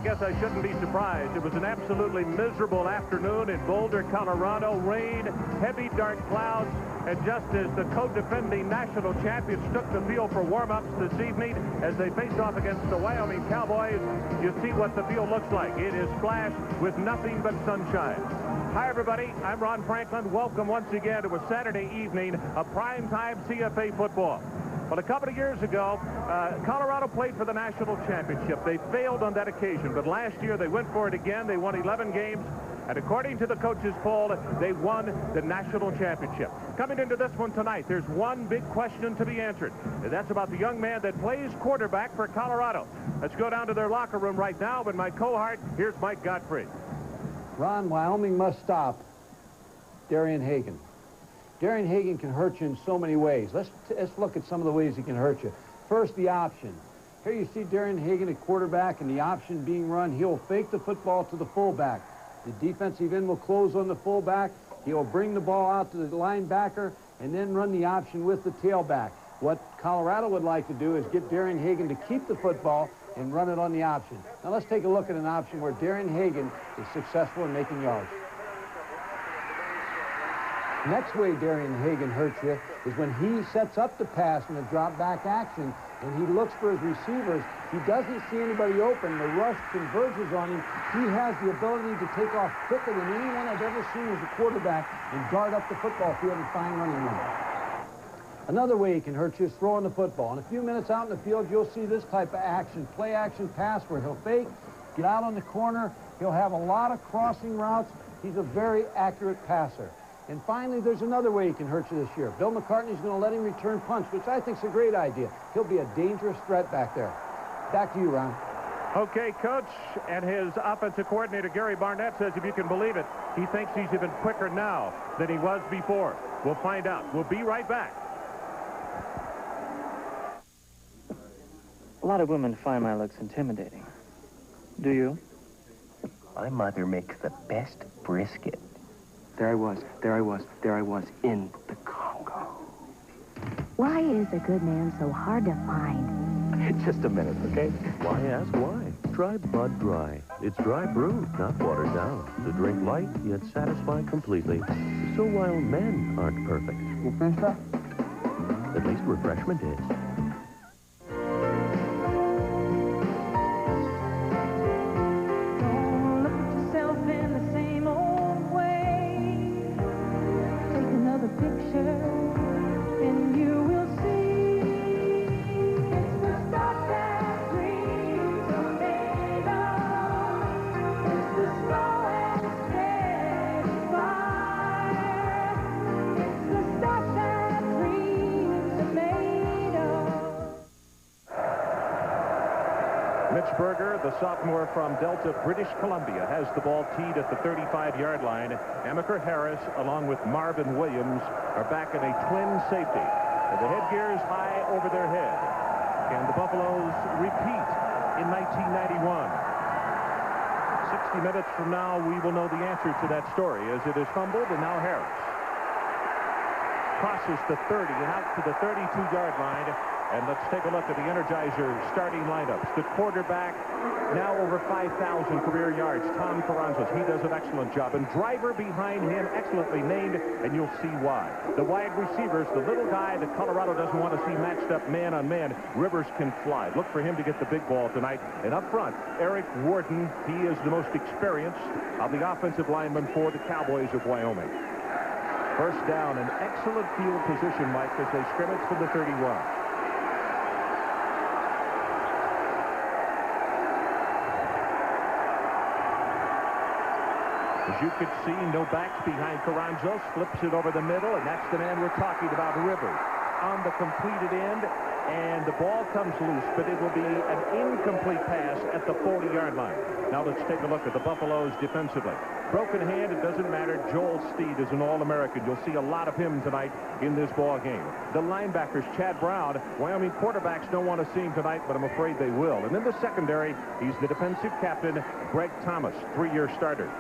guess I shouldn't be surprised. It was an absolutely miserable afternoon in Boulder, Colorado. Rain, heavy dark clouds, and just as the co-defending national champions took the field for warm-ups this evening as they faced off against the Wyoming Cowboys, you see what the field looks like. It is splashed with nothing but sunshine. Hi, everybody. I'm Ron Franklin. Welcome once again to a Saturday evening of primetime CFA football. Well, a couple of years ago, Colorado played for the national championship. They failed on that occasion, but last year they went for it again. They won 11 games, and according to the coaches' poll, they won the national championship. Coming into this one tonight, there's one big question to be answered, and that's about the young man that plays quarterback for Colorado. Let's go down to their locker room right now with my cohort. Here's Mike Godfrey. Ron, Wyoming must stop Darian Hagan. Darian Hagan can hurt you in so many ways. Let's look at some of the ways he can hurt you. First, the option. Here you see Darian Hagan at quarterback and the option being run. He'll fake the football to the fullback. The defensive end will close on the fullback. He'll bring the ball out to the linebacker and then run the option with the tailback. What Colorado would like to do is get Darian Hagan to keep the football and run it on the option. Now let's take a look at an option where Darian Hagan is successful in making yards. Next way Darian Hagan hurts you is when he sets up the pass in a drop-back action and he looks for his receivers. He doesn't see anybody open. The rush converges on him. He has the ability to take off quicker than anyone I've ever seen as a quarterback and dart up the football field and find running room. Another way he can hurt you is throwing the football. In a few minutes out in the field, you'll see this type of action, play-action pass where he'll fake, get out on the corner. He'll have a lot of crossing routes. He's a very accurate passer. And finally, there's another way he can hurt you this year. Bill McCartney's going to let him return punts, which I think is a great idea. He'll be a dangerous threat back there. Back to you, Ron. Okay, Coach, and his offensive coordinator, Gary Barnett, says, if you can believe it, he thinks he's even quicker now than he was before. We'll find out. We'll be right back. A lot of women find my looks intimidating. Do you? My mother makes the best brisket. There I was in the Congo. Why is a good man so hard to find? Just a minute, okay? Why ask why? Try Bud Dry. It's dry brewed, not watered down. To drink light, yet satisfy completely. So while men aren't perfect, You finished that? at least refreshment is. The sophomore from Delta, British Columbia, has the ball teed at the 35-yard line. Amaker Harris, along with Marvin Williams, are back in a twin safety. And the headgears high over their head. Can the Buffaloes repeat in 1991? 60 minutes from now, we will know the answer to that story as it is fumbled, and now Harris crosses the 30 and out to the 32-yard line. And let's take a look at the Energizer starting lineups. The quarterback, now over 5,000 career yards, Tom Carranzas. He does an excellent job. And driver behind him, excellently named, and you'll see why. The wide receivers, the little guy that Colorado doesn't want to see matched up man on man, Rivers can fly. Look for him to get the big ball tonight. And up front, Eric Warden, he is the most experienced of the offensive linemen for the Cowboys of Wyoming. First down, an excellent field position, Mike, as they scrimmage from the 31. As you could see, no backs behind Carranzos, flips it over the middle, and that's the man we're talking about, Rivers. On the completed end, and the ball comes loose, but it will be an incomplete pass at the 40-yard line. Now let's take a look at the Buffaloes defensively. Broken hand, it doesn't matter. Joel Steed is an All-American. You'll see a lot of him tonight in this ball game. The linebackers, Chad Brown, Wyoming quarterbacks don't want to see him tonight, but I'm afraid they will. And in the secondary, he's the defensive captain, Greg Thomas, 3-year starter.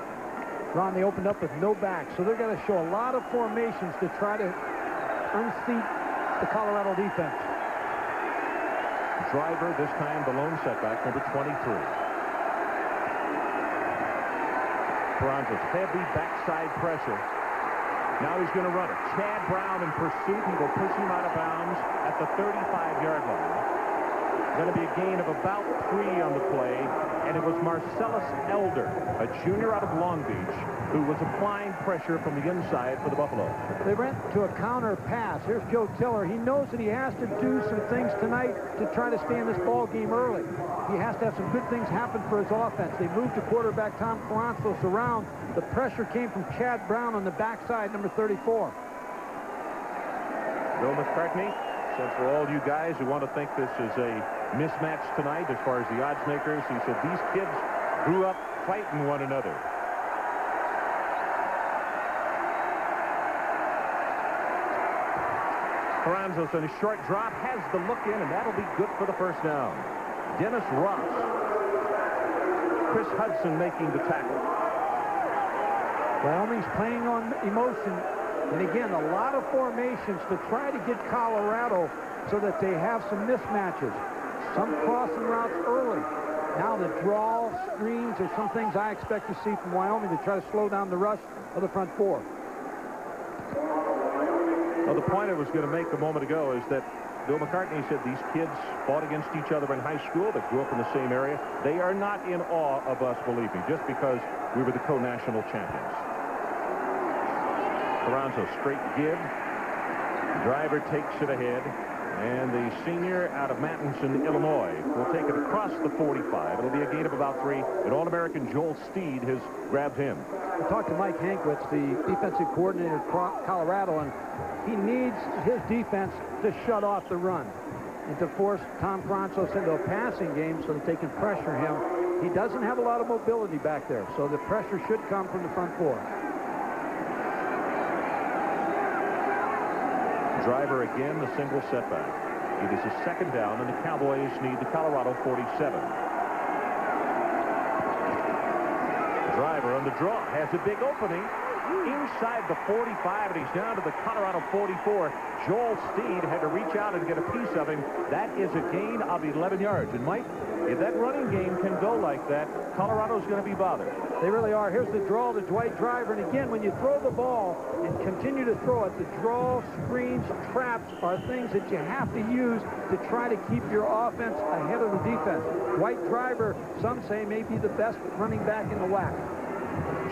Ron, they opened up with no back, so they're going to show a lot of formations to try to unseat the Colorado defense. Driver, this time the lone setback, number 23. Carranzo's heavy backside pressure. Now he's going to run it. Chad Brown in pursuit. He will push him out of bounds at the 35-yard line. Going to be a gain of about 3 on the play, and it was Marcellus Elder, a junior out of Long Beach, who was applying pressure from the inside for the Buffaloes. They went to a counter pass. Here's Joe Tiller. He knows that he has to do some things tonight to try to stay in this ball game early. He has to have some good things happen for his offense. They moved to quarterback Tom Carranzos around. The pressure came from Chad Brown on the backside, number 34. Bill McCartney said, for all you guys who want to think this is a mismatch tonight as far as the odds makers, he said these kids grew up fighting one another. Carranzos on a short drop has the look in, and that'll be good for the first down. Dennis Ross. Chris Hudson making the tackle. Wyoming's playing on emotion. And again, a lot of formations to try to get Colorado so that they have some mismatches. Some crossing routes early. Now the draw, screens are some things I expect to see from Wyoming to try to slow down the rush of the front four. Well, the point I was going to make a moment ago is that Bill McCartney said these kids fought against each other in high school. They grew up in the same area. They are not in awe of us, believe me, just because we were the co-national champions. Carranzo, straight give. Driver takes it ahead. And the senior out of Mattinson, Illinois, will take it across the 45. It'll be a gain of about 3. And All-American Joel Steed has grabbed him. I talked to Mike Hankwitz, the defensive coordinator of Colorado, and he needs his defense to shut off the run and to force Tom Carranzos into a passing game so that they can pressure him. He doesn't have a lot of mobility back there, so the pressure should come from the front four. Driver again, the single setback. It is a second down, and the Cowboys need the Colorado 47. Driver on the draw has a big opening inside the 45, and he's down to the Colorado 44. Joel Steed had to reach out and get a piece of him. That is a gain of 11 yards. And Mike, if that running game can go like that, Colorado's going to be bothered. They really are. Here's the draw to Dwight Driver. And again, when you throw the ball and continue to throw it, the draw, screens, traps are things that you have to use to try to keep your offense ahead of the defense. Dwight Driver, some say, may be the best running back in the WAC.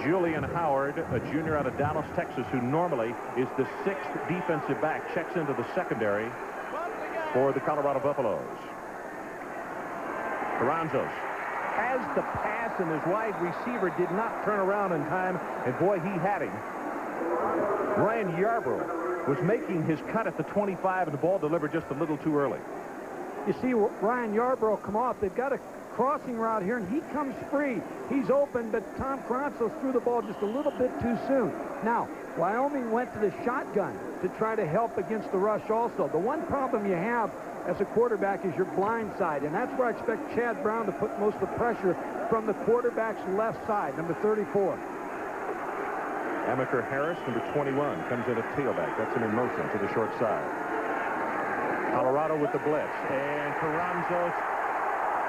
Julian Howard, a junior out of Dallas, Texas, who normally is the 6th defensive back, checks into the secondary for the Colorado Buffaloes. Carranzos has the pass, and his wide receiver did not turn around in time, and boy, he had him. Ryan Yarbrough was making his cut at the 25, and the ball delivered just a little too early. You see Ryan Yarbrough come off. They've got a crossing route here, and he comes free. He's open, but Tom Carranzos threw the ball just a little bit too soon. Now, Wyoming went to the shotgun to try to help against the rush also. The one problem you have as a quarterback is your blind side, and that's where I expect Chad Brown to put most of the pressure from the quarterback's left side, number 34. Amaker Harris, number 21, comes in at tailback. That's him in motion to the short side. Colorado with the blitz, and Carranzos,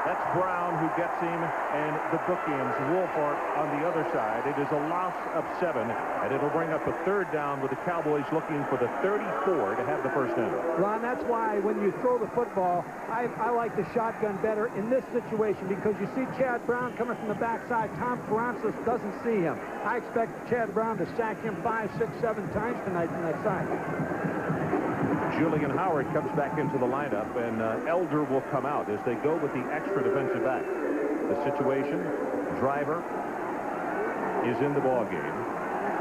that's Brown who gets him, and the bookends, Wolfhart on the other side. It is a loss of 7, and it'll bring up a 3rd down with the Cowboys looking for the 34 to have the first down. Ron, that's why when you throw the football, I like the shotgun better in this situation, because you see Chad Brown coming from the backside. Tom Carranzos doesn't see him. I expect Chad Brown to sack him 5, 6, 7 times tonight from that side. Julian Howard comes back into the lineup, and Elder will come out as they go with the extra defensive back. The situation, Driver is in the ball game.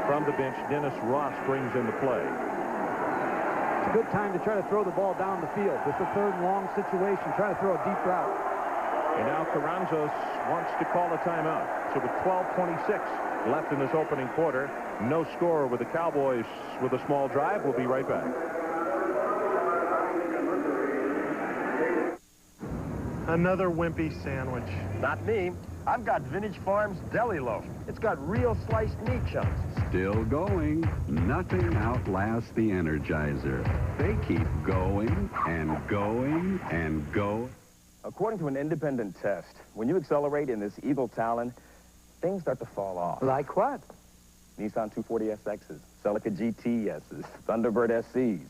From the bench, Dennis Ross brings into play. It's a good time to try to throw the ball down the field. It's a 3rd and long situation. Try to throw a deep route. And now Carranzos wants to call a timeout. So with 12:26 left in this opening quarter, no score with the Cowboys with a small drive. We'll be right back. Another wimpy sandwich. Not me. I've got Vintage Farms Deli Loaf. It's got real sliced meat chunks. Still going. Nothing outlasts the Energizer. They keep going and going and going. According to an independent test, when you accelerate in this Eagle Talon, things start to fall off. Like what? Nissan 240SXs, Celica GTSs, Thunderbird SCs.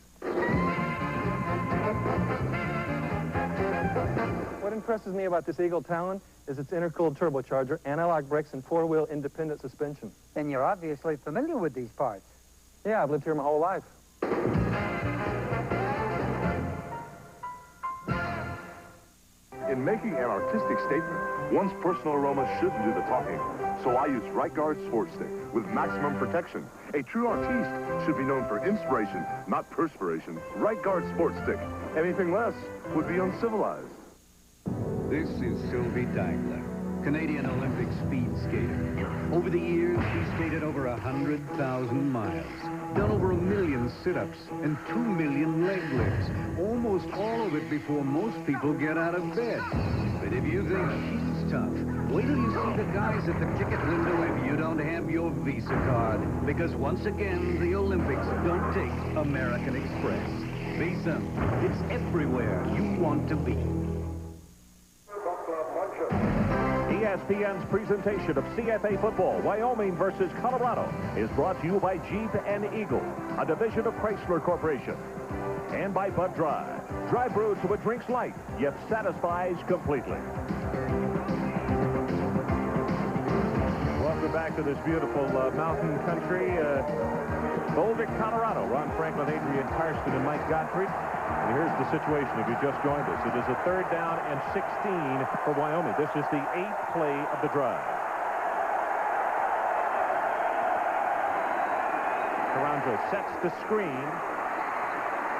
What impresses me about this Eagle Talon is its intercooled turbocharger, anti-lock brakes, and four-wheel independent suspension. Then you're obviously familiar with these parts. Yeah, I've lived here my whole life. In making an artistic statement, one's personal aroma shouldn't do the talking. So I use Right Guard Sports Stick with maximum protection. A true artiste should be known for inspiration, not perspiration. Right Guard Sports Stick. Anything less would be uncivilized. This is Sylvie Dagler, Canadian Olympic speed skater. Over the years, he skated over 100,000 miles, done over 1 million sit-ups and 2 million leg lifts, almost all of it before most people get out of bed. But if you think she's tough, wait till you see the guys at the ticket window if you don't have your Visa card. Because once again, the Olympics don't take American Express. Visa, it's everywhere you want to be. ESPN's presentation of CFA football, Wyoming versus Colorado, is brought to you by Jeep and Eagle, a division of Chrysler Corporation, and by Bud Dry. Dry brewed so it drinks light, yet satisfies completely. Welcome back to this beautiful mountain country. Boulder, Colorado. Ron Franklin, Adrian Karsten, and Mike Gottfried. And here's the situation if you just joined us. It is a 3rd down and 16 for Wyoming. This is the 8th play of the drive. Carranza sets the screen.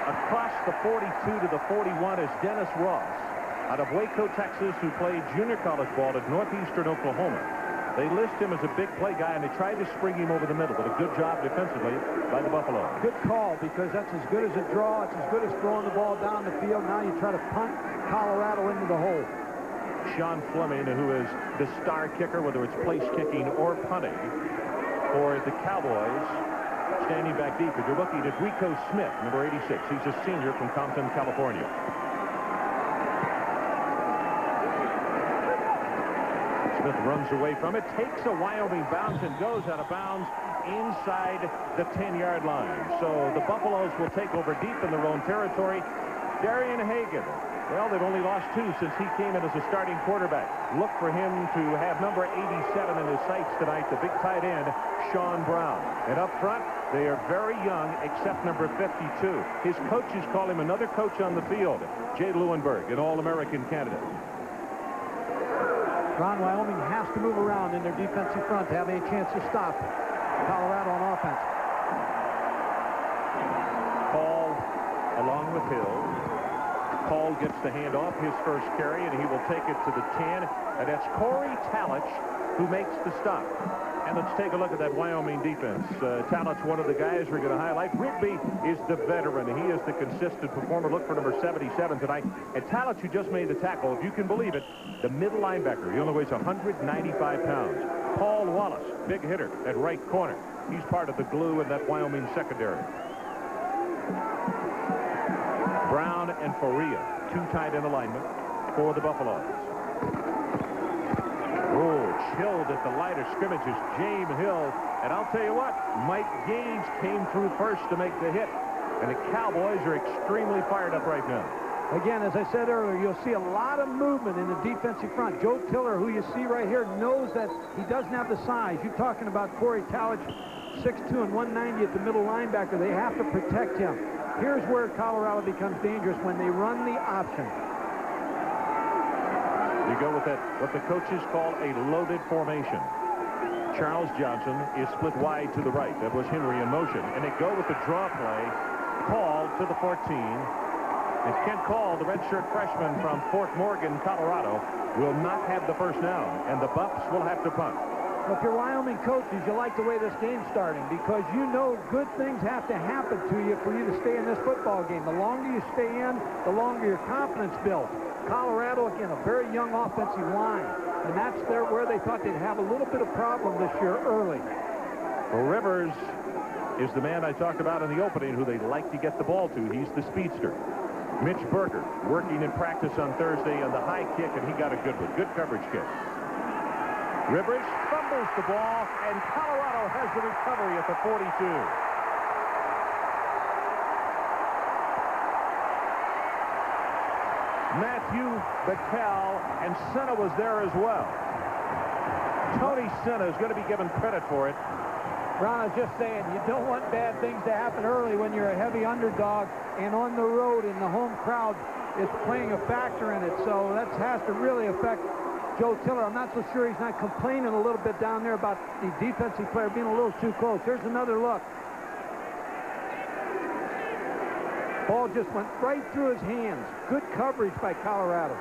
Across the 42 to the 41 is Dennis Ross out of Waco, Texas, who played junior college ball at Northeastern Oklahoma. They list him as a big play guy, and they tried to spring him over the middle, but a good job defensively by the Buffalo. Good call, because that's as good as a draw. It's as good as throwing the ball down the field. Now you try to punt Colorado into the hole. Sean Fleming, who is the star kicker, whether it's place kicking or punting, for the Cowboys, standing back deep. If you're looking at Rico Smith, number 86. He's a senior from Compton, California. Smith runs away from it, takes a Wyoming bounce, and goes out of bounds inside the 10-yard line. So the Buffaloes will take over deep in their own territory. Darian Hagan, well, they've only lost 2 since he came in as a starting quarterback. Look for him to have number 87 in his sights tonight, the big tight end, Sean Brown. And up front, they are very young, except number 52. His coaches call him another coach on the field, Jay Lewinberg, an All-American candidate. Ron, Wyoming has to move around in their defensive front to have any chance to stop Colorado on offense. Paul along with Hill. Paul gets the handoff, his first carry, and he will take it to the 10. And that's Corey Talich who makes the stop. And let's take a look at that Wyoming defense. Talich, one of the guys we're going to highlight. Rigby is the veteran. He is the consistent performer. Look for number 77 tonight. And Talich, who just made the tackle, if you can believe it, the middle linebacker. He only weighs 195 pounds. Paul Wallace, big hitter at right corner. He's part of the glue in that Wyoming secondary. Brown and Faria, 2 tight end alignment for the Buffaloes. Oh, chilled at the line of scrimmage is James Hill. And I'll tell you what, Mike Gage came through first to make the hit. And the Cowboys are extremely fired up right now. Again, as I said earlier, you'll see a lot of movement in the defensive front. Joe Tiller, who you see right here, knows that he doesn't have the size. You're talking about Corey Talich, 6'2" and 190 at the middle linebacker. They have to protect him. Here's where Colorado becomes dangerous, when they run the option. You go with that, what the coaches call a loaded formation. Charles Johnson is split wide to the right. That was Henry in motion. And they go with the draw play. Call to the 14. And Kent Call, the redshirt freshman from Fort Morgan, Colorado, will not have the first down. And the Buffs will have to punt. Well, if you're Wyoming coaches, you like the way this game's starting, because you know good things have to happen to you for you to stay in this football game. The longer you stay in, the longer your confidence builds. Colorado, again, a very young offensive line. And that's where they thought they'd have a little bit of problem this year early. Well, Rivers is the man I talked about in the opening who they like to get the ball to. He's the speedster. Mitch Berger working in practice on Thursday on the high kick, and he got a good one. Good coverage kick. Rivers fumbles the ball, and Colorado has the recovery at the 42. Matthew Bacall, and Senna was there as well. Tony Senna is going to be given credit for it. Ron, I was just saying, you don't want bad things to happen early when you're a heavy underdog, and on the road in the home crowd is playing a factor in it. So that has to really affect Joe Tiller. I'm not so sure he's not complaining a little bit down there about the defensive player being a little too close. Here's another look. Ball just went right through his hands. Good coverage by Colorado.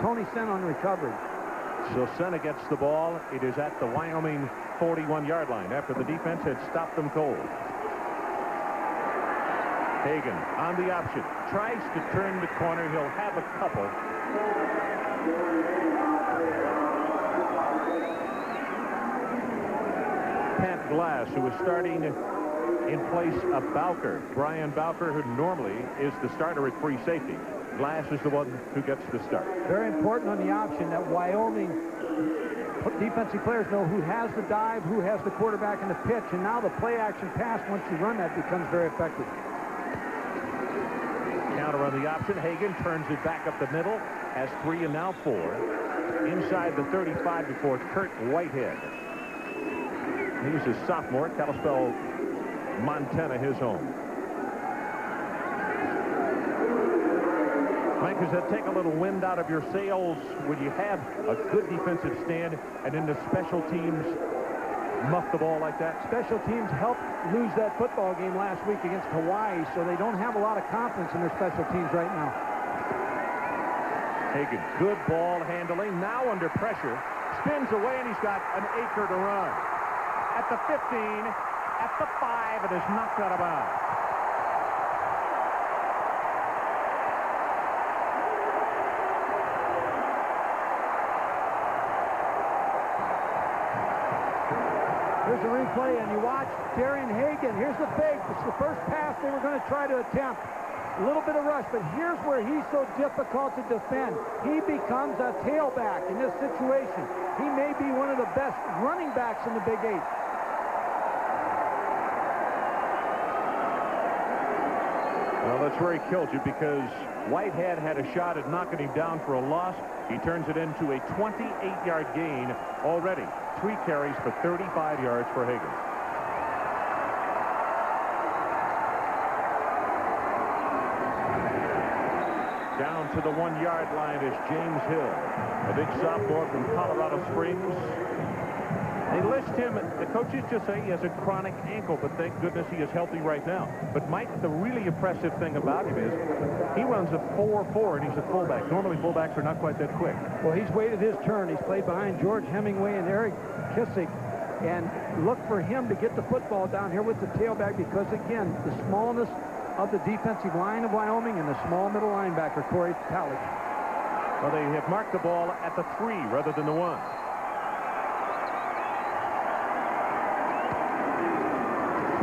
Tony Senna on recovery. So Senna gets the ball. It is at the Wyoming 41-yard line after the defense had stopped them cold. Hagan on the option. Tries to turn the corner. He'll have a couple. Pat Glass, who is starting in place of Bowker. Brian Bowker, who normally is the starter at free safety. Glass is the one who gets the start. Very important on the option that Wyoming defensive players know who has the dive, who has the quarterback in the pitch, and now the play-action pass, once you run that, becomes very effective. Counter on the option. Hagan turns it back up the middle, has 3 and now 4. Inside the 35 before Kurt Whitehead. He's a sophomore at Kalispell, Montana, his home. Mike, does that take a little wind out of your sails when you have a good defensive stand and then the special teams muff the ball like that? Special teams helped lose that football game last week against Hawaii, so they don't have a lot of confidence in their special teams right now. Hagan, good ball handling. Now under pressure. Spins away, and he's got an acre to run. At the 15, at the 5, it is knocked out of bounds. Here's the replay, and you watch Darian Hagan. Here's the fake. It's the first pass they were going to try to attempt. A little bit of rush, but here's where he's so difficult to defend. He becomes a tailback in this situation. He may be one of the best running backs in the Big 8. Well, that's where he killed you, because Whitehead had a shot at knocking him down for a loss. He turns it into a 28-yard gain already. 3 carries for 35 yards for Hagan. Down to the 1-yard line is James Hill, a big sophomore from Colorado Springs. They list him, the coaches just say he has a chronic ankle, but thank goodness he is healthy right now. But Mike, the really impressive thing about him is he runs a 4.4, and he's a fullback. Normally fullbacks are not quite that quick. Well, he's waited his turn. He's played behind George Hemingway and Eric Kissick, and look for him to get the football down here with the tailback, because again, the smallness of the defensive line of Wyoming and the small middle linebacker, Corey Talich. Well, they have marked the ball at the 3 rather than the 1.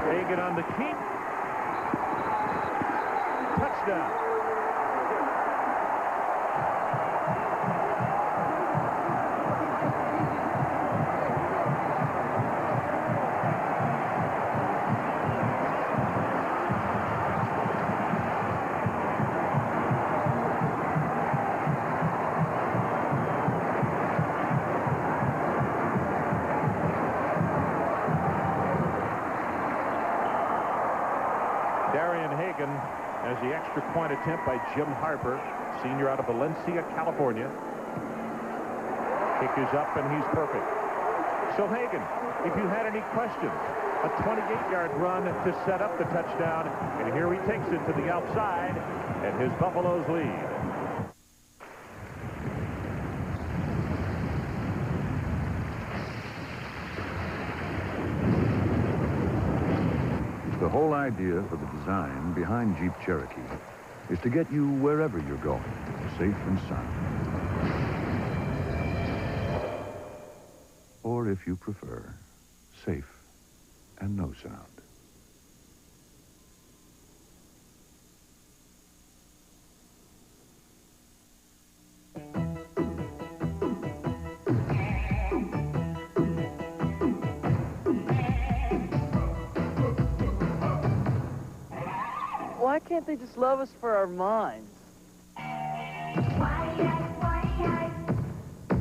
Hagan on the keep. Touchdown. As the extra point attempt by Jim Harper, senior out of Valencia, California. Kick is up, and he's perfect. So Hagan, if you had any questions, a 28-yard run to set up the touchdown, and here he takes it to the outside, and his Buffaloes lead. The whole idea for the design behind Jeep Cherokee is to get you wherever you're going, safe and sound. Or if you prefer, safe and no sound. Why can't they just love us for our minds?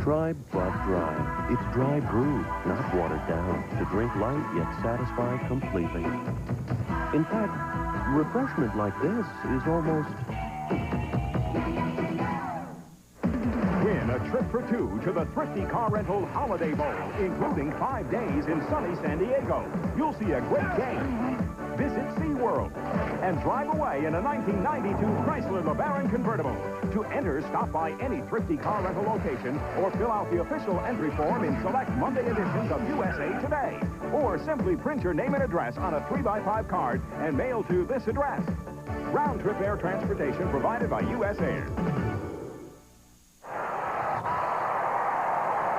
Try Bud Dry. It's dry brewed, not watered down, to drink light yet satisfy completely. In fact, refreshment like this is almost... Win a trip for two to the Thrifty Car Rental Holiday Bowl, including 5 days in sunny San Diego. You'll see a great game, visit SeaWorld, and drive away in a 1992 Chrysler LeBaron convertible. To enter, stop by any Thrifty Car Rental location or fill out the official entry form in select Monday editions of USA Today. Or simply print your name and address on a 3x5 card and mail to this address. Round-trip air transportation provided by U.S. Air.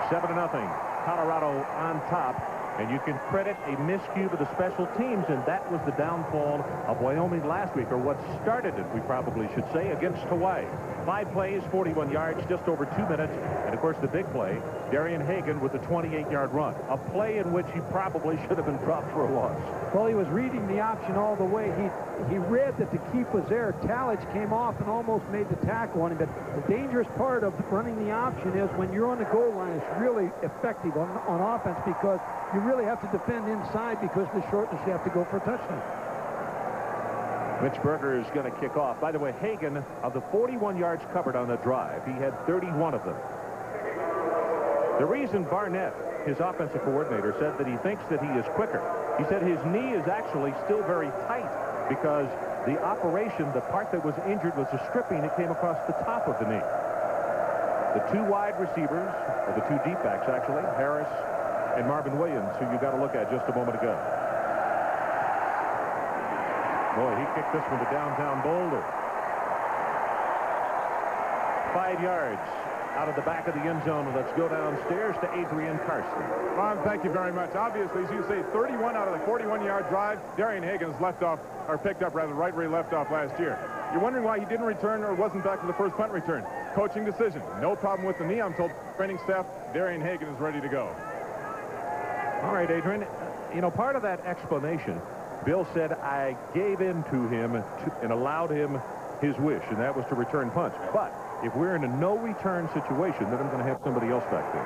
7-0. Colorado on top. And you can credit a miscue of the special teams, and that was the downfall of Wyoming last week, or what started it, we probably should say, against Hawaii. 5 plays, 41 yards, just over 2 minutes. And, of course, the big play, Darian Hagan with a 28-yard run. A play in which he probably should have been dropped for a loss. Well, he was reading the option all the way. He read that the keep was there. Talich came off and almost made the tackle on him. But the dangerous part of running the option is when you're on the goal line, it's really effective on offense because you really have to defend inside because of the shortness. You have to go for a touchdown. Mitch Berger is going to kick off. By the way, Hagan, of the 41 yards covered on the drive, he had 31 of them. The reason Barnett, his offensive coordinator, said that he thinks that he is quicker, he said his knee is actually still very tight because the operation, the part that was injured was a stripping that came across the top of the knee. The 2 wide receivers, or the 2 deep backs actually, Harris and Marvin Williams, who you got to look at just a moment ago. Boy, he kicked this one to downtown Boulder. 5 yards out of the back of the end zone. And let's go downstairs to Adrian Carson. Ron, thank you very much. Obviously, as you say, 31 out of the 41-yard drive. Darian Hagan's left off, or picked up rather, right where he left off last year. You're wondering why he didn't return or wasn't back for the first punt return. Coaching decision. No problem with the knee. I'm told training staff, Darian Hagan is ready to go. All right, Adrian. You know, part of that explanation, Bill said, I gave in to him and allowed him his wish, and that was to return punts. But if we're in a no-return situation, then I'm going to have somebody else back there.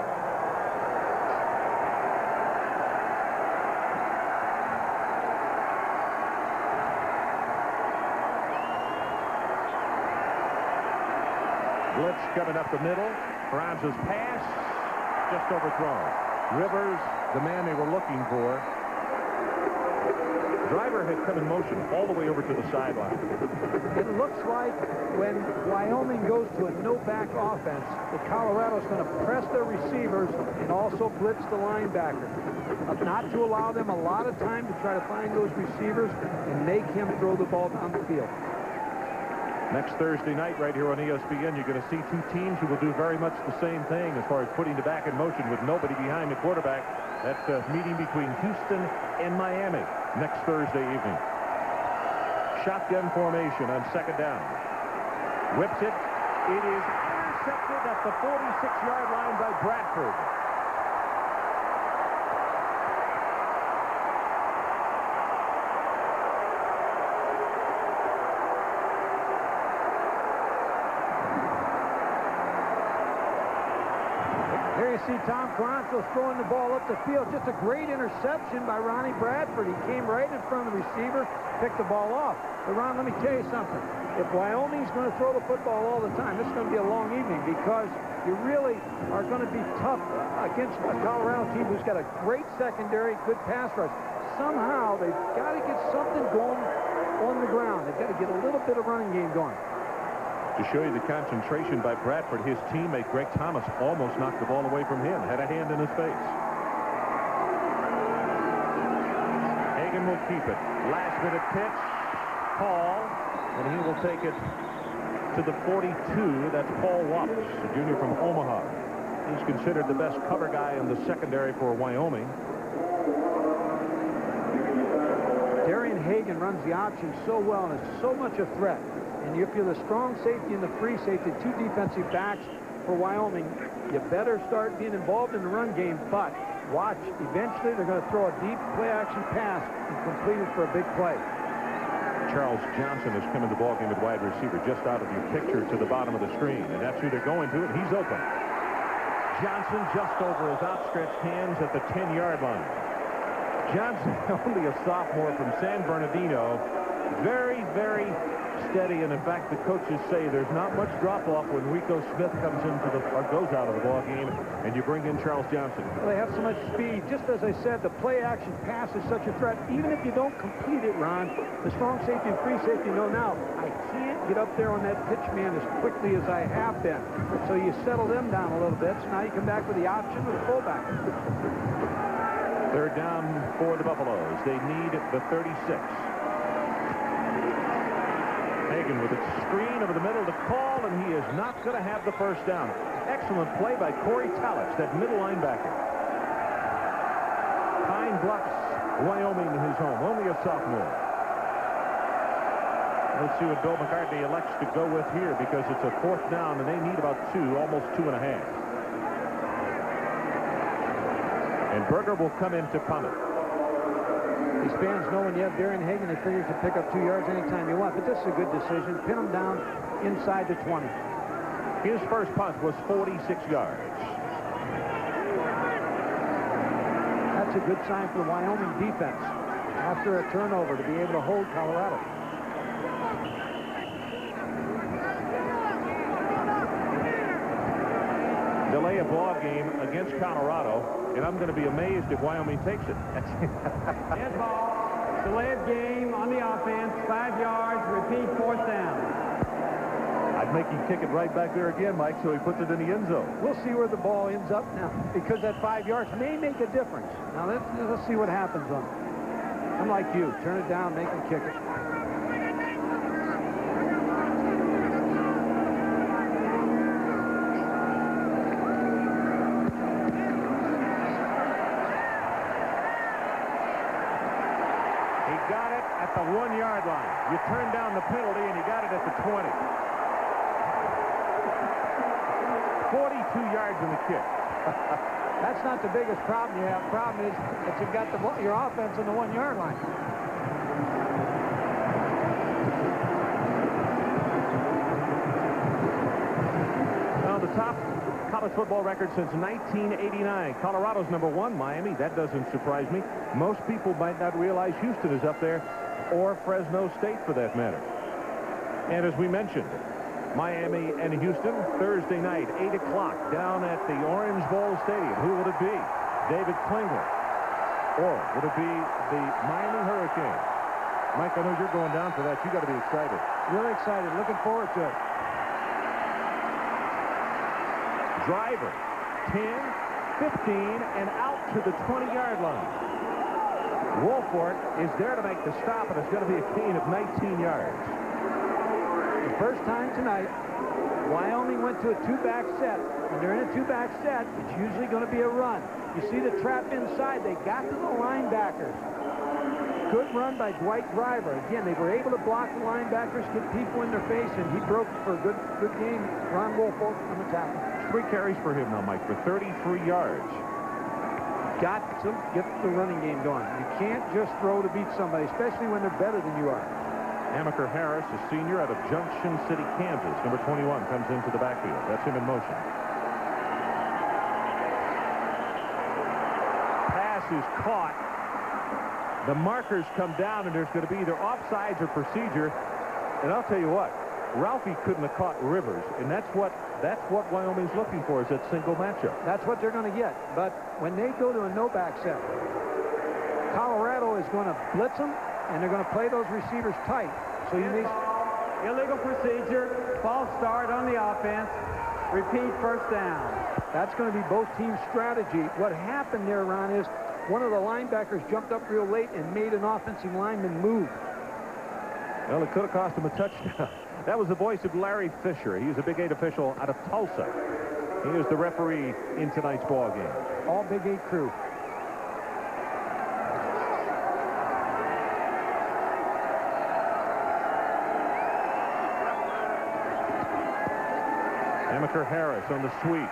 Blitz coming up the middle. Browns' pass just overthrown. Rivers, the man they were looking for. Driver had come in motion all the way over to the sideline. It looks like when Wyoming goes to a no-back offense, that Colorado's going to press their receivers and also blitz the linebacker. Not to allow them a lot of time to try to find those receivers and make him throw the ball down the field. Next Thursday night right here on ESPN, you're going to see 2 teams who will do very much the same thing as far as putting the back in motion with nobody behind the quarterback. That's a meeting between Houston and Miami next Thursday evening. Shotgun formation on 2nd down. Whips it. It is intercepted at the 46-yard line by Bradford. There you see Tom Carranzo throwing the ball up the field. Just a great interception by Ronnie Bradford. He came right in front of the receiver, picked the ball off. But, Ron, let me tell you something. If Wyoming's going to throw the football all the time, this is going to be a long evening because you really are going to be tough against a Colorado team who's got a great secondary, good pass rush. Somehow they've got to get something going on the ground. They've got to get a little bit of running game going. To show you the concentration by Bradford, his teammate Greg Thomas almost knocked the ball away from him, had a hand in his face. Hagan will keep it. Last-minute pitch. Paul, and he will take it to the 42. That's Paul Watts, a junior from Omaha. He's considered the best cover guy in the secondary for Wyoming. Darian Hagan runs the option so well and is so much a threat. And if you're the strong safety and the free safety, 2 defensive backs for Wyoming, you better start being involved in the run game. But watch, eventually they're going to throw a deep play-action pass and complete it for a big play. Charles Johnson has come in the ballgame at wide receiver, just out of your picture to the bottom of the screen. And that's who they're going to, and he's open. Johnson just over his outstretched hands at the 10-yard line. Johnson, only a sophomore from San Bernardino, very, very steady. And in fact, the coaches say there's not much drop-off when Rico Smith comes into or goes out of the ball game, and you bring in Charles Johnson. Well, they have so much speed. Just as I said, the play-action pass is such a threat. Even if you don't complete it, Ron, the strong safety and free safety know now, I can't get up there on that pitch man as quickly as I have been. So you settle them down a little bit. So now you come back with the option with the fullback. Third down for the Buffaloes. They need the 36. Hagan with a screen over the middle to call, and he is not going to have the first down. Excellent play by Corey Talich, that middle linebacker. Pine Bluffs, Wyoming, his home. Only a sophomore. Let's see what Bill McCartney elects to go with here, because it's a fourth down, and they need about two, almost 2.5. And Berger will come in to punt it. These fans know when you have Darian Hagan, they figure you can pick up 2 yards anytime you want. But this is a good decision. Pin him down inside the 20. His first punt was 46 yards. That's a good sign for the Wyoming defense. After a turnover, to be able to hold Colorado. Delay a ball game against Colorado, and I'm going to be amazed if Wyoming takes it. Handball. Delay of game on the offense. 5 yards. Repeat, fourth down. I'd make him kick it right back there again, Mike, so he puts it in the end zone. We'll see where the ball ends up now, because that 5 yards may make a difference. Now let's see what happens on it. I'm like you. Turn it down, make him kick it. The 1 yard line. You turn down the penalty, and you got it at the 20. 42 yards in the kick. That's not the biggest problem you have. The problem is that you've got your offense on the 1 yard line. Well, the top college football record since 1989. Colorado's #1. Miami, that doesn't surprise me. Most people might not realize Houston is up there, or Fresno State for that matter. And as we mentioned, Miami and Houston, Thursday night, 8 o'clock, down at the Orange Bowl Stadium. Who would it be? David Klingler. Or would it be the Miami Hurricanes? Mike, I know you're going down for that. You got to be excited. Really excited. Looking forward to it. Driver, 10, 15, and out to the 20-yard line. Wolford is there to make the stop, and it's going to be a gain of 19 yards. The first time tonight, Wyoming went to a two-back set. When they're in a two-back set, it's usually going to be a run. You see the trap inside. They got to the linebackers. Good run by Dwight Driver. Again, they were able to block the linebackers, get people in their face, and he broke for a good game. Ron Wolford on the tackle. 3 carries for him now, Mike, for 33 yards. Got to get the running game going. You can't just throw to beat somebody, especially when they're better than you are. Amaker Harris, a senior out of Junction City, Kansas. Number 21 comes into the backfield. That's him in motion. Pass is caught. The markers come down, and there's going to be either offsides or procedure. And I'll tell you what, Ralphie couldn't have caught Rivers, and that's what Wyoming's looking for, is that single matchup. That's what they're going to get. But when they go to a no-back set, Colorado is going to blitz them, and they're going to play those receivers tight. So you need illegal procedure, false start on the offense, repeat, first down. That's going to be both teams' strategy. What happened there, Ron, is one of the linebackers jumped up real late and made an offensive lineman move. Well, it could have cost him a touchdown. That was the voice of Larry Fisher. He was a Big 8 official out of Tulsa. He is the referee in tonight's ball game. All Big 8 crew. Amaker Harris on the sweep.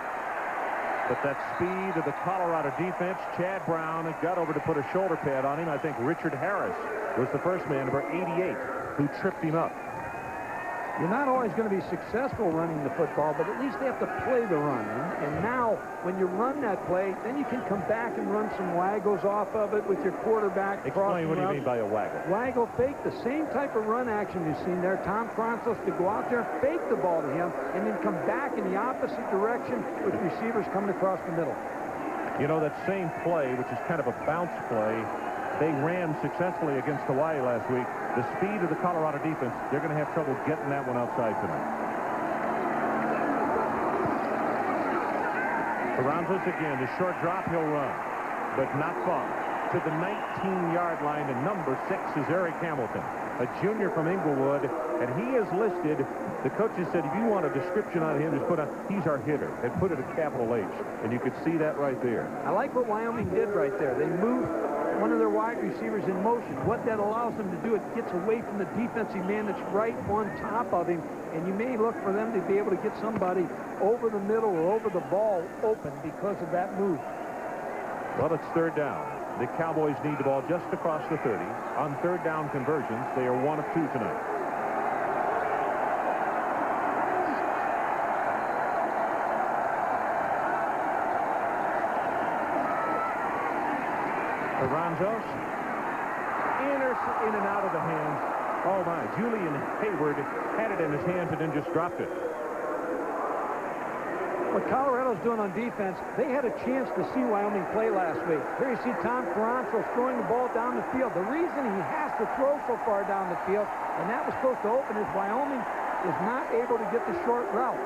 But that speed of the Colorado defense, Chad Brown got over to put a shoulder pad on him. I think Richard Harris was the first man, number 88. who tripped him up. You're not always going to be successful running the football, but at least they have to play the run. And now, when you run that play, then you can come back and run some waggles off of it with your quarterback. Explain what do you mean by a waggle? Waggle fake, the same type of run action you've seen there. Tom Kronsos to go out there, fake the ball to him, and then come back in the opposite direction with receivers coming across the middle. You know, that same play, which is kind of a bounce play, they ran successfully against Hawaii last week. The speed of the Colorado defense, they're going to have trouble getting that one outside tonight. Carranzas again, the short drop, he'll run, but not far. To the 19-yard line, and number 6 is Eric Hamilton, a junior from Inglewood, and he is listed. The coaches said, if you want a description on him, just put he's our hitter, and put it a capital H, and you could see that right there. I like what Wyoming did right there. They moved one of their wide receivers in motion. What that allows them to do, it gets away from the defensive man that's right on top of him, and you may look for them to be able to get somebody over the middle or over the ball open because of that move. Well, it's third down. The Cowboys need the ball just across the 30. On third down conversions, they are 1 of 2 tonight. Carranzos, in and out of the hands. Oh my, Julian Hayward had it in his hands and then just dropped it. What Colorado's doing on defense, they had a chance to see Wyoming play last week. Here you see Tom Carranzos throwing the ball down the field. The reason he has to throw so far down the field, and that was supposed to open, is Wyoming is not able to get the short routes.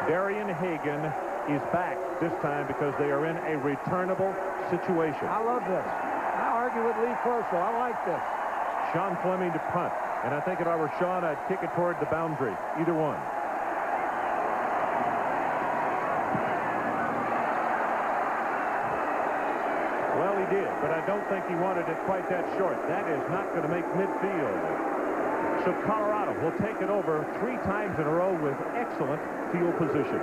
Darian Hagan is back this time because they are in a returnable situation. I love this. I argue with Lee Corso. I like this. Sean Fleming to punt. And I think if I were Sean, I'd kick it toward the boundary. Either one. Well, he did, but I don't think he wanted it quite that short. That is not going to make midfield. So Colorado will take it over 3 times in a row with excellent field position.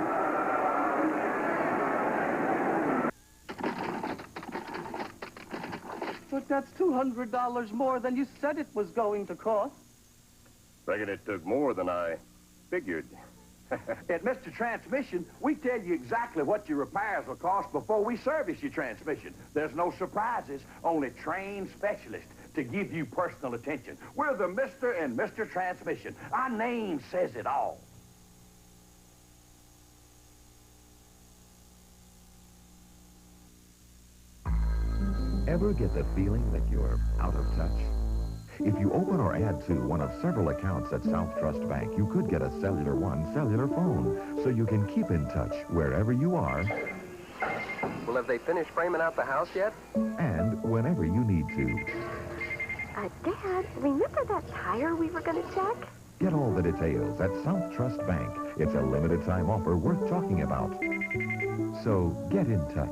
But that's $200 more than you said it was going to cost. Reckon it took more than I figured. At Mr. Transmission, we tell you exactly what your repairs will cost before we service your transmission. There's no surprises, only trained specialists to give you personal attention. We're the Mr. and Mr. Transmission. Our name says it all. Ever get the feeling that you're out of touch? If you open or add to one of several accounts at South Trust Bank, you could get a Cellular One cellular phone, so you can keep in touch wherever you are. Well, have they finished framing out the house yet? And whenever you need to. Dad, remember that tire we were going to check? Get all the details at South Trust Bank. It's a limited time offer worth talking about. So get in touch.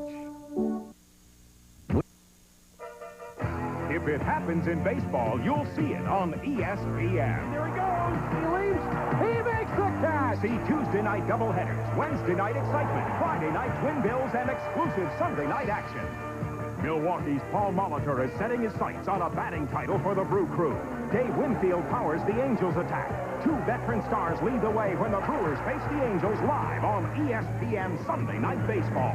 If it happens in baseball, you'll see it on ESPN. Here he goes. He leaps. He makes the catch. See Tuesday night doubleheaders, Wednesday night excitement, Friday night twin bills, and exclusive Sunday night action. Milwaukee's Paul Molitor is setting his sights on a batting title for the Brew Crew. Dave Winfield powers the Angels attack. 2 veteran stars lead the way when the Brewers face the Angels live on ESPN Sunday Night Baseball.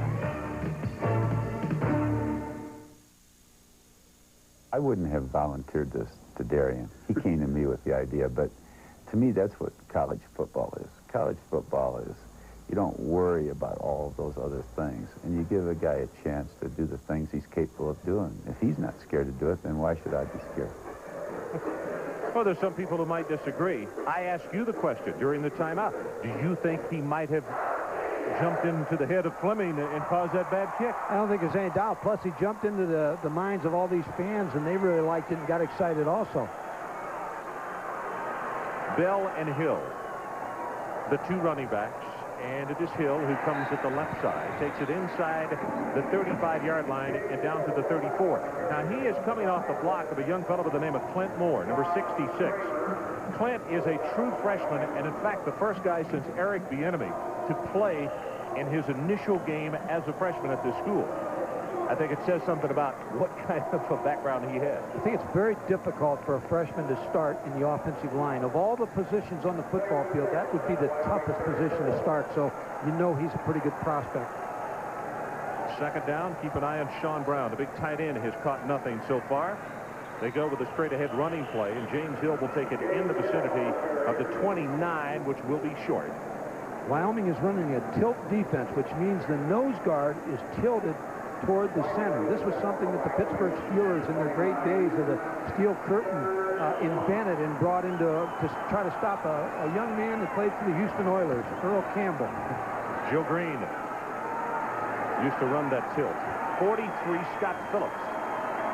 I wouldn't have volunteered this to Darian. He came to me with the idea, but to me, that's what college football is. College football is, you don't worry about all of those other things, and you give a guy a chance to do the things he's capable of doing. If he's not scared to do it, then why should I be scared? Well, there's some people who might disagree. I asked you the question during the timeout. Do you think he might have jumped into the head of Fleming and caused that bad kick? I don't think there's any doubt. Plus, he jumped into the minds of all these fans, and they really liked it and got excited also. Bell and Hill, the 2 running backs, and it is Hill who comes at the left side, takes it inside the 35-yard line and down to the 34. Now, he is coming off the block of a young fellow by the name of Clint Moore, number 66. Clint is a true freshman, and in fact, the first guy since Eric Bieniemy to play in his initial game as a freshman at this school. I think it says something about what kind of a background he has. I think it's very difficult for a freshman to start in the offensive line. Of all the positions on the football field, that would be the toughest position to start, so you know he's a pretty good prospect. Second down, keep an eye on Sean Brown. The big tight end has caught nothing so far. They go with a straight-ahead running play, and James Hill will take it in the vicinity of the 29, which will be short. Wyoming is running a tilt defense, which means the nose guard is tilted toward the center. This was something that the Pittsburgh Steelers in their great days of the steel curtain invented and brought into to try to stop a young man that played for the Houston Oilers, Earl Campbell. Joe Green used to run that tilt. 43, Scott Phillips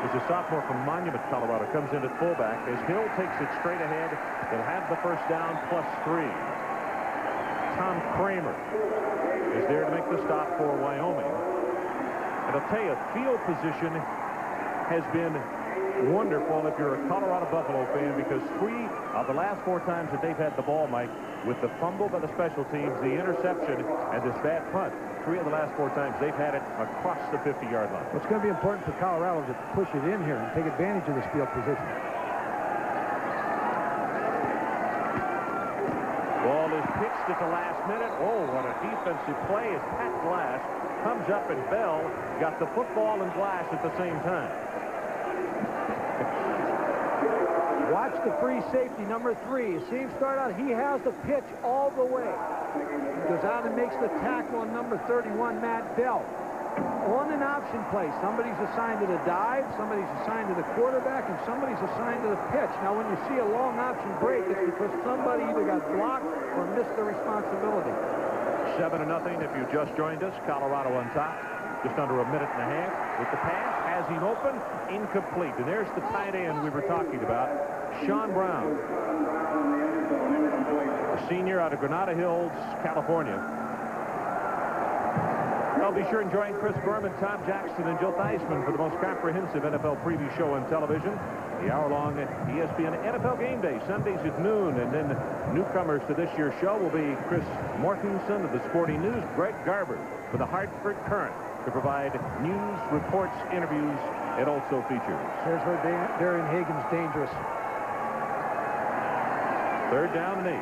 is a sophomore from Monument, Colorado, comes in at fullback. As Hill takes it straight ahead, they'll have the first down +3. Tom Kramer is there to make the stop for Wyoming. And I'll tell you, field position has been wonderful if you're a Colorado Buffalo fan, because 3 of the last 4 times that they've had the ball, Mike, with the fumble by the special teams, the interception, and this bad punt, 3 of the last 4 times they've had it across the 50-yard line. What's going to be important for Colorado is to push it in here and take advantage of this field position. Ball is pitched at the last minute. Oh, what a defensive play as Pat Glass comes up, and Bell got the football and Glass at the same time. Watch the free safety, number 3. You see him start out. He has the pitch all the way. He goes out and makes the tackle on number 31, Matt Bell. On an option play, somebody's assigned to the dive, somebody's assigned to the quarterback, and somebody's assigned to the pitch. Now, when you see a long option break, it's because somebody either got blocked or missed their responsibility. 7-0 if you just joined us. Colorado on top. Just under a minute and a half. With the pass, has him open, incomplete. And there's the tight end we were talking about, Sean Brown, a senior out of Granada Hills, California. I'll be sure and join Chris Berman, Tom Jackson, and Joe Theismann for the most comprehensive NFL preview show on television. The hour-long ESPN NFL Game Day, Sundays at noon. And then newcomers to this year's show will be Chris Mortensen of the Sporting News, Greg Garber for the Hartford Current to provide news, reports, interviews, and also features. Here's where Darian Hagan's dangerous. 3rd down and 8.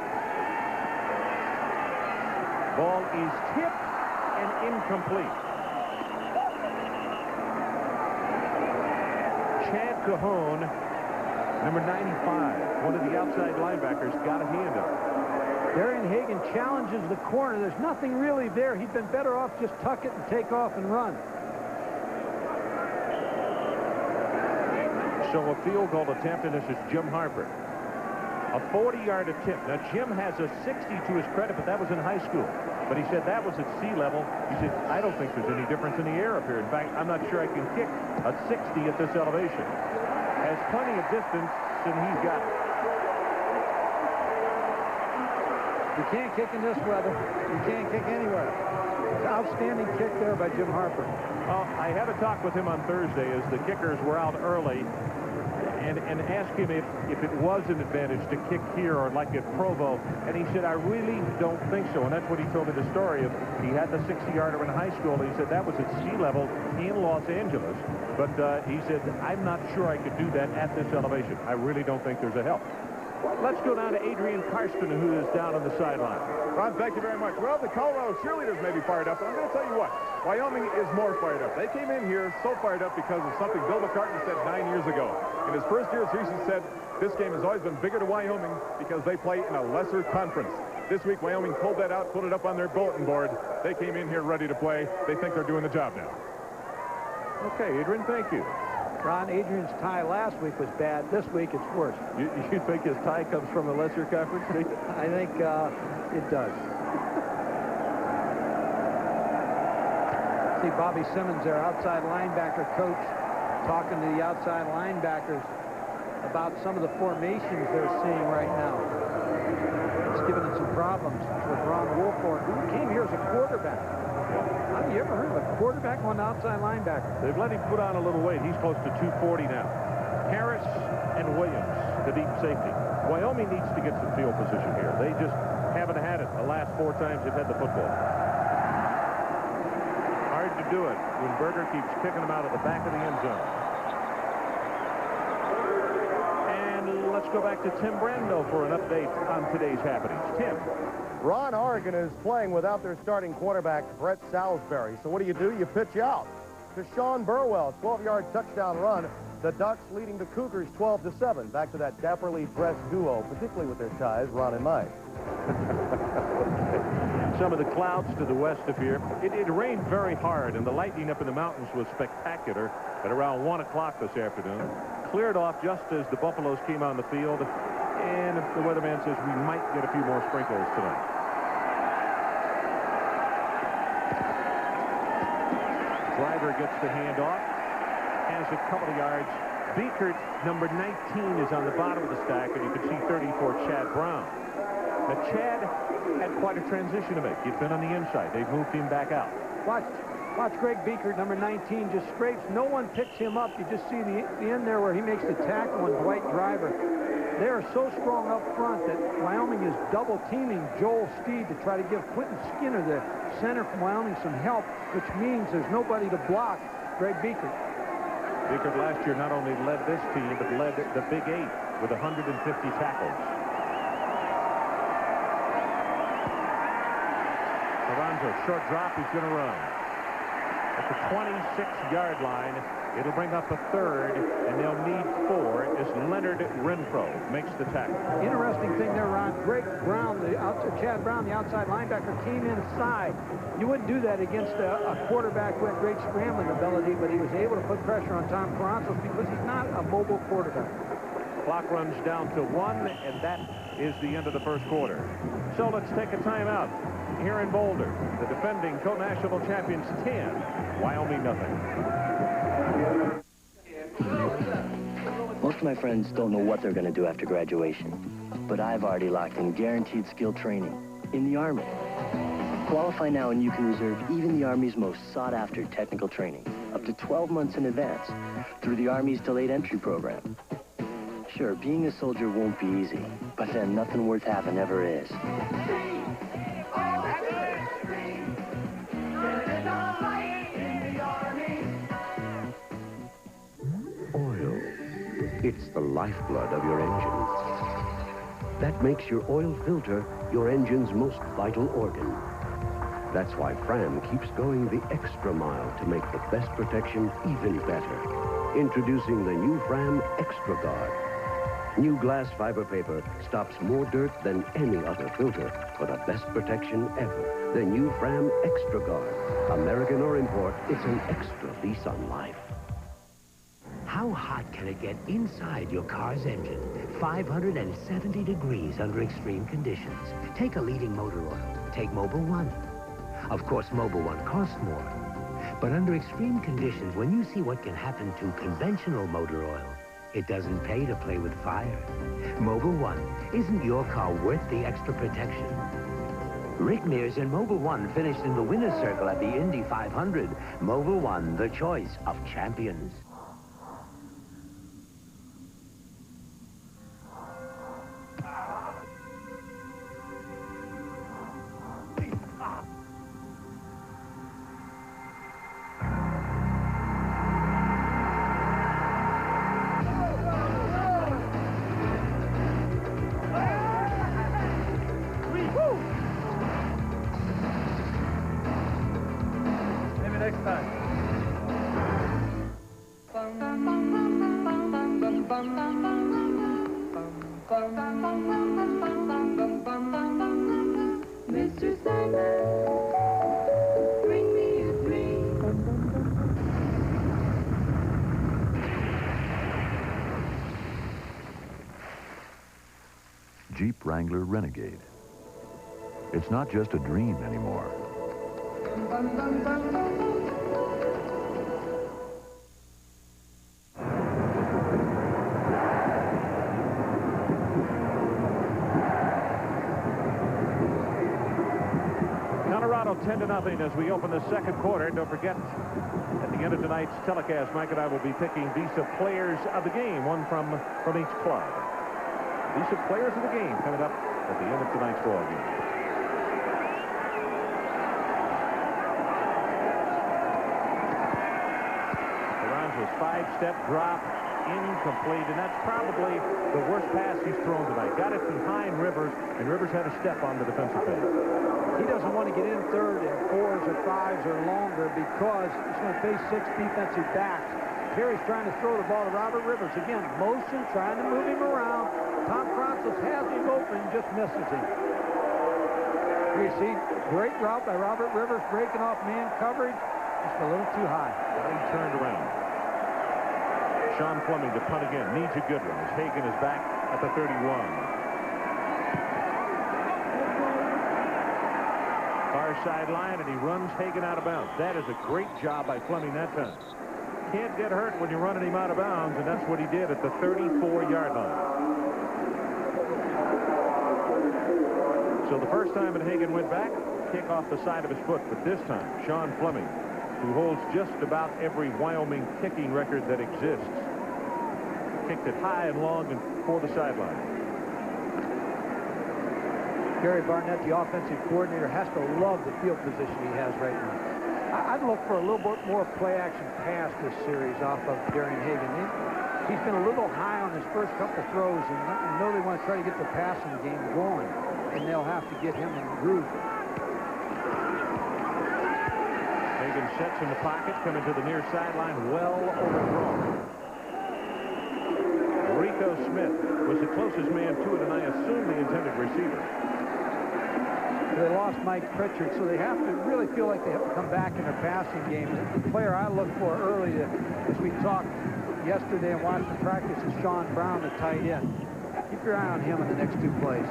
Ball is tipped and incomplete. Chad Cajon, number 95, one of the outside linebackers, got a hand up. Darian Hagan challenges the corner. There's nothing really there. He'd been better off just tuck it and take off and run. So a field goal attempt, and this is Jim Harper. A 40-yard attempt. Now, Jim has a 60 to his credit, but that was in high school. But he said that was at sea level. He said, I don't think there's any difference in the air up here. In fact, I'm not sure I can kick a 60 at this elevation. Has plenty of distance, and he's got it. You can't kick in this weather. You can't kick anywhere. It's an outstanding kick there by Jim Harper. Well, I had a talk with him on Thursday as the kickers were out early, and asked him if it was an advantage to kick here or like at Provo, and he said, I really don't think so. And that's what he told me the story of. He had the 60-yarder in high school. He said that was at sea level in Los Angeles, but he said, I'm not sure I could do that at this elevation. I really don't think there's a help. Let's go down to Adrian Karsten, who is down on the sideline. Ron, thank you very much. Well, the Colorado cheerleaders may be fired up, but I'm going to tell you what. Wyoming is more fired up. They came in here so fired up because of something Bill McCartney said 9 years ago. In his first year as he said, this game has always been bigger to Wyoming because they play in a lesser conference. This week, Wyoming pulled that out, put it up on their bulletin board. They came in here ready to play. They think they're doing the job now. Okay, Adrian, thank you. Ron, Adrian's tie last week was bad. This week, it's worse. You think his tie comes from a lesser conference? I think it does. See Bobby Simmons, their outside linebacker coach, talking to the outside linebackers about some of the formations they're seeing right now. It's given them some problems with Ron Woolford, who came here as a quarterback. Have you ever heard of a quarterback on outside linebacker? They've let him put on a little weight. He's close to 240 now. Harris and Williams, the deep safety. Wyoming needs to get some field position here. They just haven't had it the last 4 times they've had the football. Hard to do it when Berger keeps kicking them out of the back of the end zone. And let's go back to Tim Brando for an update on today's happenings. Tim. Ron, Oregon is playing without their starting quarterback, Brett Salisbury. So what do? You pitch out to Sean Burwell, 12-yard touchdown run. The Ducks leading the Cougars 12-7. Back to that dapperly dressed duo, particularly with their ties, Ron and Mike. Some of the clouds to the west of here. It rained very hard, and the lightning up in the mountains was spectacular at around 1 o'clock this afternoon. Cleared off just as the Buffaloes came on the field, and the weatherman says we might get a few more sprinkles tonight. Driver gets the handoff, has a couple of yards. Beekert, number 19, is on the bottom of the stack, and you can see 34, Chad Brown. Now, Chad had quite a transition to make. He'd been on the inside. They've moved him back out. Watch Greg Beekert, number 19, just scrapes. No one picks him up. You just see the end there where he makes the tackle on Dwight Driver. They are so strong up front that Wyoming is double-teaming Joel Steed to try to give Quentin Skinner, the center from Wyoming, some help, which means there's nobody to block Greg Beekert. Beekert last year not only led this team, but led the Big Eight with 150 tackles. Alonzo, short drop, he's going to run. At the 26-yard line, it'll bring up a third, and they'll need 4 as Leonard Renfro makes the tackle. Interesting thing there, Ron. Chad Brown, the outside linebacker, came inside. You wouldn't do that against a quarterback who had great scrambling ability, but he was able to put pressure on Tom Carranzos because he's not a mobile quarterback. Clock runs down to 1, and that is the end of the first quarter. So let's take a timeout here in Boulder. The defending co-national champions 10, Wyoming nothing. Most of my friends don't know what they're going to do after graduation, but I've already locked in guaranteed skill training in the Army. Qualify now and you can reserve even the Army's most sought-after technical training up to 12 months in advance through the Army's delayed entry program. Sure, being a soldier won't be easy, but then nothing worth having ever is. Oil. It's the lifeblood of your engine. That makes your oil filter your engine's most vital organ. That's why Fram keeps going the extra mile to make the best protection even better. Introducing the new Fram Extra Guard. New glass fiber paper stops more dirt than any other filter for the best protection ever. The new Fram Extra Guard. American or import, it's an extra lease on life. How hot can it get inside your car's engine? 570 degrees under extreme conditions. Take a leading motor oil. Take Mobil 1. Of course, Mobil 1 costs more. But under extreme conditions, when you see what can happen to conventional motor oil, it doesn't pay to play with fire. Mobil 1, isn't your car worth the extra protection? Rick Mears and Mobil 1 finished in the winner's circle at the Indy 500. Mobil 1, the choice of champions. Mr. Sandman, bring me a dream. Jeep Wrangler Renegade. It's not just a dream anymore. Colorado 10-0 as we open the second quarter. Don't forget, at the end of tonight's telecast, Mike and I will be picking Visa Players of the Game, one from each club. Visa Players of the Game coming up at the end of tonight's ball game. 5-step drop, incomplete, and that's probably the worst pass he's thrown tonight. Got it behind Rivers, and Rivers had a step on the defensive end. He doesn't want to get in third and 4s or 5s or longer because he's going to face 6 defensive backs. Perry's trying to throw the ball to Robert Rivers. Again, motion, trying to move him around. Tom Francis has him open, just misses him. You see, great route by Robert Rivers, breaking off man coverage. Just a little too high. He turned around. Sean Fleming to punt again. Needs a good one as Hagan is back at the 31. Far sideline, and he runs Hagan out of bounds. That is a great job by Fleming that time. Can't get hurt when you're running him out of bounds, and that's what he did at the 34-yard line. So the first time that Hagan went back, kick off the side of his foot, but this time, Sean Fleming, who holds just about every Wyoming kicking record that exists, kicked it high and long and for the sideline. Gary Barnett, the offensive coordinator, has to love the field position he has right now. I'd look for a little bit more play-action pass this series off of Darian Hagan. He's been a little high on his first couple throws, and I know they want to try to get the passing game going, and they'll have to get him in the groove. Hagan sets in the pocket, coming to the near sideline, well overthrown. Rico Smith was the closest man to it, and I assume the intended receiver. They lost Mike Pritchard, so they have to really feel like they have to come back in their passing game. The player I look for early, as we talked yesterday and watched the practice, is Sean Brown, the tight end. Keep your eye on him in the next 2 plays.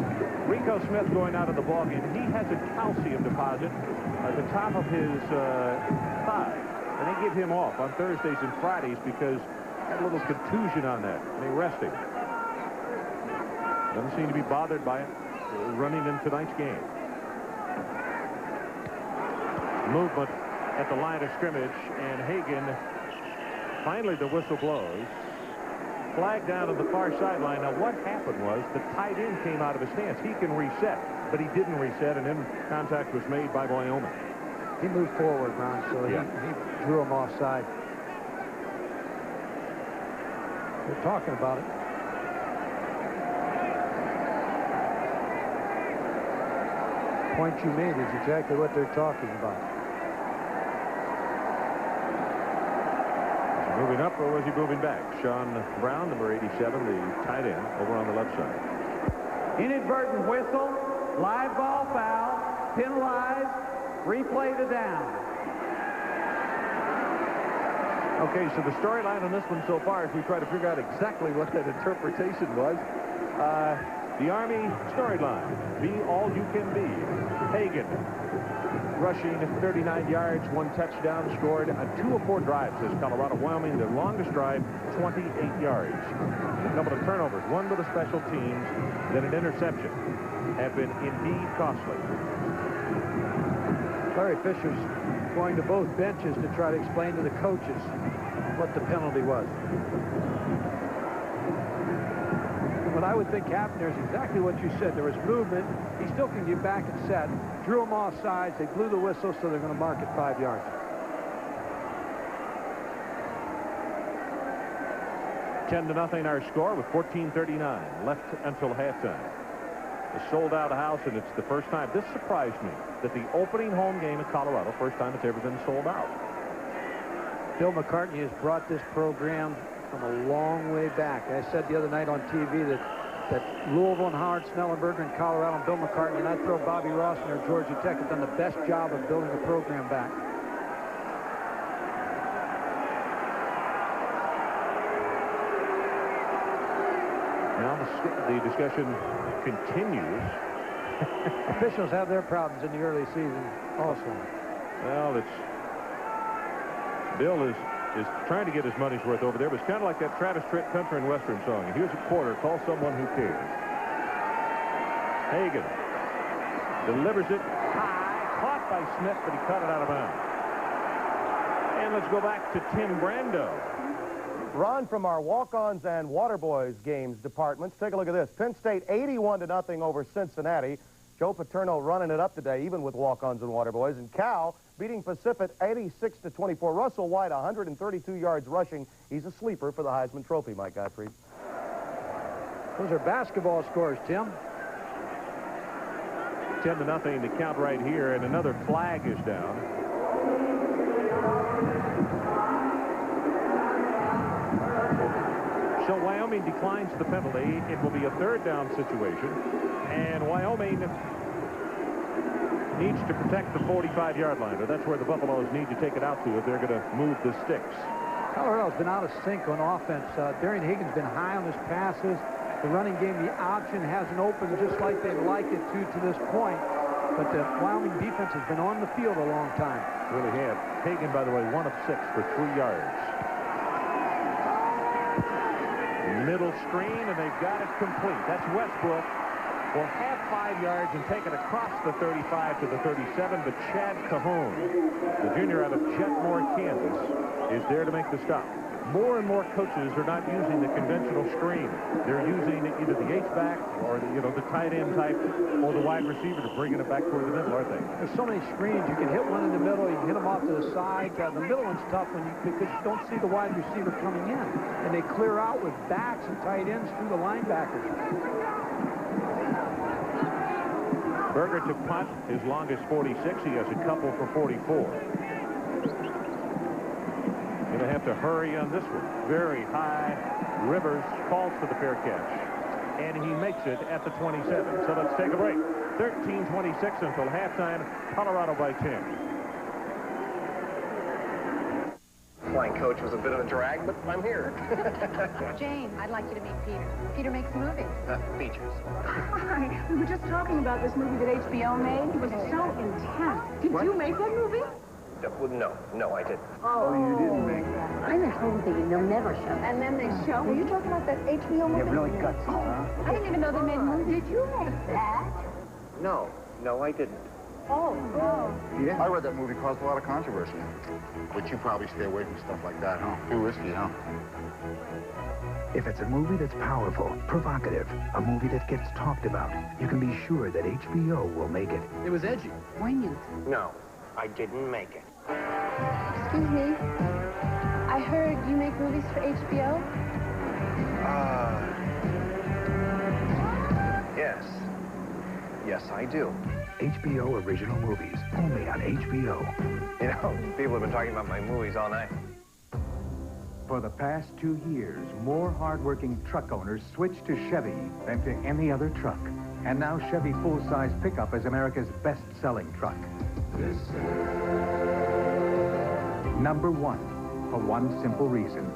Rico Smith going out of the ballgame. He has a calcium deposit at the top of his thigh, and they give him off on Thursdays and Fridays because had a little contusion on that, and they rest him. Doesn't seem to be bothered by it running in tonight's game. Movement at the line of scrimmage, and Hagan, finally the whistle blows. Flag down on the far sideline. Now what happened was the tight end came out of his stance. He can reset, but he didn't reset, and then contact was made by Wyoming. He moved forward, Ron, so he drew him offside. They're talking about it. Point you made is exactly what they're talking about. Was he moving up or was he moving back? Sean Brown, number 87, the tight end, over on the left side. Inadvertent whistle, live ball foul, penalized, replay to down. Okay, so the storyline on this one so far is we try to figure out exactly what that interpretation was. The Army storyline, be all you can be. Hagan rushing 39 yards, 1 touchdown, scored on 2 of 4 drives as Colorado. Wyoming, their longest drive, 28 yards. A couple of turnovers, one with the special teams, then an interception, have been indeed costly. Larry Fisher's going to both benches to try to explain to the coaches what the penalty was. What I would think happened there is exactly what you said. There was movement. He still can get back and set. Drew him off sides. They blew the whistle, so they're going to mark it 5 yards. $10 to nothing our score with 14:39 left until halftime. A sold-out house, and it's the first time. This surprised me that the opening home game at Colorado, first time it's ever been sold out. Bill McCartney has brought this program from a long way back. I said the other night on TV that Louisville and Howard Snellenberger in Colorado and Bill McCartney, and I'd throw Bobby Ross in there, Georgia Tech, have done the best job of building the program back. Now the discussion continues. Officials have their problems in the early season also. Well, Bill is trying to get his money's worth over there, but it's kind of like that Travis Tritt country and western song. Here's a quarter. Call someone who cares. Hagan delivers it high, caught by Smith, but he caught it out of bounds. And let's go back to Tim Brando. Ron, from our walk-ons and water boys games departments, take a look at this. Penn State 81 to nothing over Cincinnati. Joe Paterno running it up today, even with walk-ons and water boys. And Cal beating Pacific 86-24. Russell White, 132 yards rushing. He's a sleeper for the Heisman Trophy, Mike Gottfried. Those are basketball scores, Tim. 10-0 to count right here, and another flag is down. So Wyoming declines the penalty. It will be a third down situation, and Wyoming needs to protect the 45-yard line, or that's where the Buffaloes need to take it out to if they're going to move the sticks. Colorado's been out of sync on offense. Darian Hagan's been high on his passes. The running game, the option hasn't opened just like they'd like it to this point. But the Wyoming defense has been on the field a long time. Really have. Hagan, by the way, 1 of 6 for 3 yards. Middle screen, and they've got it complete. That's Westbrook. Will have 5 yards and take it across the 35 to the 37, but Chad Cahoon, the junior out of Jetmore, Kansas, is there to make the stop. More and more coaches are not using the conventional screen. They're using either the H-back or the tight end type or the wide receiver to bringing it back toward the middle, aren't they? There's so many screens. You can hit one in the middle. You can hit them off to the side. The middle one's tough because you don't see the wide receiver coming in. And they clear out with backs and tight ends through the linebackers. Berger to punt, his longest 46. He has a couple for 44. Going to have to hurry on this one. Very high. Rivers falls for the fair catch. And he makes it at the 27. So let's take a break. 13:26 until halftime. Colorado by 10. Flying coach was a bit of a drag, but I'm here. Jane, I'd like you to meet Peter. Peter makes movies. Features. Hi. We were just talking about this movie that HBO made. It was so intense. Did you make that movie? No, I didn't. Oh, you didn't make that. I'm at home thinking they'll never show. And then they show. Were you talking about that HBO movie? Yeah, really gutsy, huh? I didn't even know they made movies. Did you make that? No, I didn't. Oh. Yeah, I read that movie caused a lot of controversy. But you probably stay away from stuff like that, huh? Too risky, huh? If it's a movie that's powerful, provocative, a movie that gets talked about, you can be sure that HBO will make it. It was edgy. Poignant. No, I didn't make it. Excuse me. I heard you make movies for HBO? Yes. Yes, I do. HBO original movies, only on HBO. You know, people have been talking about my movies all night. For the past 2 years, more hardworking truck owners switched to Chevy than to any other truck. And now Chevy full-size pickup is America's best-selling truck. Number 1, for one simple reason.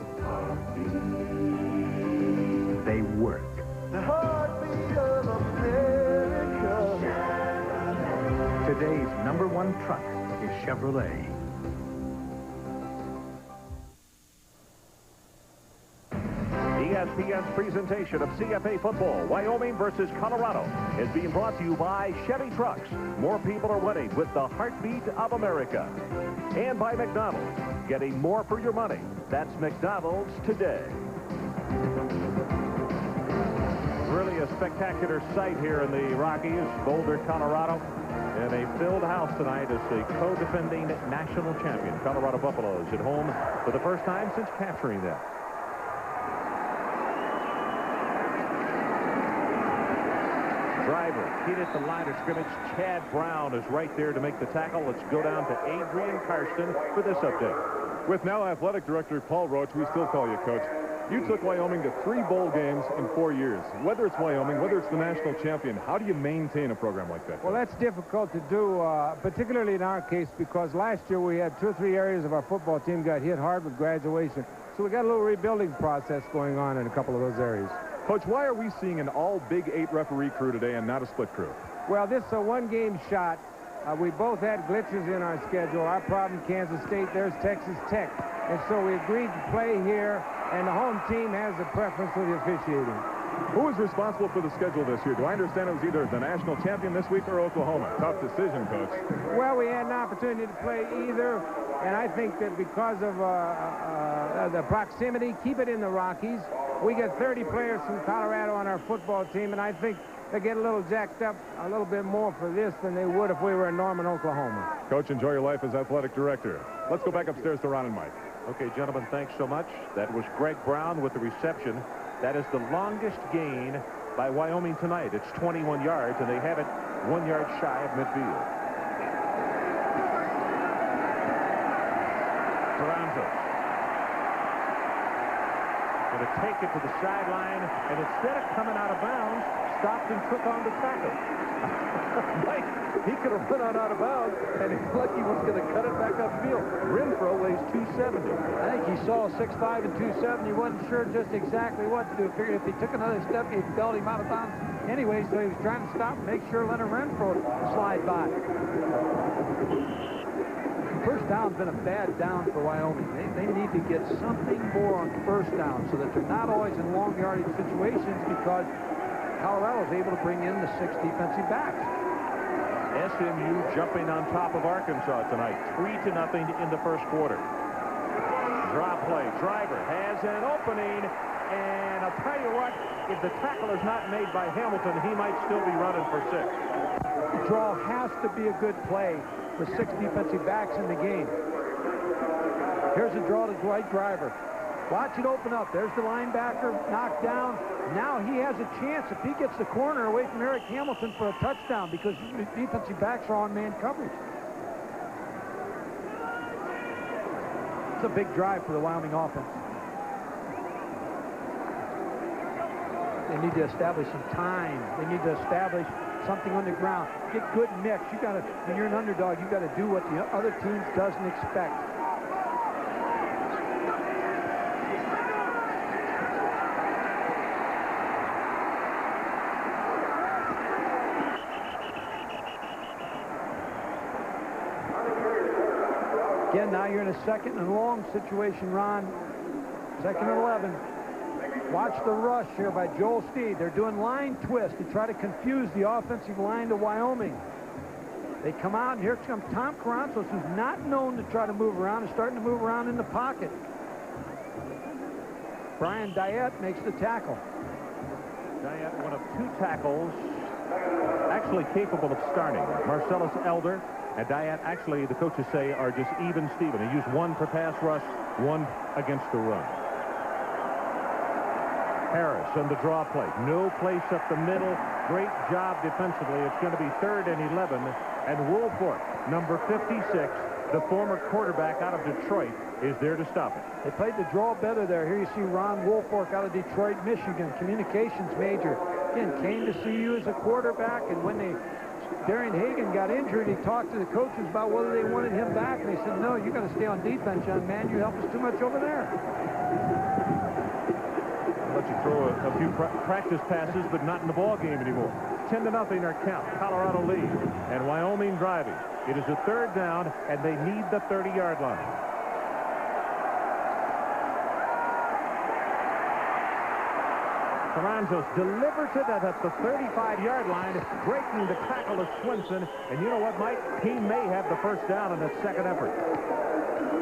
They work. The heartbeat of America. Today's number 1 truck is Chevrolet. ESPN's presentation of CFA football, Wyoming versus Colorado, is being brought to you by Chevy Trucks. More people are winning with the heartbeat of America. And by McDonald's, getting more for your money. That's McDonald's today. Really a spectacular sight here in the Rockies, Boulder, Colorado. And a filled house tonight as the co-defending national champion, Colorado Buffaloes, at home for the first time since capturing them. Driver hit at the line of scrimmage. Chad Brown is right there to make the tackle. Let's go down to Adrian Karsten for this update. With now athletic director Paul Roach, we still call you coach. You took Wyoming to 3 bowl games in 4 years. Whether it's Wyoming, whether it's the national champion, how do you maintain a program like that? Well, that's difficult to do, particularly in our case, because last year we had 2 or 3 areas of our football team got hit hard with graduation. So we got a little rebuilding process going on in a couple of those areas. Coach, why are we seeing an all Big 8 referee crew today and not a split crew? Well, this is a one-game shot. We both had glitches in our schedule. Our problem, Kansas State, there's Texas Tech. And so we agreed to play here, and the home team has a preference for the officiating. Who is responsible for the schedule this year? Do I understand it was either the national champion this week or Oklahoma? Tough decision, Coach. Well, we had an opportunity to play either, and I think that because of the proximity, keep it in the Rockies. We get 30 players from Colorado on our football team, and I think they get a little jacked up a little bit more for this than they would if we were in Norman, Oklahoma. Coach, enjoy your life as athletic director. Let's go back upstairs to Ron and Mike. Okay, gentlemen, thanks so much. That was Greg Brown with the reception. That is the longest gain by Wyoming tonight. It's 21 yards, and they have it 1 yard shy of midfield. Toronto going to take it to the sideline, and instead of coming out of bounds, stopped and took on the tackle. Mike, he could have run out of bounds, and he looked he was going to cut it back upfield. Renfro weighs 270. I think he saw 6'5" and 270. He wasn't sure just exactly what to do. Figured if he took another step, he felt him out of bounds anyway, so he was trying to stop and make sure Leonard Renfro slide by. First down's been a bad down for Wyoming. They need to get something more on first down so that they're not always in long yardage situations, because Colorado's able to bring in the 6 defensive backs. SMU jumping on top of Arkansas tonight, 3-0 in the first quarter. Drop play. Driver has an opening, and I'll tell you what, if the tackle is not made by Hamilton, he might still be running for 6. The draw has to be a good play with 6 defensive backs in the game. Here's a draw to Dwight Driver. Watch it open up. There's the linebacker knocked down. Now he has a chance if he gets the corner away from Eric Hamilton for a touchdown, because defensive backs are on man coverage. It's a big drive for the Wyoming offense. They need to establish some time. They need to establish something on the ground. Get good mix. You got to, when you're an underdog, you got to do what the other team doesn't expect. Again, now you're in a 2nd and long situation, Ron. 2nd and 11. Watch the rush here by Joel Steed. They're doing line twist to try to confuse the offensive line to Wyoming. They come out, and here comes Tom Carranzos, who's not known to try to move around, is starting to move around in the pocket. Brian Diet makes the tackle. Diet, one of 2 tackles, actually capable of starting. Marcellus Elder and Diet, actually, the coaches say, are just even Steven. They use 1 for pass rush, 1 against the run. Harris on the draw play. No place up the middle. Great job defensively. It's going to be 3rd and 11. And Woolfolk, number 56, the former quarterback out of Detroit, is there to stop it. They played the draw better there. Here you see Ron Woolfolk out of Detroit, Michigan, communications major. Again, came to see you as a quarterback, and when Darian Hagan got injured, he talked to the coaches about whether they wanted him back, and they said, no, you got to stay on defense, young man. You help us too much over there. Let you throw a few practice passes, but not in the ball game anymore. 10-0 our count. Colorado lead, and Wyoming driving. It is a 3rd down, and they need the 30-yard line. Carranzos delivers it at the 35-yard line, breaking the tackle of Swinson. And you know what, Mike? He may have the first down in that 2nd effort.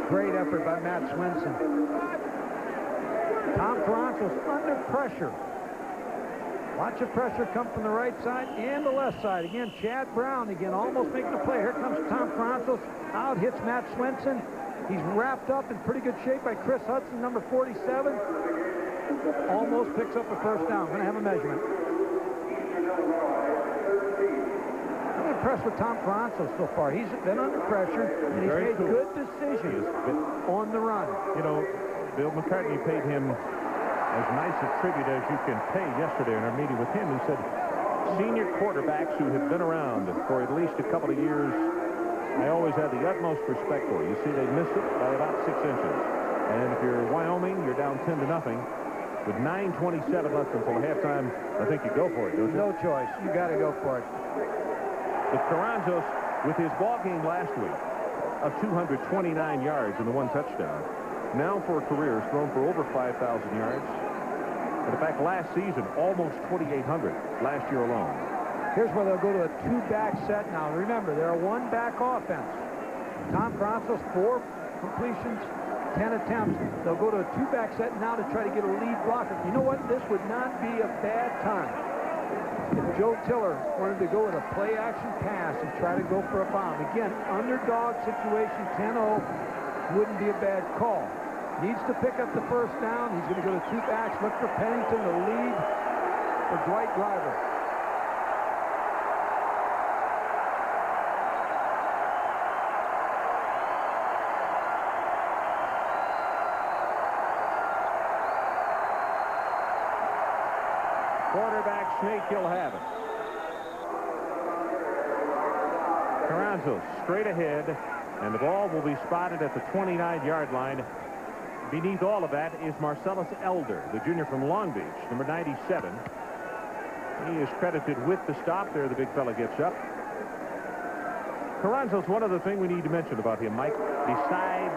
Great effort by Matt Swinson. Tom Carranzos under pressure. Watch the pressure come from the right side and the left side. Again, Chad Brown again almost making a play. Here comes Tom Carranzos. Out hits Matt Swinson. He's wrapped up in pretty good shape by Chris Hudson, number 47. Almost picks up a first down. Going to have a measurement. I'm impressed with Tom Carranzos so far. He's been under pressure, and he's made good decisions on the run. You know, Bill McCartney paid him as nice a tribute as you can pay yesterday in our meeting with him. He said, senior quarterbacks who have been around for at least a couple of years, I always had the utmost respect for. You see, they missed it by about 6 inches. And if you're Wyoming, you're down 10-0. With 9:27 left until halftime, I think you go for it, don't you? No choice. You got to go for it. But Carranzos, with his ball game last week of 229 yards and the 1 touchdown, now for a career has thrown for over 5,000 yards. And in fact, last season, almost 2,800 last year alone. Here's where they'll go to a 2-back set now. Remember, they're a 1-back offense. Tom Carranzos, 4 completions, 10 attempts. They'll go to a two-back set now to try to get a lead blocker. You know what? This would not be a bad time. If Joe Tiller wanted to go with a play-action pass and try to go for a bomb. Again, underdog situation, 10-0, wouldn't be a bad call. Needs to pick up the first down. He's going to go to two backs, look for Pennington to lead for Dwight Driver. Quarterback sneak, he'll have it. Carranzo straight ahead, and the ball will be spotted at the 29-yard line. Beneath all of that is Marcellus Elder, the junior from Long Beach, number 97. He is credited with the stop there. The big fella gets up. Carranzo's one other thing we need to mention about him, Mike. Besides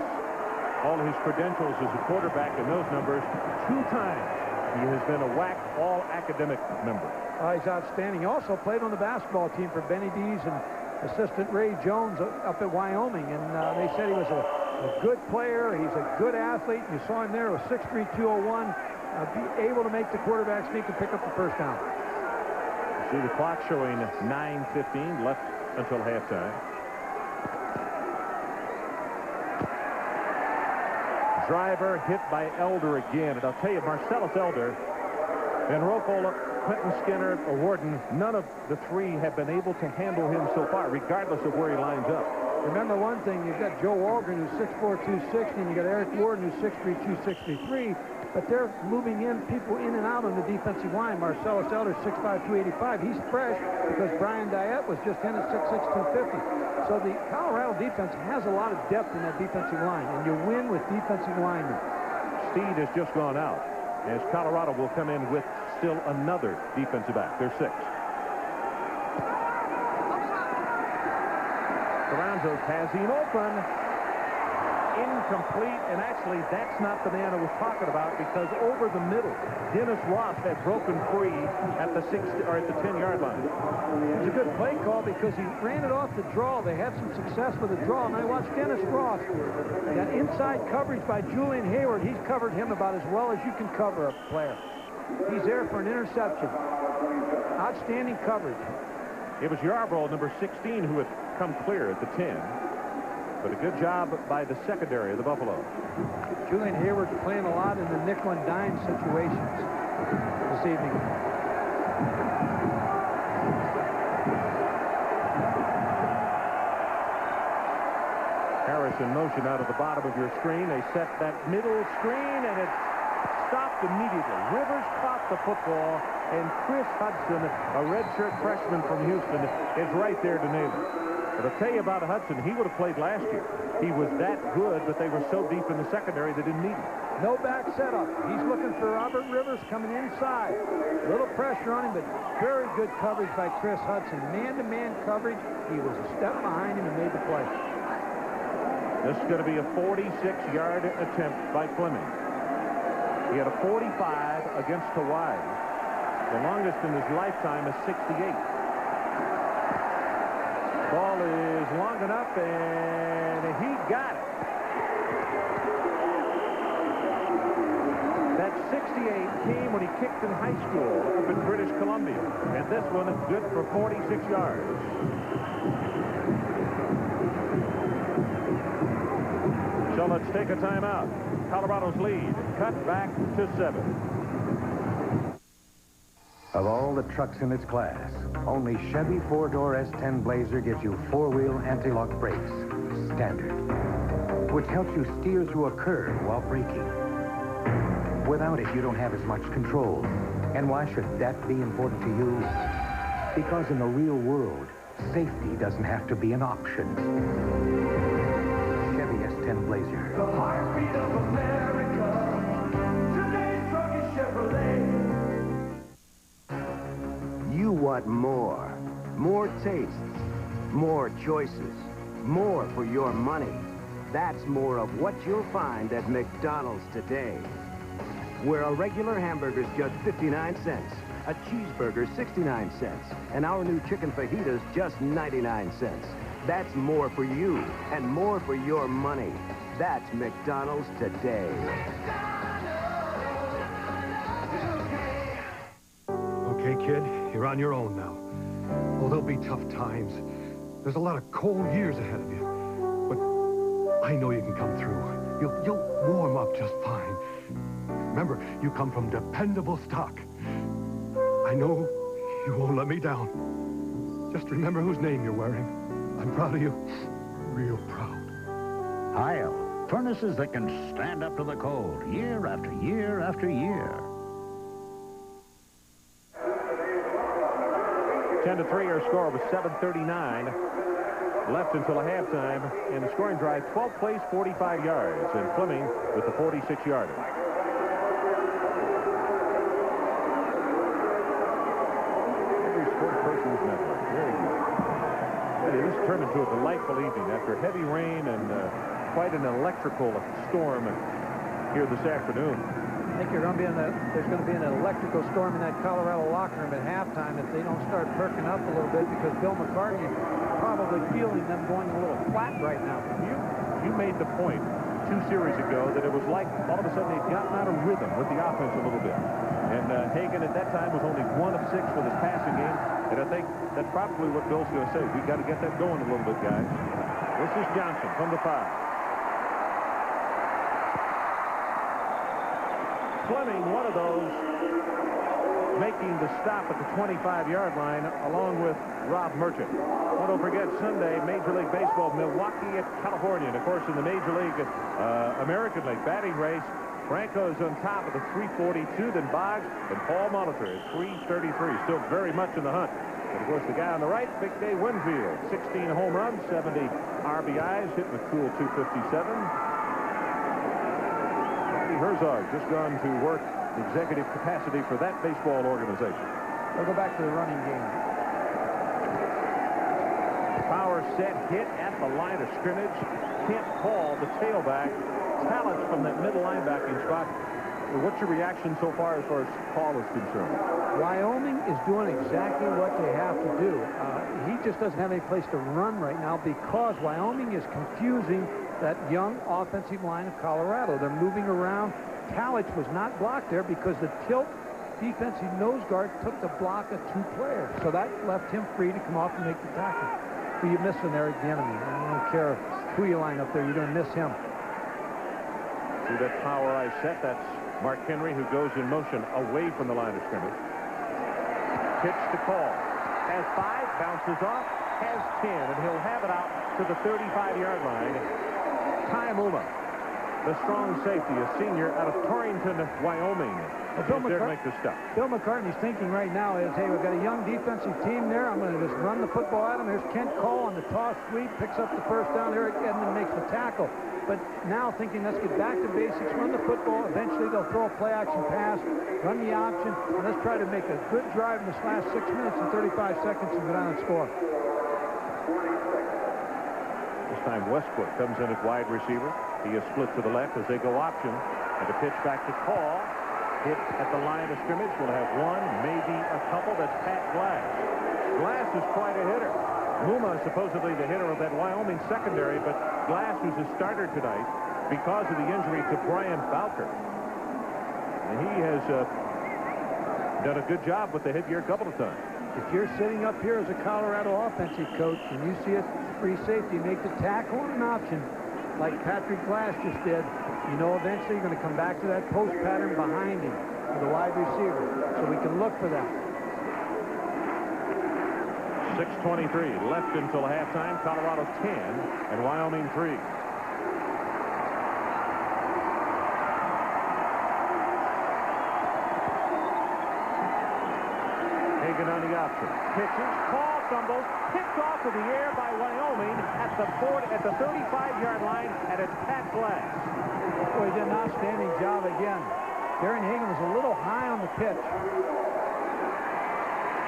all his credentials as a quarterback and those numbers, 2 times he has been a WAC all-academic member. He's outstanding. He also played on the basketball team for Benny Dees and assistant Ray Jones up at Wyoming. And they said he was a good player. He's a good athlete. You saw him there with 6'3", 201. Be able to make the quarterback sneak and pick up the first down. See the clock showing 9:15 left until halftime. Driver hit by Elder again. And I'll tell you, Marcellus Elder, Van Roekel, Quentin Skinner, or Warden, none of the 3 have been able to handle him so far, regardless of where he lines up. Remember one thing, you've got Joe Walgren, who's 6'4", 260, and you got Eric Warden, who's 6'3", 263, but they're moving people in and out on the defensive line. Marcellus Elder, 6'5", 285. He's fresh because Brian Diet was just in at 6'6", 250. So the Colorado defense has a lot of depth in that defensive line, and you win with defensive linemen. Steed has just gone out, as Colorado will come in with still another defensive back. They're 6. Carranzo has him open. Incomplete, and actually that's not the man I was talking about, because over the middle, Dennis Ross had broken free at the 10-yard line. It was a good play call because he ran it off the draw. They had some success with the draw, and I watched Dennis Ross. That inside coverage by Julian Hayward, he's covered him about as well as you can cover a player. He's there for an interception. Outstanding coverage. It was Yarbrough, number 16, who had come clear at the 10. But a good job by the secondary of the Buffalo. Julian Hayward's playing a lot in the nickel and dime situations this evening. Harris in motion out of the bottom of your screen. They set that middle screen, and it's stopped immediately. Rivers caught the football, and Chris Hudson, a redshirt freshman from Houston, is right there to nail it. But I'll tell you about Hudson, he would have played last year. He was that good, but they were so deep in the secondary they didn't need him. No back setup. He's looking for Robert Rivers coming inside. A little pressure on him, but very good coverage by Chris Hudson. Man-to-man coverage. He was a step behind him and made the play. This is going to be a 46-yard attempt by Fleming. He had a 45 against Hawaii. The longest in his lifetime is 68. Ball is long enough, and he got it. That 68 came when he kicked in high school up in British Columbia, and this one is good for 46 yards. So let's take a timeout. Colorado's lead cut back to 7. Of all the trucks in its class, only Chevy 4-door S10 Blazer gives you 4-wheel anti-lock brakes, standard, which helps you steer through a curve while braking. Without it, you don't have as much control. And why should that be important to you? Because in the real world, safety doesn't have to be an option. Chevy S10 Blazer. The heartbeat of America. Today's truck is Chevrolet. You want more. More tastes. More choices. More for your money. That's more of what you'll find at McDonald's today. Where a regular hamburger's just 59 cents, a cheeseburger 69 cents, and our new chicken fajitas just 99 cents. That's more for you and more for your money. That's McDonald's today. Okay, kid, you're on your own now. Oh, there'll be tough times. There's a lot of cold years ahead of you. But I know you can come through. You'll warm up just fine. Remember, you come from dependable stock. I know you won't let me down. Just remember whose name you're wearing. I'm proud of you. Real proud. Heil, furnaces that can stand up to the cold year after year after year. 10-3, our score was 7:39 left until a halftime in the scoring drive. 12th place, 45 yards, and Fleming with the 46-yarder. Every sport person's network. Very good. This turned into a delightful evening after heavy rain and quite an electrical storm here this afternoon. I think there's going to be an electrical storm in that Colorado locker room at halftime if they don't start perking up a little bit, because Bill McCartney is probably feeling them going a little flat right now. You made the point 2 series ago that it was like all of a sudden they'd gotten out of rhythm with the offense a little bit. And Hagan at that time was only 1 of 6 with his passing game. And I think that's probably what Bill's going to say. We've got to get that going a little bit, guys. This is Johnson from the 5. Fleming, one of those, making the stop at the 25-yard line along with Rob Merchant. Well, don't forget, Sunday, Major League Baseball, Milwaukee at California. And, of course, in the Major League American League batting race, Franco is on top of the 342, then Boggs, and Paul Molitor at 333. Still very much in the hunt. And, of course, the guy on the right, Big Dave Winfield, 16 home runs, 70 RBIs, hitting a cool 257. Herzog just gone to work executive capacity for that baseball organization. We'll go back to the running game. Power set hit at the line of scrimmage. Kent Paul, the tailback, talents from that middle linebacking spot. What's your reaction so far as Paul is concerned? Wyoming is doing exactly what they have to do. He just doesn't have any place to run right now because Wyoming is confusing that young offensive line of Colorado. They're moving around. Talich was not blocked there because the tilt defensive nose guard took the block of 2 players. So that left him free to come off and make the tackle. But you miss him there at the enemy. I don't care who you line up there. You're going to miss him. See that power eye set? That's Mark Henry, who goes in motion away from the line of scrimmage. Pitch to call. Has 5, bounces off, has 10, and he'll have it out to the 35-yard line. Ty Muma, the strong safety, a senior out of Torrington, Wyoming. Make the stop. Bill McCartney's thinking right now is, hey, we've got a young defensive team there. I'm going to just run the football at him. There's Kent Cole on the toss sweep, picks up the first down. Eric Edmond makes the tackle. But now thinking, let's get back to basics, run the football. Eventually they'll throw a play-action pass, run the option, and let's try to make a good drive in this last 6 minutes and 35 seconds and go down and score. This time Westbrook comes in at wide receiver. He is split to the left as they go option. And the pitch back to Call. Hit at the line of scrimmage. We'll have 1, maybe a couple. That's Pat Glass. Glass is quite a hitter. Muma is supposedly the hitter of that Wyoming secondary, but Glass was a starter tonight because of the injury to Brian Bowker. And he has done a good job with the headgear a couple of times. If you're sitting up here as a Colorado offensive coach and you see a free safety make the tackle on an option like Patrick Glass just did, you know eventually you're going to come back to that post pattern behind him for the wide receiver. So we can look for that. 6:23 left until halftime. Colorado 10 and Wyoming 3. Hagan on the option. Pitches, Paul fumbles, picked off of the air by Wyoming at the 35-yard line, and it's Pat Glass. Boy, he did an outstanding job again. Darren Hagan was a little high on the pitch.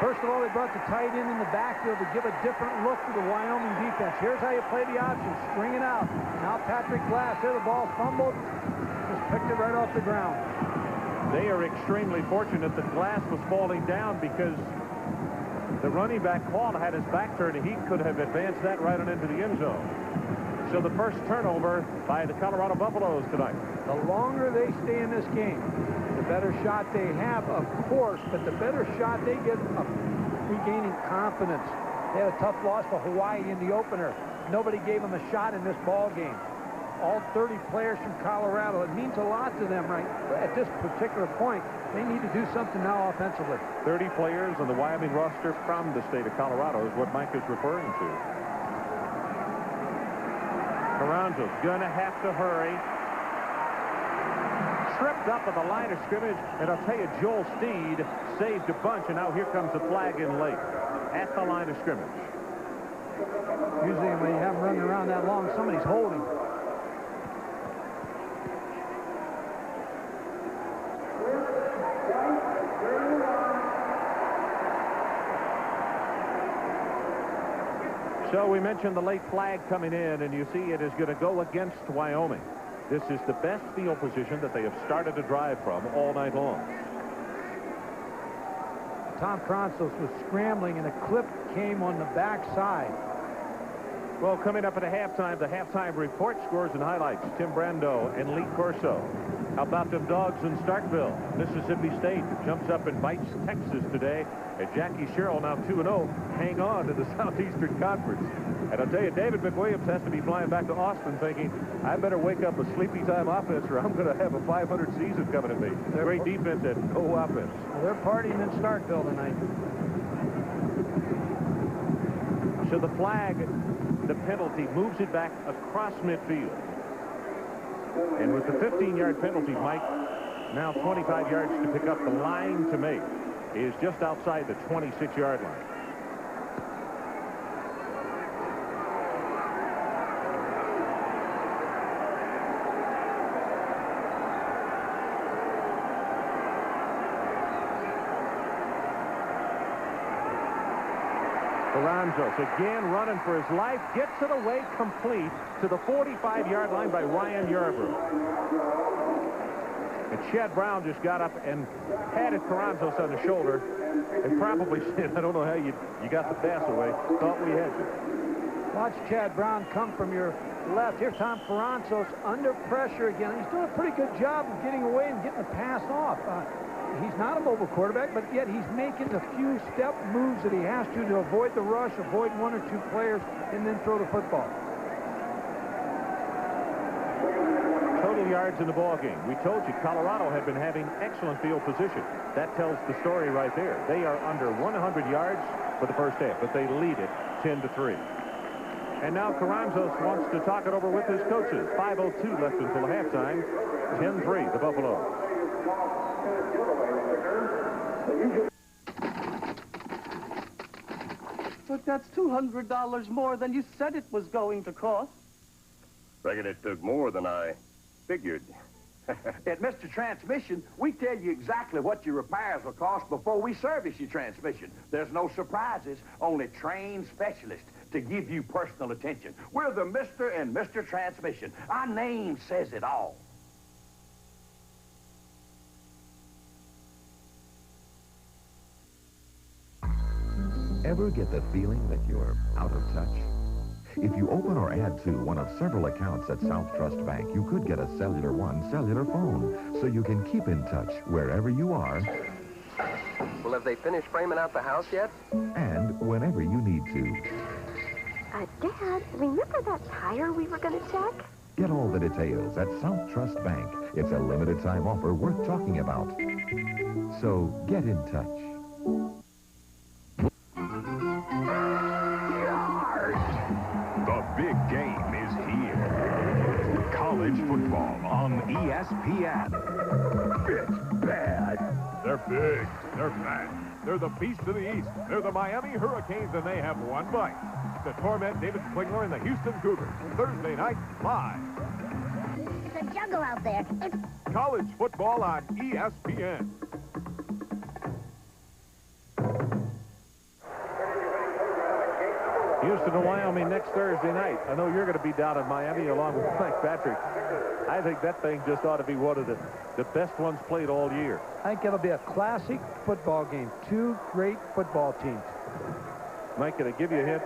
First of all, they brought the tight end in the backfield to give a different look to the Wyoming defense. Here's how you play the option. String it out. Now Patrick Glass, there the ball fumbled. Just picked it right off the ground. They are extremely fortunate that Glass was falling down because the running back, Paul, had his back turned and he could have advanced that right on into the end zone. So the first turnover by the Colorado Buffaloes tonight. The longer they stay in this game, the better shot they have, of course, but the better shot they get of regaining confidence. They had a tough loss to Hawaii in the opener. Nobody gave them a shot in this ball game. All 30 players from Colorado. It means a lot to them right at this particular point. They need to do something now offensively. 30 players on the Wyoming roster from the state of Colorado is what Mike is referring to. Carranzo's going to have to hurry. Tripped up at the line of scrimmage, and I'll tell you, Joel Steed saved a bunch, and now here comes the flag in late at the line of scrimmage. Usually when you have them running around that long, somebody's holding. So we mentioned the late flag coming in, and you see it is going to go against Wyoming. This is the best field position that they have started to drive from all night long. Tom Carranzos was scrambling, and a clip came on the backside. Well, coming up at the halftime report, scores and highlights. Tim Brando and Lee Corso. How about them dogs in Starkville? Mississippi State jumps up and bites Texas today. And Jackie Sherrill now 2-0. Hang on to the Southeastern Conference. And I'll tell you, David McWilliams has to be flying back to Austin thinking, I better wake up a sleepy time offense or I'm going to have a 500 season coming at me. Great defense and no offense. Well, they're partying in Starkville tonight. So the flag, the penalty, moves it back across midfield. And with the 15-yard penalty, Mike, now 25 yards to pick up, the line to make is just outside the 26-yard line. Carranzos again running for his life, gets it away complete to the 45-yard line by Ryan Yarbrough. And Chad Brown just got up and patted Carranzos on the shoulder and probably said, I don't know how you got the pass away. Thought we had you. Watch Chad Brown come from your left. Here's Tom Carranzos under pressure again. He's doing a pretty good job of getting away and getting the pass off. He's not a mobile quarterback, but yet he's making the few step moves that he has to avoid the rush, avoid one or two players, and then throw the football. Total yards in the ball game. We told you Colorado had been having excellent field position. That tells the story right there. They are under 100 yards for the first half, but they lead it 10-3. And now Carranzos wants to talk it over with his coaches. 5:02 left until halftime. 10-3, the Buffaloes. But that's $200 more than you said it was going to cost. Reckon it took more than I figured. At Mr. Transmission, we tell you exactly what your repairs will cost before we service your transmission. There's no surprises, only trained specialists to give you personal attention. We're the Mr. and Mr. Transmission. Our name says it all. Ever get the feeling that you're out of touch? If you open or add to one of several accounts at South Trust Bank, you could get a Cellular One cellular phone, so you can keep in touch wherever you are. Well, have they finished framing out the house yet? And whenever you need to. Dad, remember that tire we were going to check? Get all the details at South Trust Bank. It's a limited time offer worth talking about. So get in touch. The big game is here. College football on ESPN. It's bad. They're big. They're fat. They're the beast of the East. They're the Miami Hurricanes, and they have one bite to torment David Klingler and the Houston Cougars. Thursday night, live. It's a jungle out there. College football on ESPN. Houston and Wyoming next Thursday night. I know you're going to be down in Miami along with Mike Patrick. I think that thing just ought to be one of the best ones played all year. I think it'll be a classic football game. Two great football teams. Mike, can I give you a hint?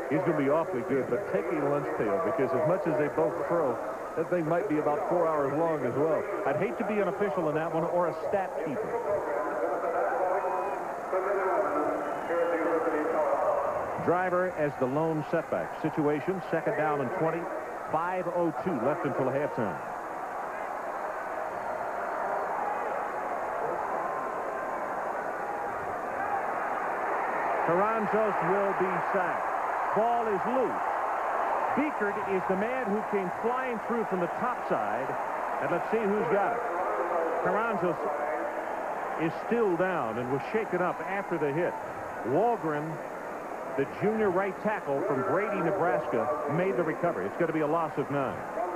He's going to be awfully good, but take a lunch pail, because as much as they both throw, that thing might be about 4 hours long as well. I'd hate to be an official in that one or a stat keeper. Driver as the lone setback. Situation, second down and 20. 5:02 left until halftime. Carranzos will be sacked. Ball is loose. Beekert is the man who came flying through from the top side. And let's see who's got it. Carranzos is still down and was shaken up after the hit. Walgren, the junior right tackle from Grady, Nebraska, made the recovery. It's going to be a loss of 9.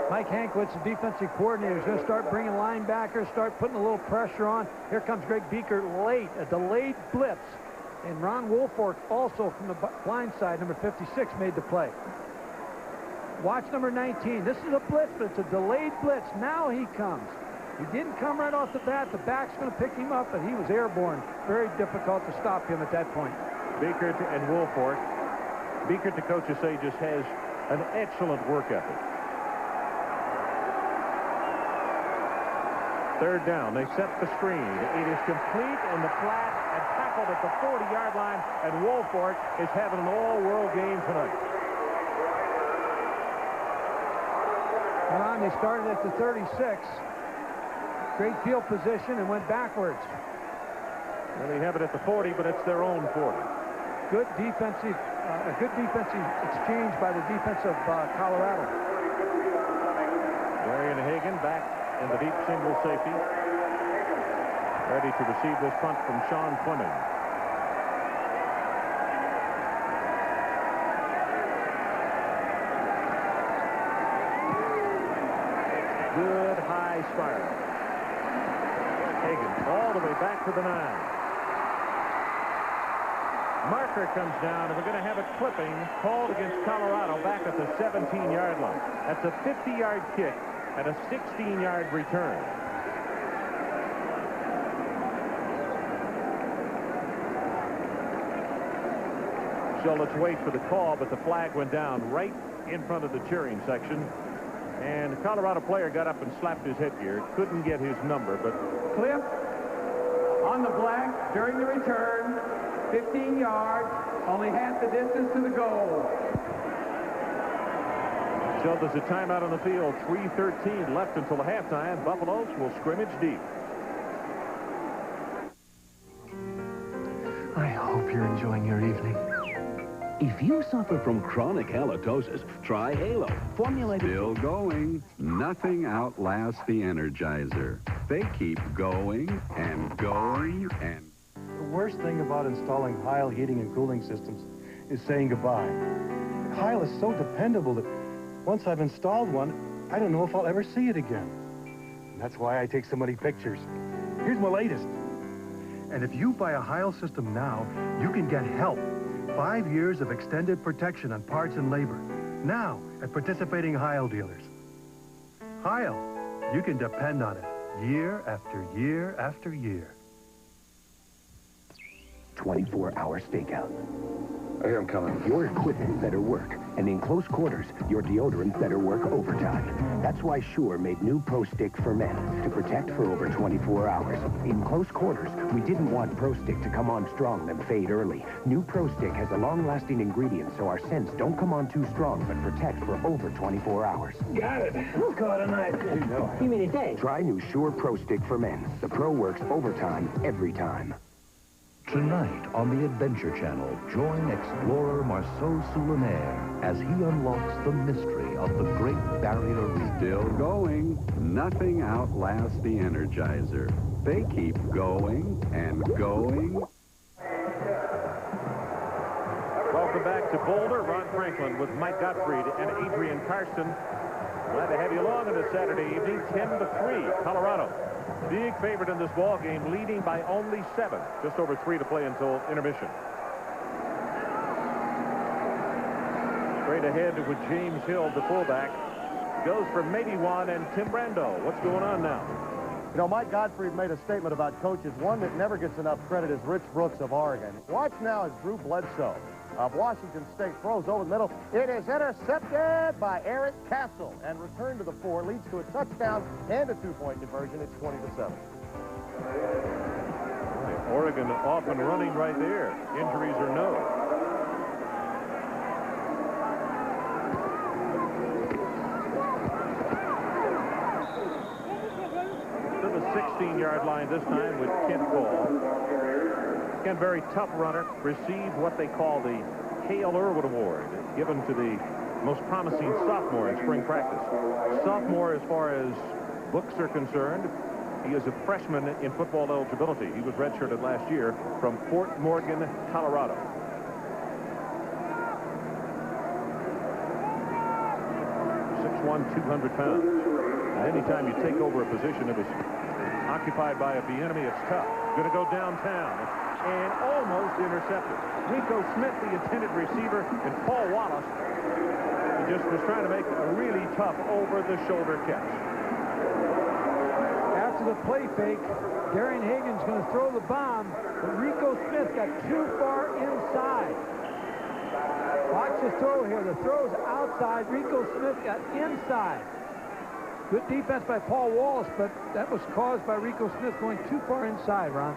Mike Hankwitz, the defensive coordinator, is going to start bringing linebackers, start putting a little pressure on. Here comes Greg Beekert late, a delayed blitz. And Ron Woolfolk also from the blind side, number 56, made the play. Watch number 19. This is a blitz, but it's a delayed blitz. Now he comes. He didn't come right off the bat. The back's going to pick him up, but he was airborne. Very difficult to stop him at that point. Beekert and Woolfolk. Beekert, the coaches say, just has an excellent work ethic. Third down. They set the screen. It is complete in the flat and tackled at the 40-yard line, and Woolfolk is having an all-world game tonight. They started at the 36. Great field position and went backwards. Well, they have it at the 40, but it's their own 40. Good defensive, a good defensive exchange by the defense of Colorado. Darian Hagan back in the deep single safety, ready to receive this punt from Sean Fleming. Good high spiral. Hagan all the way back to the 9. Marker comes down, and we're going to have a clipping called against Colorado back at the 17-yard line. That's a 50-yard kick and a 16-yard return. So let's wait for the call, but the flag went down right in front of the cheering section. And the Colorado player got up and slapped his headgear. Couldn't get his number, but Clip on the black during the return. 15 yards, only half the distance to the goal. So there's a timeout on the field. 3:13 left until the halftime. Buffaloes will scrimmage deep. I hope you're enjoying your evening. If you suffer from chronic halitosis, try Halo. Formulated... Still going. Nothing outlasts the Energizer. They keep going and going and... The worst thing about installing Heil heating and cooling systems is saying goodbye. Heil is so dependable that once I've installed one, I don't know if I'll ever see it again. And that's why I take so many pictures. Here's my latest. And if you buy a Heil system now, you can get help. 5 years of extended protection on parts and labor. Now at participating Heil dealers. Heil, you can depend on it year after year after year. 24-hour stakeout. I hear him coming. Your equipment better work, and in close quarters, your deodorant better work overtime. That's why Sure made new Pro Stick for men to protect for over 24 hours. In close quarters, we didn't want Pro Stick to come on strong then fade early. New Pro Stick has a long-lasting ingredient so our scents don't come on too strong but protect for over 24 hours. Got it. Let's call it a night. You mean a day? Try new Sure Pro Stick for men. The Pro works overtime every time. Tonight on the Adventure Channel, join explorer Marceau Soulinaire as he unlocks the mystery of the Great Barrier Reef. Still going. Nothing outlasts the Energizer. They keep going and going. Welcome back to Boulder. Ron Franklin with Mike Gottfried and Adrian Karsten. Glad to have you along on this Saturday evening. 10-3, Colorado. Big favorite in this ball game, leading by only 7. Just over 3 to play until intermission. Straight ahead with James Hill, the fullback. Goes for maybe one and Tim Brando. What's going on now? You know, Mike Gottfried made a statement about coaches. One that never gets enough credit is Rich Brooks of Oregon. Watch now as Drew Bledsoe of Washington State. Throws over the middle. It is intercepted by Eric Castle and returned to the 4. Leads to a touchdown and a 2-point conversion. It's 20-7. Oregon off and running right there. Injuries or no. To the 16-yard line this time with Kent Ball. Again, very tough runner. Received what they call the Hale Irwin Award, given to the most promising sophomore in spring practice. Sophomore as far as books are concerned. He is a freshman in football eligibility. He was redshirted last year from Fort Morgan, Colorado. .6'1", 200 pounds. And anytime you take over a position that was occupied by the enemy, it's tough. Going to go downtown and almost intercepted. Rico Smith, the intended receiver, and Paul Wallace just was trying to make a really tough over-the-shoulder catch. After the play fake, Darian Hagan's going to throw the bomb, but Rico Smith got too far inside. Watch the throw here. The throw's outside. Rico Smith got inside. Good defense by Paul Wallace, but that was caused by Rico Smith going too far inside, Ron.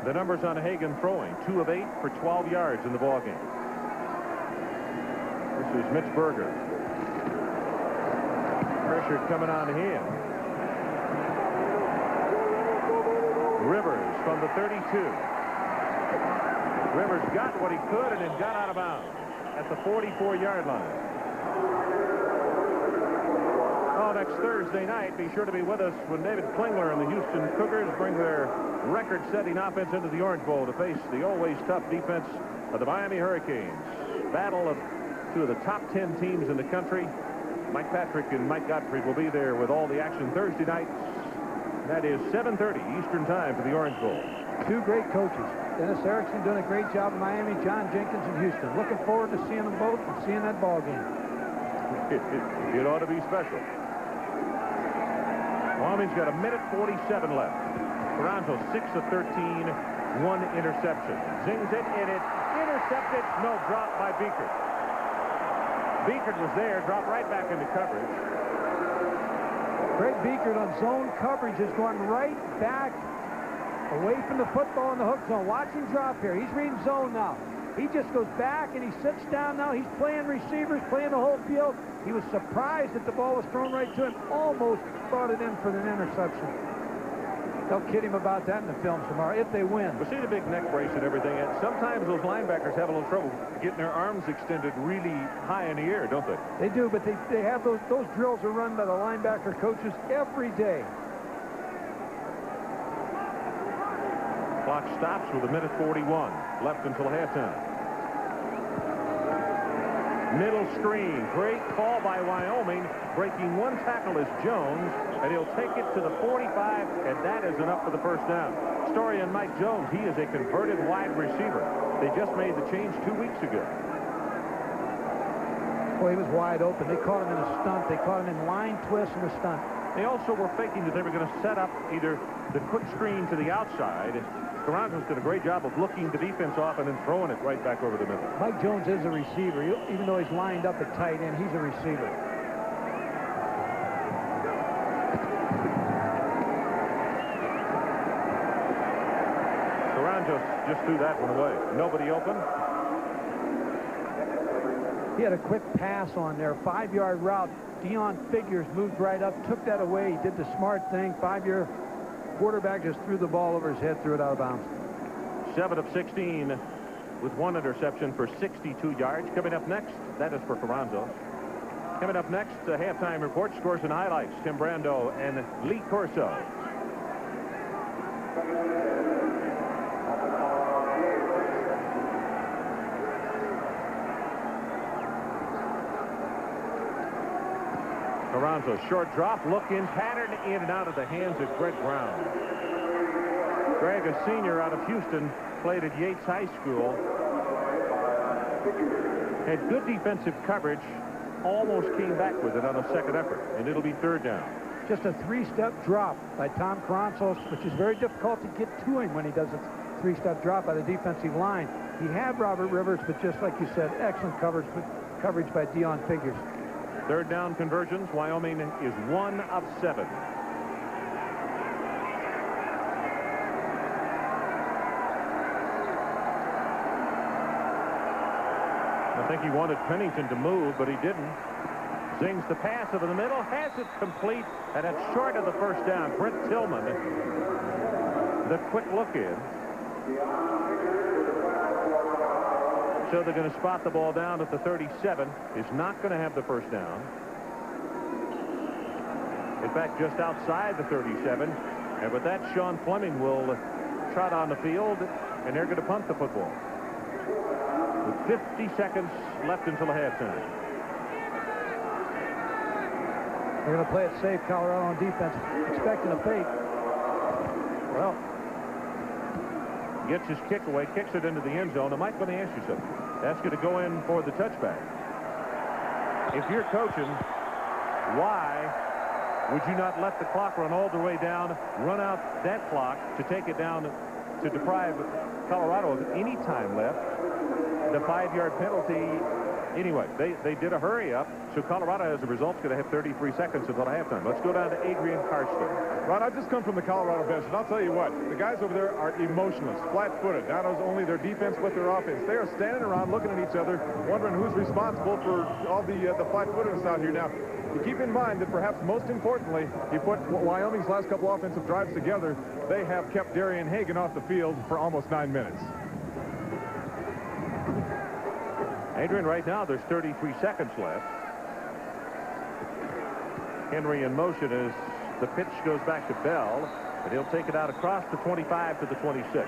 The numbers on Hagan throwing, 2 of 8 for 12 yards in the ballgame. This is Mitch Berger. Pressure coming on him. Rivers from the 32. Rivers got what he could and then got out of bounds at the 44-yard line. Oh, next Thursday night, be sure to be with us when David Klingler and the Houston Cougars bring their record-setting offense into the Orange Bowl to face the always tough defense of the Miami Hurricanes. Battle of 2 of the top 10 teams in the country. Mike Patrick and Mike Gottfried will be there with all the action Thursday nights. That is 7:30 Eastern Time for the Orange Bowl. 2 great coaches. Dennis Erickson doing a great job in Miami. John Jenkins in Houston. Looking forward to seeing them both and seeing that ball game. It ought to be special. Wyoming's got 1:47 left. Toronto 6 of 13, 1 interception. Zings it, and it's intercepted. No, dropped by Beekert. Beekert was there, dropped right back into coverage. Greg Beekert on zone coverage is going right back away from the football in the hook zone. Watch him drop here. He's reading zone now. He just goes back and he sits down now. He's playing receivers, playing the whole field. He was surprised that the ball was thrown right to him. Almost brought it in for an interception. They'll kid him about that in the films tomorrow if they win. We see the big neck brace and everything. And sometimes those linebackers have a little trouble getting their arms extended really high in the air, don't they? They do, but they have those drills are run by the linebacker coaches every day. Clock stops with 1:41 left until halftime. Middle screen. Great call by Wyoming. Breaking 1 tackle is Jones, and he'll take it to the 45, and that is enough for the first down. Story on Mike Jones. He is a converted wide receiver. They just made the change 2 weeks ago. Well, he was wide open. They caught him in a stunt. They caught him in line twist and a stunt. They also were faking that they were going to set up either the quick screen to the outside. Toronto's did a great job of looking the defense off and then throwing it right back over the middle. Mike Jones is a receiver. Even though he's lined up at tight end, he's a receiver. Toronto just threw that one away. Nobody open. He had a quick pass on there, 5-yard route. Dion Figures moved right up, took that away. He did the smart thing. 5-year quarterback just threw the ball over his head, threw it out of bounds. 7 of 16 with 1 interception for 62 yards. Coming up next, that is for Toronto. Coming up next, the halftime report, scores and highlights. Tim Brando and Lee Corso. Toronto, short drop, look in, pattern in and out of the hands of Greg Brown. Greg, a senior out of Houston, played at Yates High School. Had good defensive coverage, almost came back with it on a second effort, and it'll be 3rd down. Just a 3-step drop by Tom Caranzos, which is very difficult to get to him when he does a 3-step drop by the defensive line. He had Robert Rivers, but just like you said, excellent coverage by Dion Figures. Third down conversions. Wyoming is 1 of 7. I think he wanted Pennington to move, but he didn't. Zings the pass over the middle, has it complete, and it's short of the first down. Brent Tillman, the quick look in. So they're going to spot the ball down at the 37. Is not going to have the first down. In fact, just outside the 37. And with that, Sean Fleming will trot on the field, and they're going to punt the football. With 50 seconds left until halftime. They're going to play it safe, Colorado on defense, expecting a fake. Well, gets his kick away, kicks it into the end zone. And Mike, let me ask you something. That's going to go in for the touchback. If you're coaching, why would you not let the clock run all the way down, run out that clock to take it down to deprive Colorado of any time left? The 5-yard penalty. Anyway, they did a hurry up, so Colorado, as a result, is going to have 33 seconds until halftime. Let's go down to Adrian Karsten. Ron, I've just come from the Colorado bench, and I'll tell you what, the guys over there are emotionless, flat-footed. Not only their defense, but their offense. They are standing around looking at each other, wondering who's responsible for all the flat-footedness out here. Now, you keep in mind that perhaps most importantly, you put Wyoming's last couple offensive drives together, they have kept Darian Hagan off the field for almost 9 minutes. Adrian, right now, there's 33 seconds left. Henry in motion as the pitch goes back to Bell, and he'll take it out across the 25 to the 26.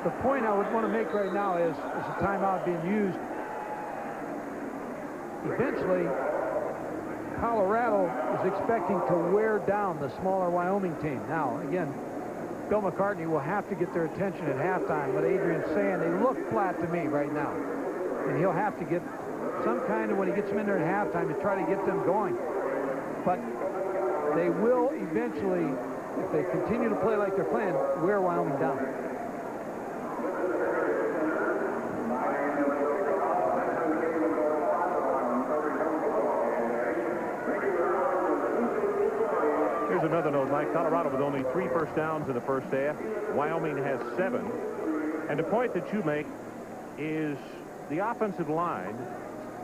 The point I would want to make right now is a timeout being used. Eventually, Colorado is expecting to wear down the smaller Wyoming team. Now, again, Bill McCartney will have to get their attention at halftime. What Adrian's saying, they look flat to me right now. And he'll have to get some kind of, when he gets them in there at halftime, to try to get them going. But they will eventually, if they continue to play like they're playing, wear Wyoming down. Here's another note, Mike. Colorado with only 3 first downs in the first half. Wyoming has 7. And the point that you make is the offensive line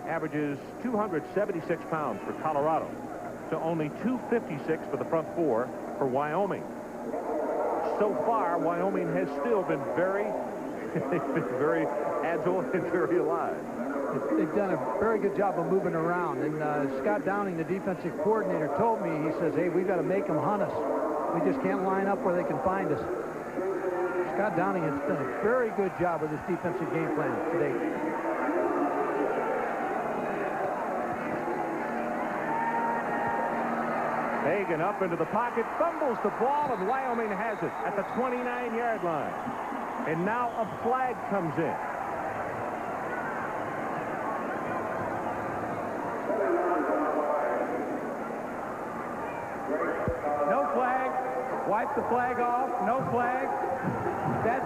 averages 276 pounds for Colorado, to only 256 for the front 4 for Wyoming. So far, Wyoming has still been very agile and very alive. They've done a very good job of moving around. And Scott Downing, the defensive coordinator, told me, he says, hey, we've got to make them hunt us. We just can't line up where they can find us. Scott Downing has done a very good job with his defensive game plan today. Hagan up into the pocket, fumbles the ball, and Wyoming has it at the 29-yard line. And now a flag comes in. No flag. Wipe the flag off. No flag. That's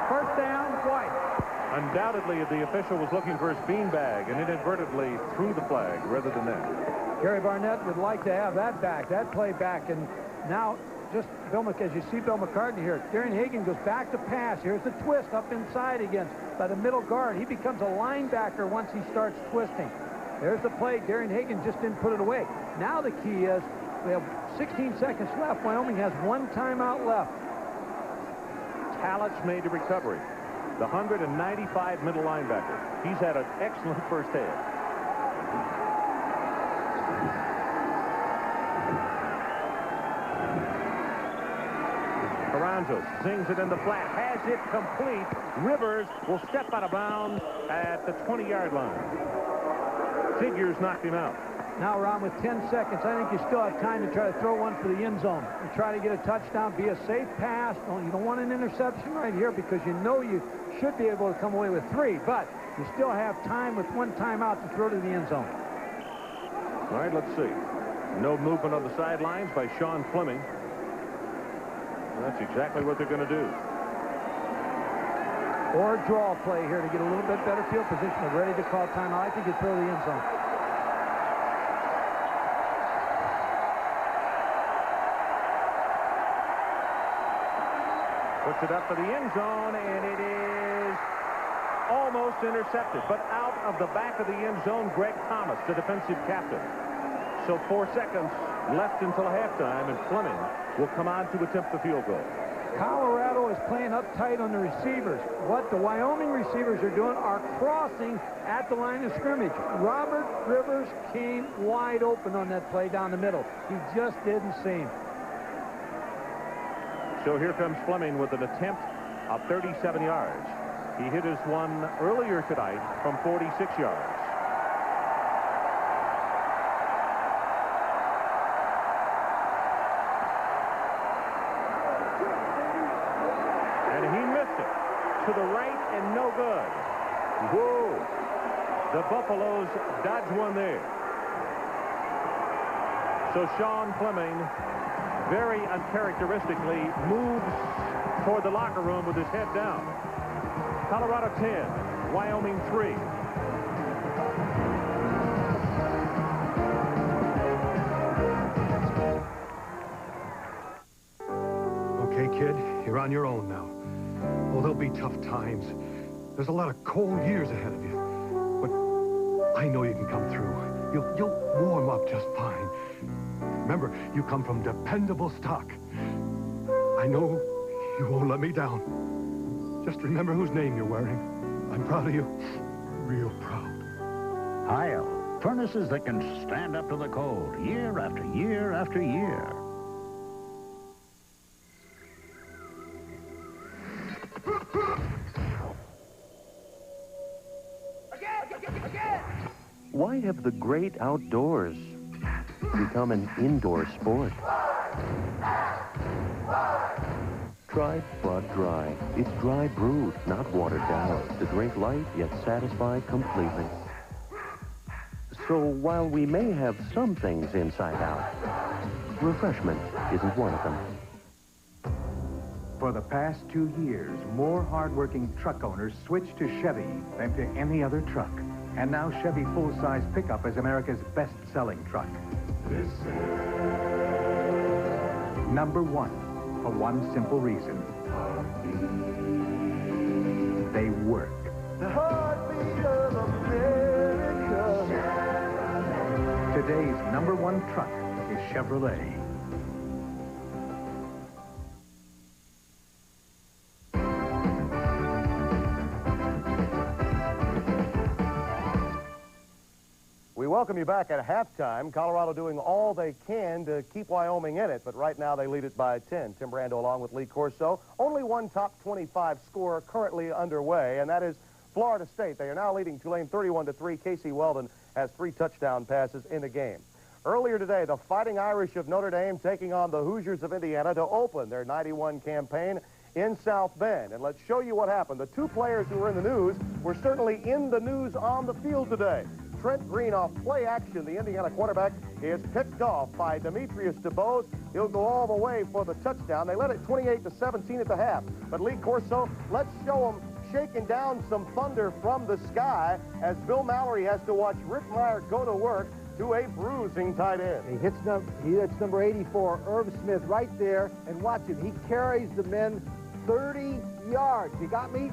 first down, White. Undoubtedly, the official was looking for his beanbag and inadvertently threw the flag rather than that. Gary Barnett would like to have that back, that play back. And now, just as you see Bill McCartney here, Darian Hagan goes back to pass. Here's the twist up inside again by the middle guard. He becomes a linebacker once he starts twisting. There's the play. Darian Hagan just didn't put it away. Now the key is we have 16 seconds left. Wyoming has 1 timeout left. Tallitt's made the recovery. The 195 middle linebacker. He's had an excellent first half. Carranzo zings it in the flat, has it complete. Rivers will step out of bounds at the 20-yard line. Figures knocked him out. Now, Ron, with 10 seconds, I think you still have time to try to throw one for the end zone and try to get a touchdown, be a safe pass. You don't want an interception right here because you know you should be able to come away with 3, but you still have time with 1 timeout to throw to the end zone. All right, let's see. No movement on the sidelines by Sean Fleming. Well, that's exactly what they're going to do. Or a draw play here to get a little bit better field position, but ready to call timeout. I think it's throw the end zone. Puts it up for the end zone, and it is almost intercepted, but out of the back of the end zone, Greg Thomas, the defensive captain. So 4 seconds left until halftime, and Fleming will come on to attempt the field goal. Colorado is playing uptight on the receivers. What the Wyoming receivers are doing are crossing at the line of scrimmage. Robert Rivers came wide open on that play down the middle. He just didn't see him. So here comes Fleming with an attempt of 37 yards. He hit his one earlier tonight from 46 yards. And he missed it to the right and no good. Whoa. The Buffaloes dodge one there. So Sean Fleming very uncharacteristically moves toward the locker room with his head down. Colorado 10, Wyoming 3. Okay, kid, you're on your own now. Oh, there'll be tough times. There's a lot of cold years ahead of you. But I know you can come through. You'll warm up just fine. Remember, you come from dependable stock. I know you won't let me down. Just remember whose name you're wearing. I'm proud of you. Real proud. Heil, furnaces that can stand up to the cold year after year after year. Why have the great outdoors become an indoor sport? Try Bud Dry. It's dry brewed, not watered down, to drink light yet satisfied completely. So while we may have some things inside out, refreshment isn't one of them. For the past 2 years, more hardworking truck owners switched to Chevy than to any other truck. And now Chevy full-size pickup is America's best-selling truck. Number one, for one simple reason. They work. The heartbeat of America. Today's number one truck is Chevrolet. We welcome you back at halftime. Colorado doing all they can to keep Wyoming in it, but right now they lead it by 10. Tim Brando along with Lee Corso. Only one top 25 score currently underway, and that is Florida State. They are now leading Tulane 31-3. Casey Weldon has 3 touchdown passes in the game. Earlier today, the Fighting Irish of Notre Dame taking on the Hoosiers of Indiana to open their 91 campaign in South Bend. And let's show you what happened. The 2 players who were in the news were certainly in the news on the field today. Trent Green off play action. The Indiana quarterback is picked off by Demetrius DeBose. He'll go all the way for the touchdown. They led it 28-17 at the half. But Lee Corso, let's show them shaking down some thunder from the sky as Bill Mallory has to watch Rick Meyer go to work to a bruising tight end. He hits number 84, Irv Smith, right there, and watch it. He carries the men 30 yards. You got me?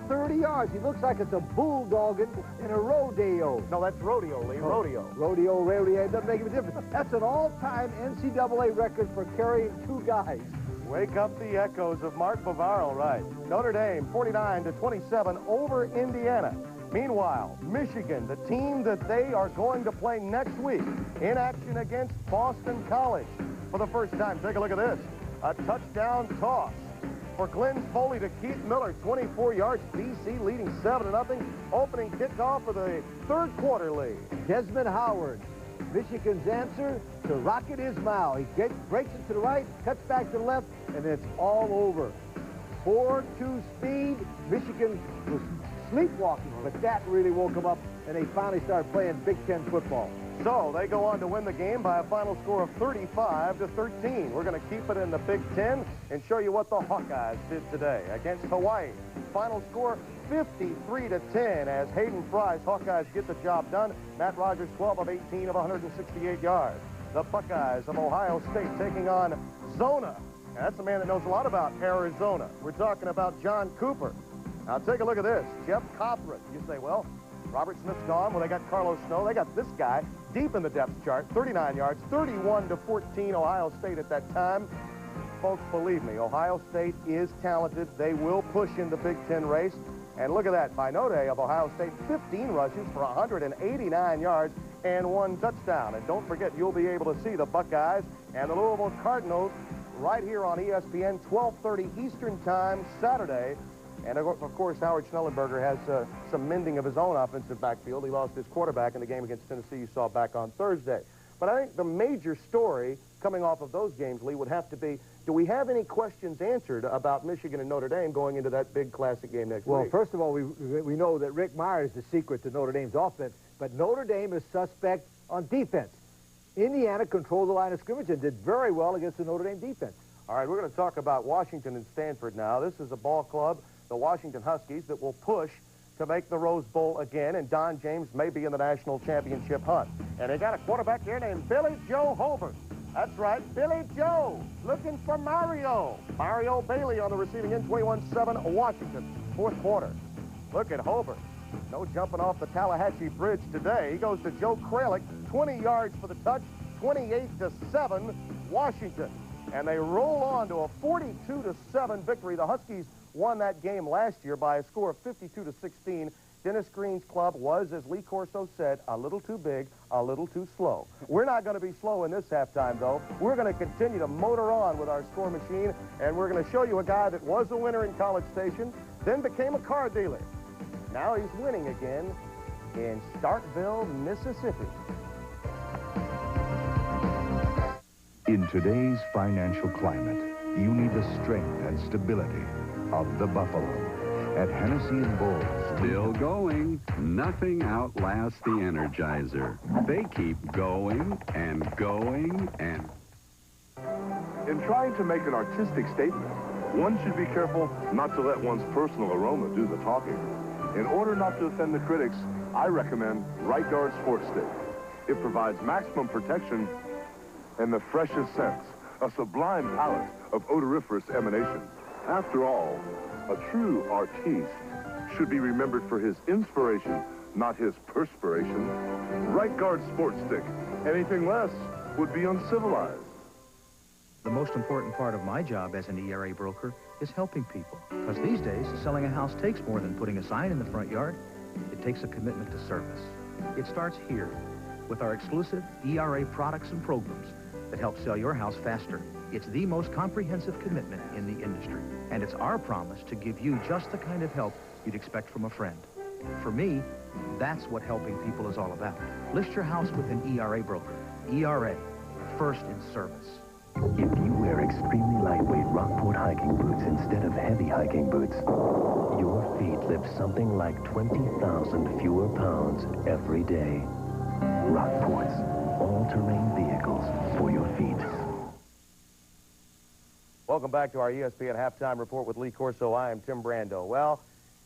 30 yards. He looks like it's a bulldog in a rodeo. No, that's rodeo, Lee. Rodeo. Rodeo. It doesn't make a difference. That's an all-time NCAA record for carrying 2 guys. Wake up the echoes of Mark Bavaro, right. Notre Dame, 49-27 over Indiana. Meanwhile, Michigan, the team that they are going to play next week, in action against Boston College. For the first time, take a look at this. A touchdown toss for Glenn Foley to Keith Miller, 24 yards. BC leading 7-0. Opening kickoff for the third quarter lead. Desmond Howard, Michigan's answer to Rocket Ismail. He breaks it to the right, cuts back to the left, and it's all over. 4-2 speed. Michigan was sleepwalking, but that really woke them up, and they finally started playing Big Ten football. So they go on to win the game by a final score of 35-13. We're going to keep it in the Big Ten and show you what the Hawkeyes did today against Hawaii. Final score 53-10 as Hayden Fry's Hawkeyes get the job done. Matt Rogers 12 of 18 of 168 yards. The Buckeyes of Ohio State taking on Zona. And that's a man that knows a lot about Arizona. We're talking about John Cooper. Now take a look at this. Jeff Cothran. You say, well, Robert Smith's gone. Well, they got Carlos Snow. They got this guy deep in the depth chart, 39 yards, 31-14 Ohio State at that time. Folks, believe me, Ohio State is talented. They will push in the Big Ten race. And look at that. Binode of Ohio State, 15 rushes for 189 yards and 1 touchdown. And don't forget, you'll be able to see the Buckeyes and the Louisville Cardinals right here on ESPN, 12:30 Eastern Time, Saturday. And, of course, Howard Schnellenberger has some mending of his own offensive backfield. He lost his quarterback in the game against Tennessee you saw back on Thursday. But I think the major story coming off of those games, Lee, would have to be, do we have any questions answered about Michigan and Notre Dame going into that big classic game next week? Well, first of all, we know that Rick Meyer is the secret to Notre Dame's offense, but Notre Dame is suspect on defense. Indiana controlled the line of scrimmage and did very well against the Notre Dame defense. All right, we're going to talk about Washington and Stanford now. This is a ball club, the Washington Huskies, that will push to make the Rose Bowl again, and Don James may be in the national championship hunt. And they got a quarterback here named Billy Joe Hobart. That's right, Billy Joe, looking for Mario. Mario Bailey on the receiving end, 21-7, Washington, fourth quarter. Look at Hobart. No jumping off the Tallahatchie Bridge today. He goes to Joe Kralik, 20 yards for the touch, 28-7, Washington. And they roll on to a 42-7 victory. The Huskies won that game last year by a score of 52-16. Dennis Green's club was, as Lee Corso said, a little too big, a little too slow. We're not going to be slow in this halftime, though. We're going to continue to motor on with our score machine, and we're going to show you a guy that was a winner in College Station, then became a car dealer. Now he's winning again in Starkville, Mississippi. In today's financial climate, you need the strength and stability of the Buffalo. At Hennessy and Bulls, still going. Nothing outlasts the Energizer. They keep going and going and... In trying to make an artistic statement, one should be careful not to let one's personal aroma do the talking. In order not to offend the critics, I recommend Right Guard Sports Stick. It provides maximum protection and the freshest scents, a sublime palette of odoriferous emanations. After all, a true artiste should be remembered for his inspiration, not his perspiration. Right Guard Sports Stick. Anything less would be uncivilized. The most important part of my job as an ERA broker is helping people. Because these days, selling a house takes more than putting a sign in the front yard. It takes a commitment to service. It starts here with our exclusive ERA products and programs that help sell your house faster. It's the most comprehensive commitment in the industry. And it's our promise to give you just the kind of help you'd expect from a friend. For me, that's what helping people is all about. List your house with an ERA broker. ERA, first in service. If you wear extremely lightweight Rockport hiking boots instead of heavy hiking boots, your feet lift something like 20,000 fewer pounds every day. Rockport's all-terrain vehicles for your feet. Welcome back to our ESPN Halftime Report with Lee Corso. I am Tim Brando. Well,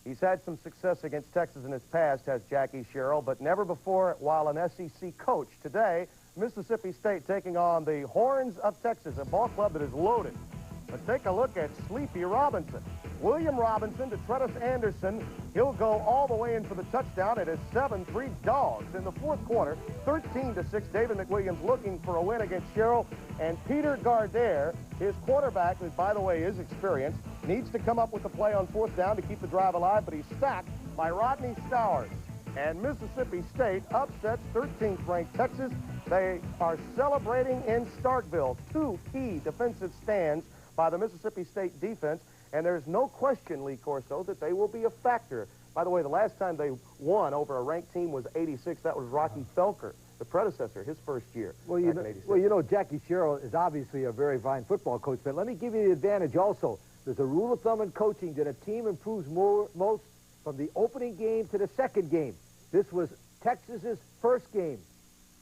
he's had some success against Texas in his past, has Jackie Sherrill, but never before while an SEC coach. Today, Mississippi State taking on the Horns of Texas, a ball club that is loaded. But take a look at Sleepy Robinson. William Robinson to Tredis Anderson. He'll go all the way in for the touchdown. It is 7-3 Dogs in the fourth quarter. 13-6. David McWilliams looking for a win against Sherrill. And Peter Gardere, his quarterback, who, by the way, is experienced, needs to come up with the play on fourth down to keep the drive alive, but he's sacked by Rodney Stowers. And Mississippi State upsets 13th-ranked Texas. They are celebrating in Starkville. 2 key defensive stands by the Mississippi State defense. And there's no question, Lee Corso, that they will be a factor. By the way, the last time they won over a ranked team was 86. That was Rocky Felker, the predecessor, his first year. Well, you know, Jackie Sherrill is obviously a very fine football coach, but let me give you the advantage also. There's a rule of thumb in coaching that a team improves most from the opening game to the second game. This was Texas's first game.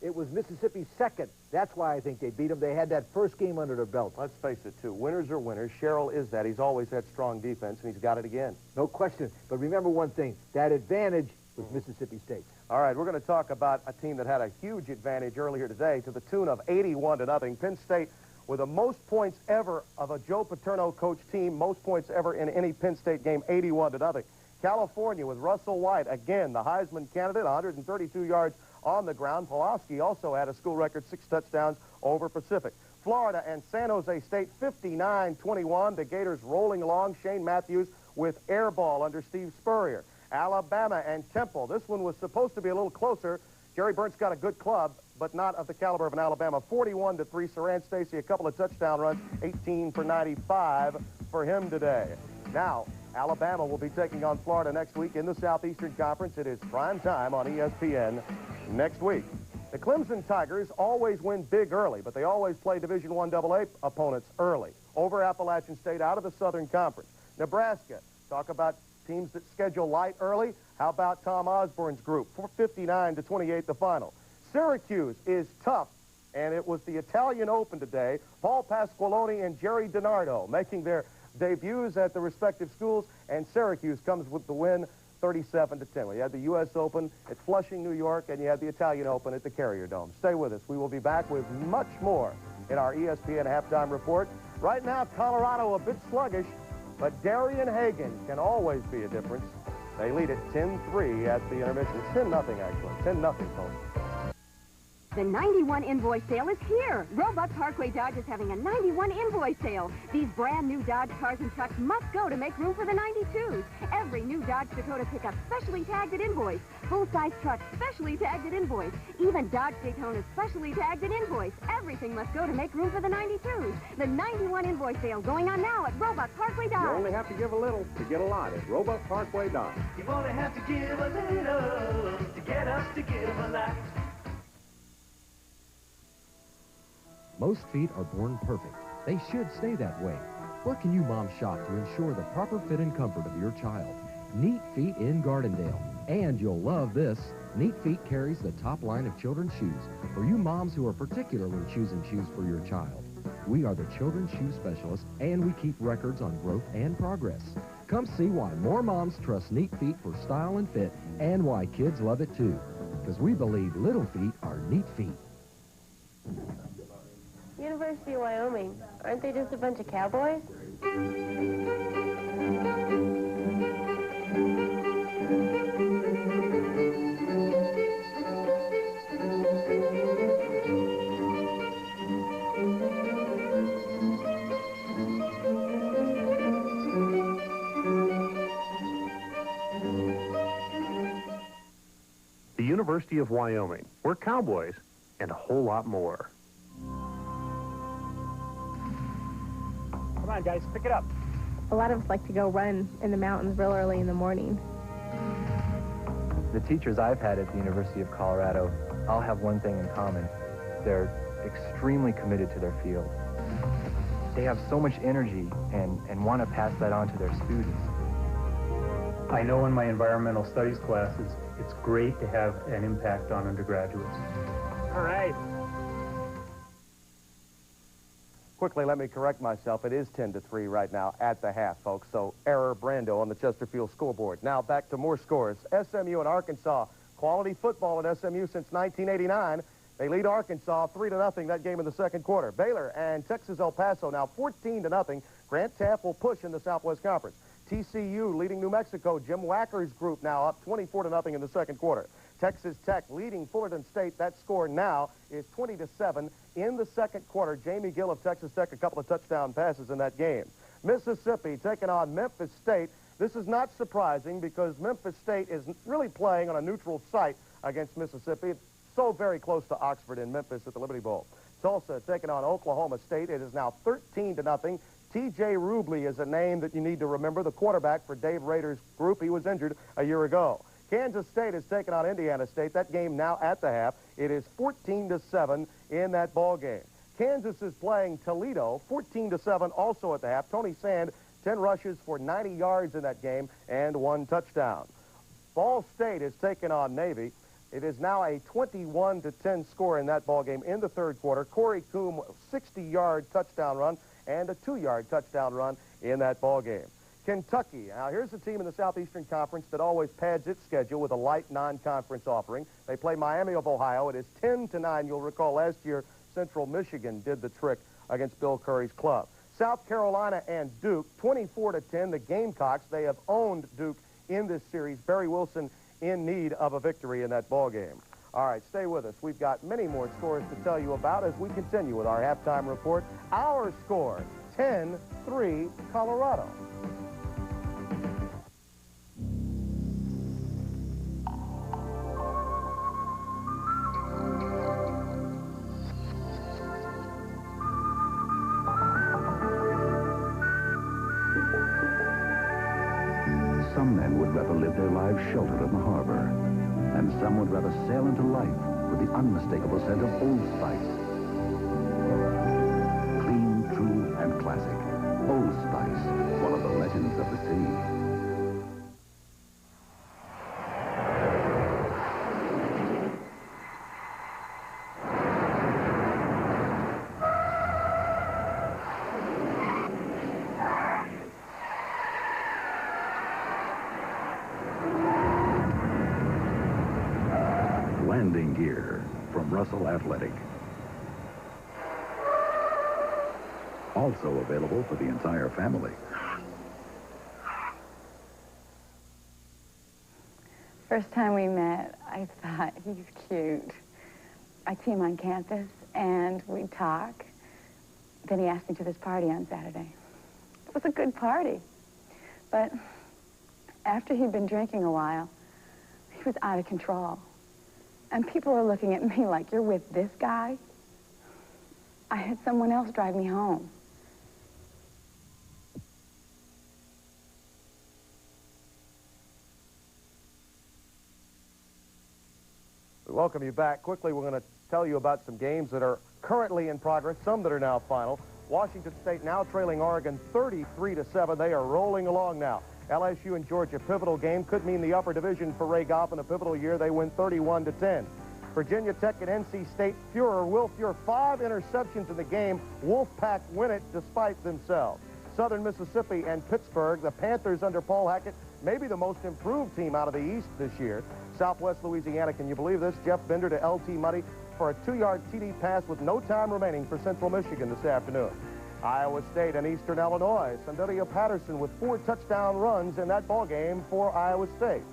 It was Mississippi's second. That's why I think they beat them. They had that first game under their belt. Let's face it, too. Winners are winners. Sherrill is that. He's always had strong defense, and he's got it again. No question. But remember one thing. That advantage was Mississippi State. All right, we're going to talk about a team that had a huge advantage earlier today to the tune of 81-0. Penn State with the most points ever of a Joe Paterno coached team, most points ever in any Penn State game, 81-0. California with Russell White, again, the Heisman candidate, 132 yards on the ground. Pulaski also had a school record 6 touchdowns over Pacific. Florida and San Jose State, 59-21. The Gators rolling along. Shane Matthews with air ball under Steve Spurrier. Alabama and Temple. This one was supposed to be a little closer. Jerry Burns got a good club, but not of the caliber of an Alabama. 41-3. Saran Stacy, a couple of touchdown runs, 18 for 95 for him today. Now, Alabama will be taking on Florida next week in the Southeastern Conference. It is prime time on ESPN next week. The Clemson Tigers always win big early, but they always play Division I AA opponents early. Over Appalachian State, out of the Southern Conference. Nebraska, talk about teams that schedule light early. How about Tom Osborne's group? 59-28 the final. Syracuse is tough, and it was the Italian Open today. Paul Pasqualoni and Jerry DiNardo making their debuts at the respective schools, and Syracuse comes with the win, 37-10. We had the U.S. Open at Flushing, New York, and you had the Italian Open at the Carrier Dome. Stay with us. We will be back with much more in our ESPN Halftime Report. Right now, Colorado a bit sluggish, but Darian Hagan can always be a difference. They lead at 10-3 at the intermission. It's 10-0, actually. 10-0, folks. The 91 invoice sale is here. Roebuck Parkway Dodge is having a 91 invoice sale. These brand new Dodge cars and trucks must go to make room for the 92s. Every new Dodge Dakota pickup specially tagged at invoice. Full-size truck specially tagged at invoice. Even Dodge Daytona specially tagged at invoice. Everything must go to make room for the 92s. The 91 invoice sale going on now at Roebuck Parkway Dodge. You only have to give a little to get a lot at Roebuck Parkway Dodge. You only have to give a little to get us to give a lot. Most feet are born perfect. They should stay that way. Where can you moms shop to ensure the proper fit and comfort of your child? Neat Feet in Gardendale. And you'll love this. Neat Feet carries the top line of children's shoes for you moms who are particular when choosing shoes for your child. We are the children's shoe specialists, and we keep records on growth and progress. Come see why more moms trust Neat Feet for style and fit, and why kids love it too. Because we believe little feet are neat feet. University of Wyoming. Aren't they just a bunch of cowboys? The University of Wyoming. We're cowboys and a whole lot more. Come on, guys, pick it up. A lot of us like to go run in the mountains real early in the morning. The teachers I've had at the University of Colorado all have one thing in common. They're extremely committed to their field. They have so much energy and want to pass that on to their students. I know in my environmental studies classes, it's great to have an impact on undergraduates. All right. Quickly, let me correct myself. It is 10-3 right now at the half, folks. So error, Brando on the Chesterfield scoreboard. Now back to more scores. SMU and Arkansas. Quality football at SMU since 1989. They lead Arkansas 3-0 that game in the second quarter. Baylor and Texas El Paso now 14-0. Grant Taft will push in the Southwest Conference. TCU leading New Mexico. Jim Wacker's group now up 24-0 in the second quarter. Texas Tech leading Fullerton State. That score now is 20-7 in the second quarter. Jamie Gill of Texas Tech, a couple of touchdown passes in that game. Mississippi taking on Memphis State. This is not surprising because Memphis State is really playing on a neutral site against Mississippi. It's so very close to Oxford in Memphis at the Liberty Bowl. Tulsa taking on Oklahoma State. It is now 13-0. T.J. Rubley is a name that you need to remember, the quarterback for Dave Rader's group. He was injured a year ago. Kansas State is taking on Indiana State. That game now at the half. It is 14-7 in that ball game. Kansas is playing Toledo, 14-7 also at the half. Tony Sand, 10 rushes for 90 yards in that game and 1 touchdown. Ball State is taking on Navy. It is now a 21-10 score in that ball game in the third quarter. Corey Coombe, 60-yard touchdown run and a 2-yard touchdown run in that ball game. Kentucky. Now, here's a team in the Southeastern Conference that always pads its schedule with a light non-conference offering. They play Miami of Ohio. It is 10-9. You'll recall last year Central Michigan did the trick against Bill Curry's club. South Carolina and Duke, 24-10. The Gamecocks, they have owned Duke in this series. Barry Wilson in need of a victory in that ball game. All right, stay with us. We've got many more scores to tell you about as we continue with our halftime report. Our score, 10-3 Colorado. Some men would rather live their lives sheltered in the harbor, and some would rather sail into life with the unmistakable scent of Old Spice. Clean, true, and classic. Old Spice, one of the legends of the sea. Landing gear from Russell Athletic. Also available for the entire family. First time we met, I thought, he's cute. I see him on campus, and we'd talk. Then he asked me to this party on Saturday. It was a good party. But after he'd been drinking a while, he was out of control. And people are looking at me like, you're with this guy? I had someone else drive me home. We welcome you back. Quickly, we're going to tell you about some games that are currently in progress, some that are now final. Washington State now trailing Oregon 33-7. They are rolling along now. LSU and Georgia, pivotal game, could mean the upper division for Ray Goff in a pivotal year. They win 31-10. Virginia Tech and NC State, Will Fuhrer, 5 interceptions in the game. Wolfpack win it despite themselves. Southern Mississippi and Pittsburgh, the Panthers under Paul Hackett, maybe the most improved team out of the East this year. Southwest Louisiana, can you believe this? Jeff Bender to LT Muddy for a 2-yard TD pass with no time remaining for Central Michigan this afternoon. Iowa State and Eastern Illinois. Sandalia Patterson with 4 touchdown runs in that ball game for Iowa State.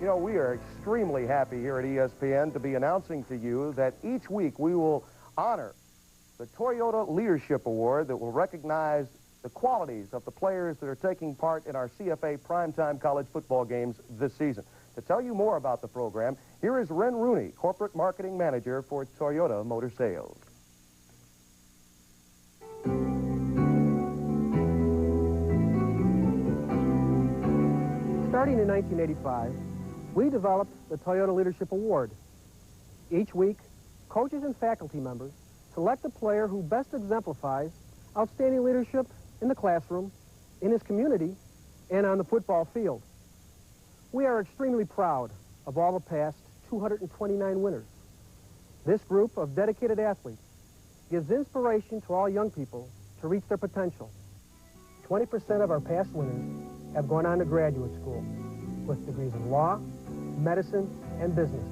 You know, we are extremely happy here at ESPN to be announcing to you that each week we will honor the Toyota Leadership Award that will recognize the qualities of the players that are taking part in our CFA primetime college football games this season. To tell you more about the program, here is Ren Rooney, Corporate Marketing Manager for Toyota Motor Sales. Starting in 1985, we developed the Toyota Leadership Award. Each week, coaches and faculty members select a player who best exemplifies outstanding leadership in the classroom, in his community, and on the football field. We are extremely proud of all the past 229 winners. This group of dedicated athletes gives inspiration to all young people to reach their potential. 20% of our past winners have gone on to graduate school with degrees in law, medicine, and business,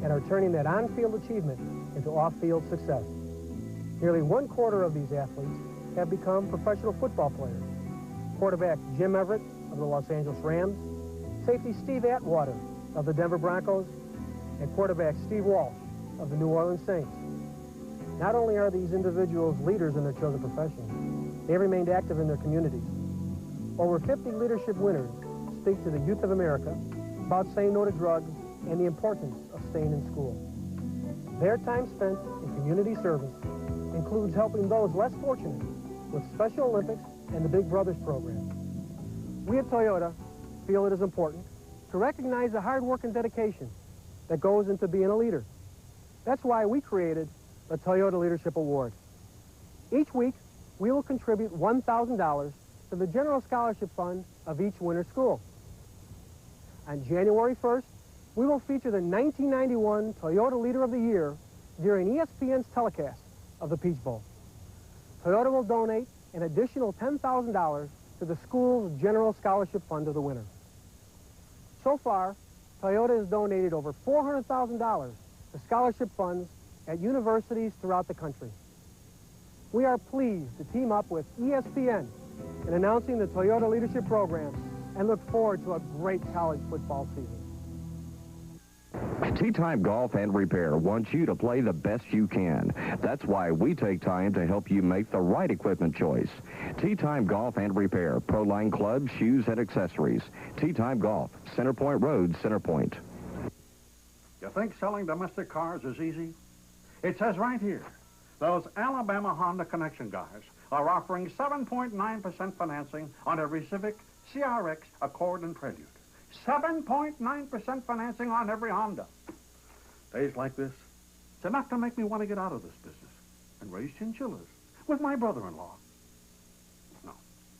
and are turning that on-field achievement into off-field success. Nearly 1/4 of these athletes have become professional football players. Quarterback Jim Everett of the Los Angeles Rams, safety Steve Atwater of the Denver Broncos, and quarterback Steve Walsh of the New Orleans Saints. Not only are these individuals leaders in their chosen profession, they remained active in their communities. Over 50 leadership winners speak to the youth of America about saying no to drugs and the importance of staying in school. Their time spent in community service includes helping those less fortunate with Special Olympics and the Big Brothers program. We at Toyota feel it is important to recognize the hard work and dedication that goes into being a leader. That's why we created the Toyota Leadership Award. Each week, we will contribute $1,000 to the General Scholarship Fund of each winter school. On January 1st, we will feature the 1991 Toyota Leader of the Year during ESPN's telecast of the Peach Bowl. Toyota will donate an additional $10,000 to the school's general scholarship fund to the winner. So far, Toyota has donated over $400,000 to scholarship funds at universities throughout the country. We are pleased to team up with ESPN in announcing the Toyota Leadership Program and look forward to a great college football season. Tea Time Golf and Repair wants you to play the best you can. That's why we take time to help you make the right equipment choice. Tea Time Golf and Repair, Pro-Line clubs, shoes, and accessories. Tea Time Golf, Centerpoint Road, Centerpoint. You think selling domestic cars is easy? It says right here, those Alabama Honda Connection guys are offering 7.9% financing on every Civic, CRX, Accord, and Prelude. 7.9% financing on every Honda. Days like this, it's enough to make me want to get out of this business and raise chinchillas with my brother-in-law. No.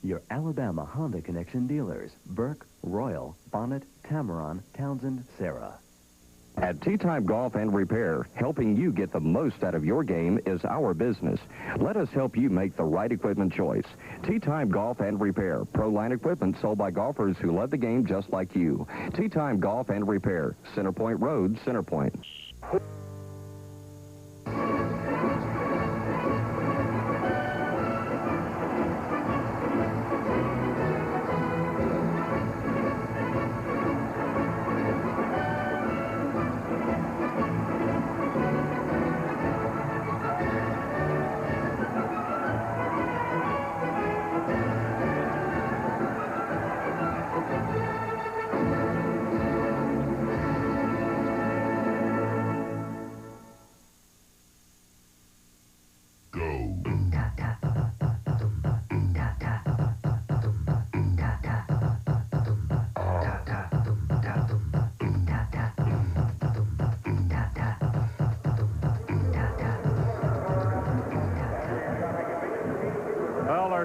Your Alabama Honda Connection dealers, Burke, Royal, Bonnet, Tameron, Townsend, Sarah. At Tea Time Golf and Repair, helping you get the most out of your game is our business. Let us help you make the right equipment choice. Tea Time Golf and Repair, Pro-Line equipment sold by golfers who love the game just like you. Tea Time Golf and Repair, Centerpoint Road, Centerpoint.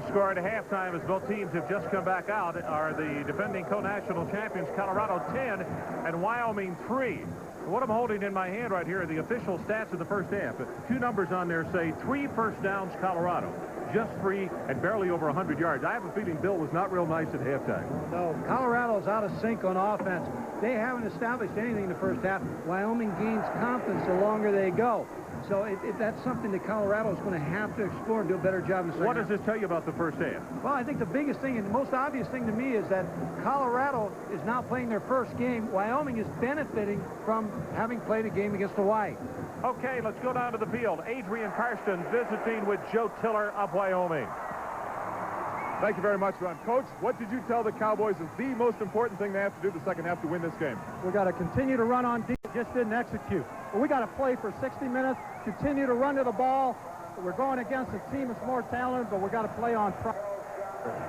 Score at halftime, as both teams have just come back out, are the defending co-national champions, Colorado 10 and Wyoming 3. What I'm holding in my hand right here are the official stats of the first half. Two numbers on there say 3 first downs, Colorado. Just 3 and barely over 100 yards. I have a feeling Bill was not real nice at halftime. No, Colorado's out of sync on offense. They haven't established anything in the first half. Wyoming gains confidence the longer they go. So that's something that Colorado's going to have to explore and do a better job in the second half. What does this tell you about the first half? Well, I think the biggest thing and the most obvious thing to me is that Colorado is now playing their first game. Wyoming is benefiting from having played a game against Hawaii. Okay, let's go down to the field. Adrian Karsten visiting with Joe Tiller of Wyoming. Thank you very much, Ron. Coach, what did you tell the Cowboys is the most important thing they have to do the second half to win this game? We got to continue to run on deep. Just didn't execute. But we got to play for 60 minutes, continue to run to the ball. We're going against a team that's more talented, but we got to play on.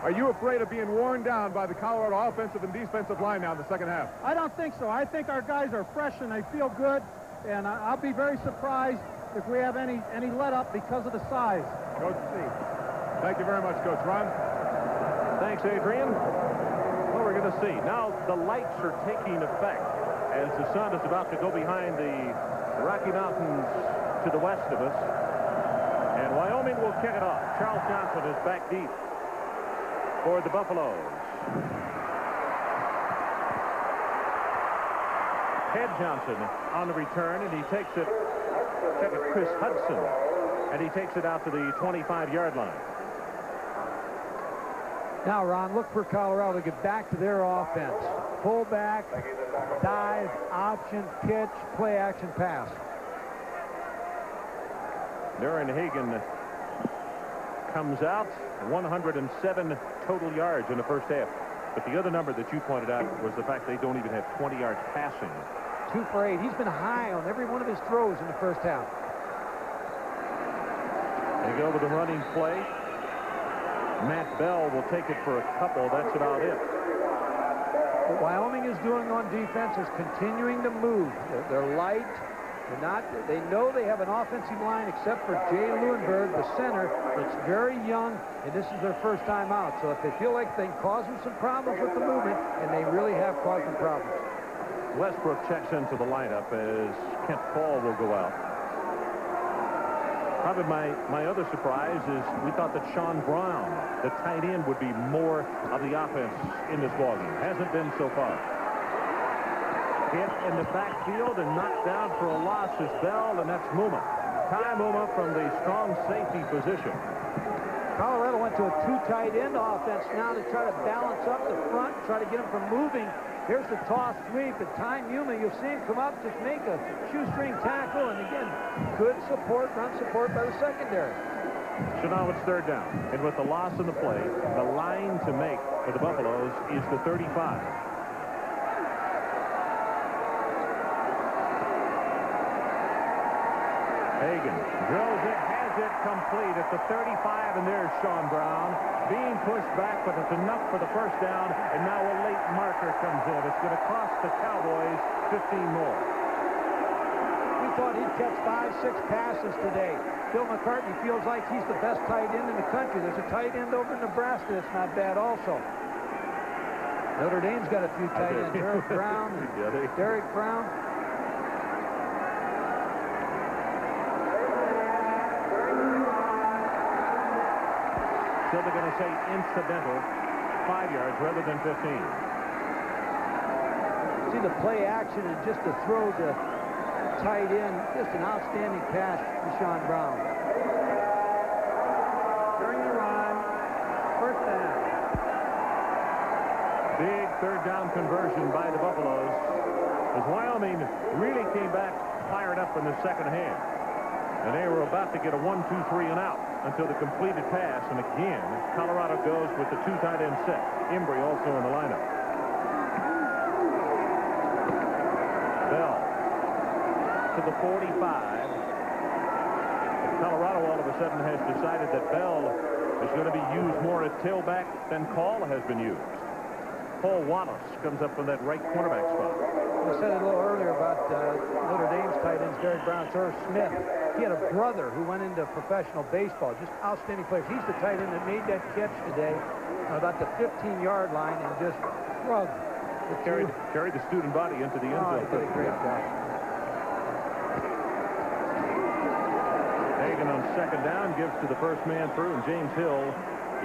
Are you afraid of being worn down by the Colorado offensive and defensive line now in the second half? I don't think so. I think our guys are fresh and they feel good, and I'll be very surprised if we have any let up because of the size. Coach, thank you very much, Coach. Ron? Thanks, Adrian. Well, we're going to see. Now the lights are taking effect as the sun is about to go behind the Rocky Mountains to the west of us. And Wyoming will kick it off. Charles Johnson is back deep for the Buffaloes. Ted Johnson on the return, and he takes it, check it, Chris Hudson, and he takes it out to the 25-yard line. Now, Ron, look for Colorado to get back to their offense. Pull back, dive, option, pitch, play action, pass. Darren Hagan comes out, 107 total yards in the first half. But the other number that you pointed out was the fact they don't even have 20 yards passing. 2 for 8. He's been high on every one of his throws in the first half. They go with the running play. Matt Bell will take it for a couple. That's about it. What Wyoming is doing on defense is continuing to move. They're light. They know they have an offensive line except for Jay Lewinberg, the center, that's very young, and this is their first time out. So if they feel like they can cause them some problems with the movement, and they really have caused them problems. Westbrook checks into the lineup as Kent Paul will go out. Probably my other surprise is we thought that Sean Brown, the tight end, would be more of the offense in this ballgame. Hasn't been so far. Hit in the backfield and knocked down for a loss is Bell, and that's Muma. Ty Muma from the strong safety position. Colorado went to a two tight end offense now to try to balance up the front, try to get him from moving. Here's the toss sweep, and Ty Muma, you'll see him come up, just make a shoestring tackle, and again, good support, run support by the secondary. So now it's third down, and with the loss in the play, the line to make for the Buffaloes is the 35. Hagan drills it, has it complete at the 35, and there's Sean Brown being pushed back, but it's enough for the first down, and now a late marker comes in. It's going to cost the Cowboys 15 more. We thought he'd catch 5-6 passes today. Bill McCartney feels like he's the best tight end in the country. There's a tight end over in Nebraska that's not bad also. Notre Dame's got a few tight ends. Derek Brown. Derek Brown. So they're going to say incidental, 5 yards rather than 15. See the play action and just the throw to tight end. Just an outstanding pass to Sean Brown. During the run, first down. Big third down conversion by the Buffaloes as Wyoming really came back fired up in the second half. And they were about to get a 1-2-3 and out until the completed pass. And again, Colorado goes with the two tight end set. Embry also in the lineup. Bell to the 45. Colorado all of a sudden has decided that Bell is going to be used more at tailback than Call has been used. Paul Wallace comes up from that right cornerback spot. I said it a little earlier about Notre Dame's tight ends, Derek Brown, Irv Smith. He had a brother who went into professional baseball, just outstanding players. He's the tight end that made that catch today on about the 15-yard line and just shrugged. Carried the student body into the end zone. He did a great job. Hagan on second down gives to the first man through, and James Hill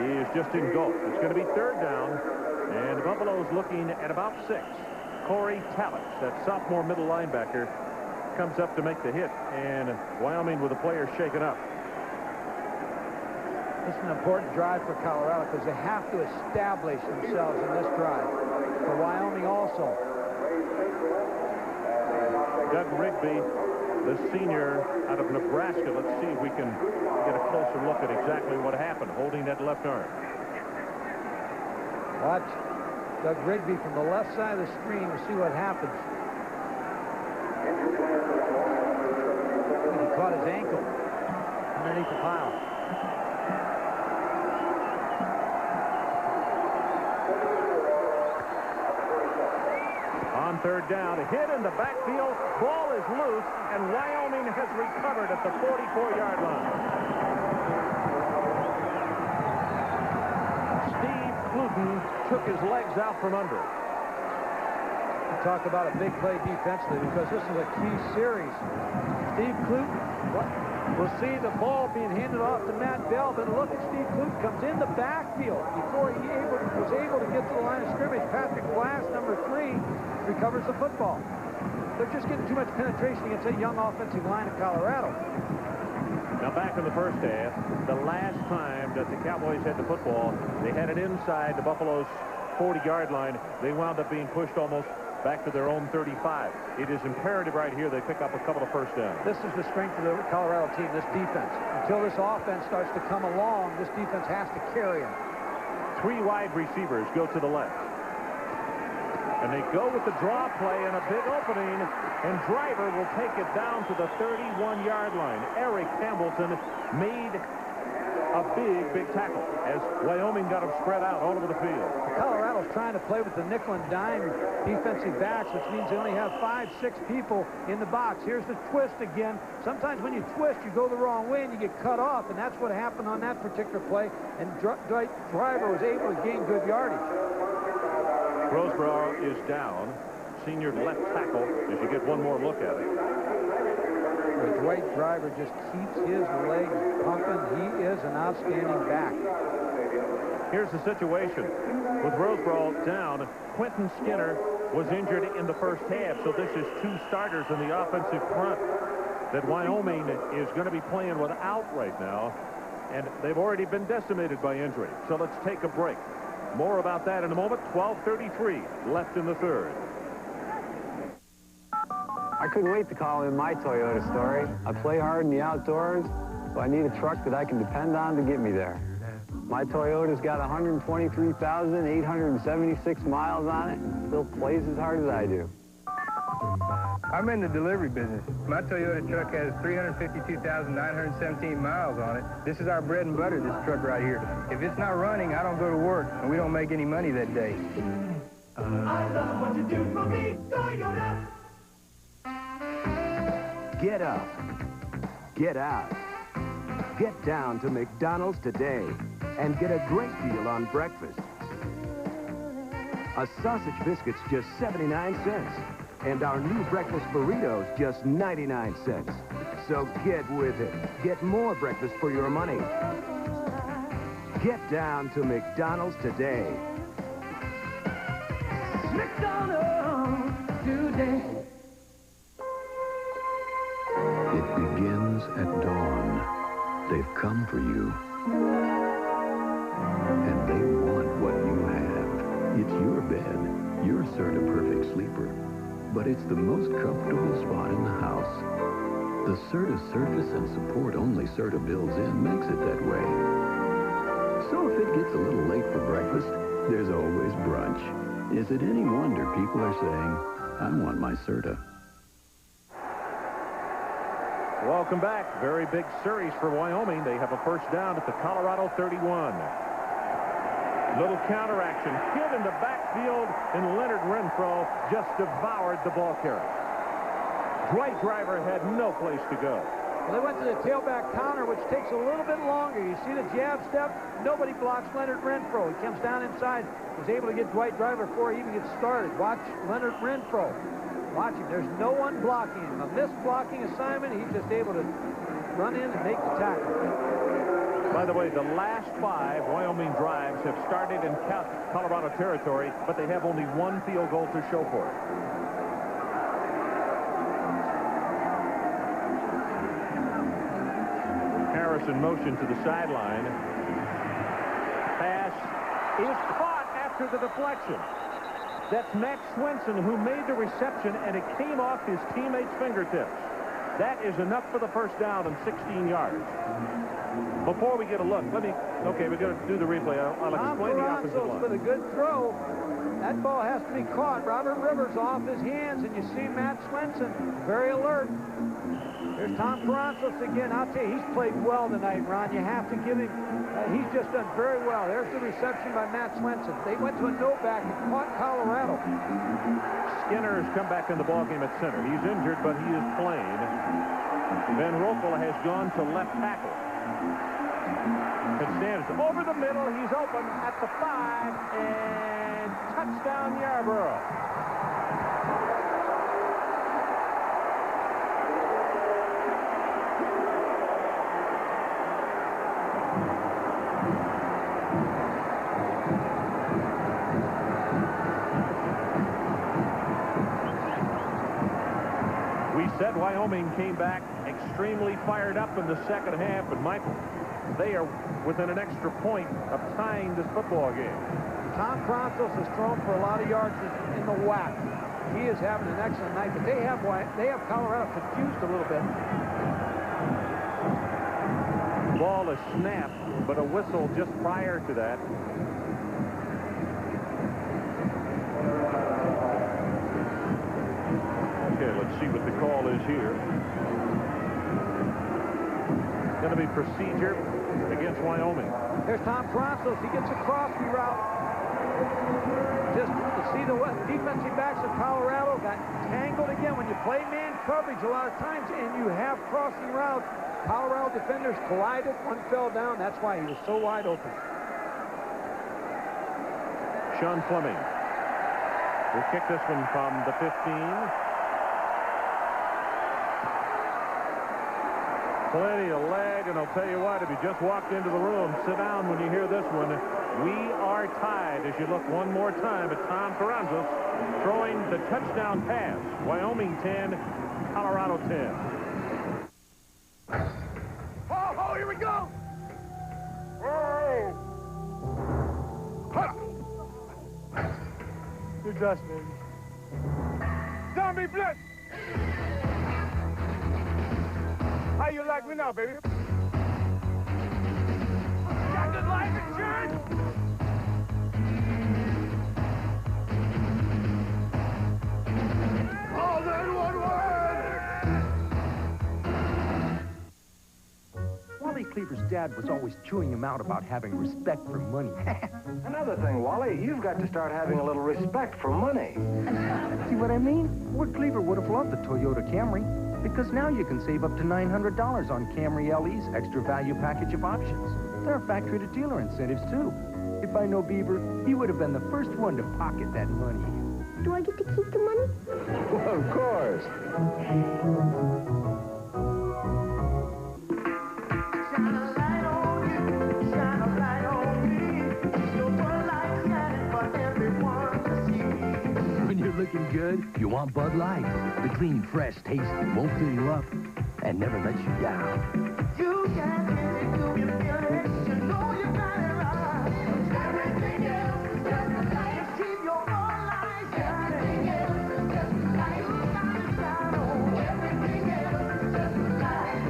is just engulfed. It's going to be third down, and the Buffaloes looking at about 6. Corey Tallis, that sophomore middle linebacker, comes up to make the hit, and Wyoming with the players shaken up. This is an important drive for Colorado because they have to establish themselves in this drive. For Wyoming also. Doug Rigby, the senior out of Nebraska. Let's see if we can get a closer look at exactly what happened, holding that left arm. Watch Doug Rigby from the left side of the screen. We'll see what happens. He caught his ankle underneath the pile. On third down, a hit in the backfield. Ball is loose, and Wyoming has recovered at the 44-yard line. Steve Cluton took his legs out from under it. Talk about a big play defensively because this is a key series. Steve Cluton, we'll see the ball being handed off to Matt Bell, but look at Steve Cluton comes in the backfield before he was able to get to the line of scrimmage. Patrick Glass, number 3, recovers the football. They're just getting too much penetration against that young offensive line of Colorado. Now back in the first half, the last time that the Cowboys had the football, they had it inside the Buffalo's 40-yard line. They wound up being pushed almost back to their own 35. It is imperative right here they pick up a couple of first downs. This is the strength of the Colorado team, this defense. Until this offense starts to come along, this defense has to carry them. 3 wide receivers go to the left. And they go with the draw play and a big opening, and Driver will take it down to the 31-yard line. Eric Hamilton made a big tackle as Wyoming got them spread out all over the field. Colorado's trying to play with the nickel and dime defensive backs, which means they only have 5-6 people in the box. Here's the twist again. Sometimes when you twist, you go the wrong way and you get cut off, and that's what happened on that particular play, and Driver was able to gain good yardage. Roseborough is down. senior left tackle, as you get one more look at it. The Dwight Driver just keeps his legs pumping. He is an outstanding back. Here's the situation. With Roseboro down, Quentin Skinner was injured in the first half, so this is two starters in the offensive front that Wyoming is going to be playing without right now, and they've already been decimated by injury. So let's take a break. More about that in a moment. 12:33 left in the third. I couldn't wait to call in my Toyota story. I play hard in the outdoors, so I need a truck that I can depend on to get me there. My Toyota's got 123,876 miles on it and still plays as hard as I do. I'm in the delivery business. My Toyota truck has 352,917 miles on it. This is our bread and butter, this truck right here. If it's not running, I don't go to work, and we don't make any money that day. I love what you do for me, Toyota. Get up. Get out. Get down to McDonald's today and get a great deal on breakfast. A sausage biscuit's just 79 cents. And our new breakfast burritos just 99 cents. So get with it. Get more breakfast for your money. Get down to McDonald's today. McDonald's today. It begins at dawn. They've come for you. And they want what you have. It's your bed, your Serta Perfect Sleeper. But it's the most comfortable spot in the house. The Serta surface and support only Serta builds in makes it that way. So if it gets a little late for breakfast, there's always brunch. Is it any wonder people are saying, I want my Serta? Welcome back. Very big series for Wyoming. They have a first down at the Colorado 31. Little counteraction. Hit in the backfield, and Leonard Renfro just devoured the ball carrier. Dwight Driver had no place to go. Well, they went to the tailback counter, which takes a little bit longer. You see the jab step? Nobody blocks Leonard Renfro. He comes down inside, was able to get Dwight Driver before he even gets started. Watch Leonard Renfro. Watch him. There's no one blocking him. A missed blocking assignment. He's just able to run in and make the tackle. By the way, the last 5 Wyoming drives have started in Colorado territory, but they have only one field goal to show for it. Harrison motion to the sideline. Pass is caught after the deflection. That's Max Swenson who made the reception, and it came off his teammate's fingertips. That is enough for the first down and 16 yards. Before we get a look, we're going to do the replay. I'll explain the opposite line. With a good throw. That ball has to be caught. Robert Rivers off his hands, and you see Matt Swenson very alert. There's Tom Caranzos again. I'll tell you, he's played well tonight, Ron. You have to give him. He's just done very well. There's the reception by Matt Swenson. They went to a no-back and caught Colorado. Skinner has come back in the ballgame at center. He's injured, but he is playing. Van Roekel has gone to left tackle. It stands over the middle. He's open at the 5, and touchdown Yarborough. We said Wyoming came back extremely fired up in the second half, and Michael, they are within an extra point of tying this football game. Tom Caranzos has thrown for a lot of yards in the WAC. He is having an excellent night, but they have Colorado confused a little bit. Ball is snapped, but a whistle just prior to that. Okay, let's see what the call is here. Going to be procedure against Wyoming. There's Tom Caranzos. He gets a crossing route. Just to see the defensive backs of Colorado got tangled again. When you play man coverage a lot of times and you have crossing routes, Colorado defenders collided. One fell down. That's why he was so wide open. Sean Fleming We'll kick this one from the 15. Plenty of leg, and I'll tell you what, if you just walked into the room, sit down when you hear this one. We are tied as you look one more time at Tom Carranza throwing the touchdown pass. Wyoming 10, Colorado 10. Oh, here we go! Oh! Good job, baby. Zombie blitz! How you like me now, baby? Got good life insurance? Call 911! Wally Cleaver's dad was always chewing him out about having respect for money. Another thing, Wally, you've got to start having a little respect for money. See what I mean? Ward Cleaver would have loved the Toyota Camry, because now you can save up to $900 on Camry LE's extra value package of options. There are factory-to-dealer incentives, too. If I know Beaver, he would have been the first one to pocket that money. Do I get to keep the money? Well, of course. When you're looking good, you want Bud Light. The clean, fresh taste won't fill you up and never lets you down. You got it, you feel it, you know you got it right. Everything else is just a light. Keep your own light shining. Everything else is just a light. You got it down. Everything else is just a light.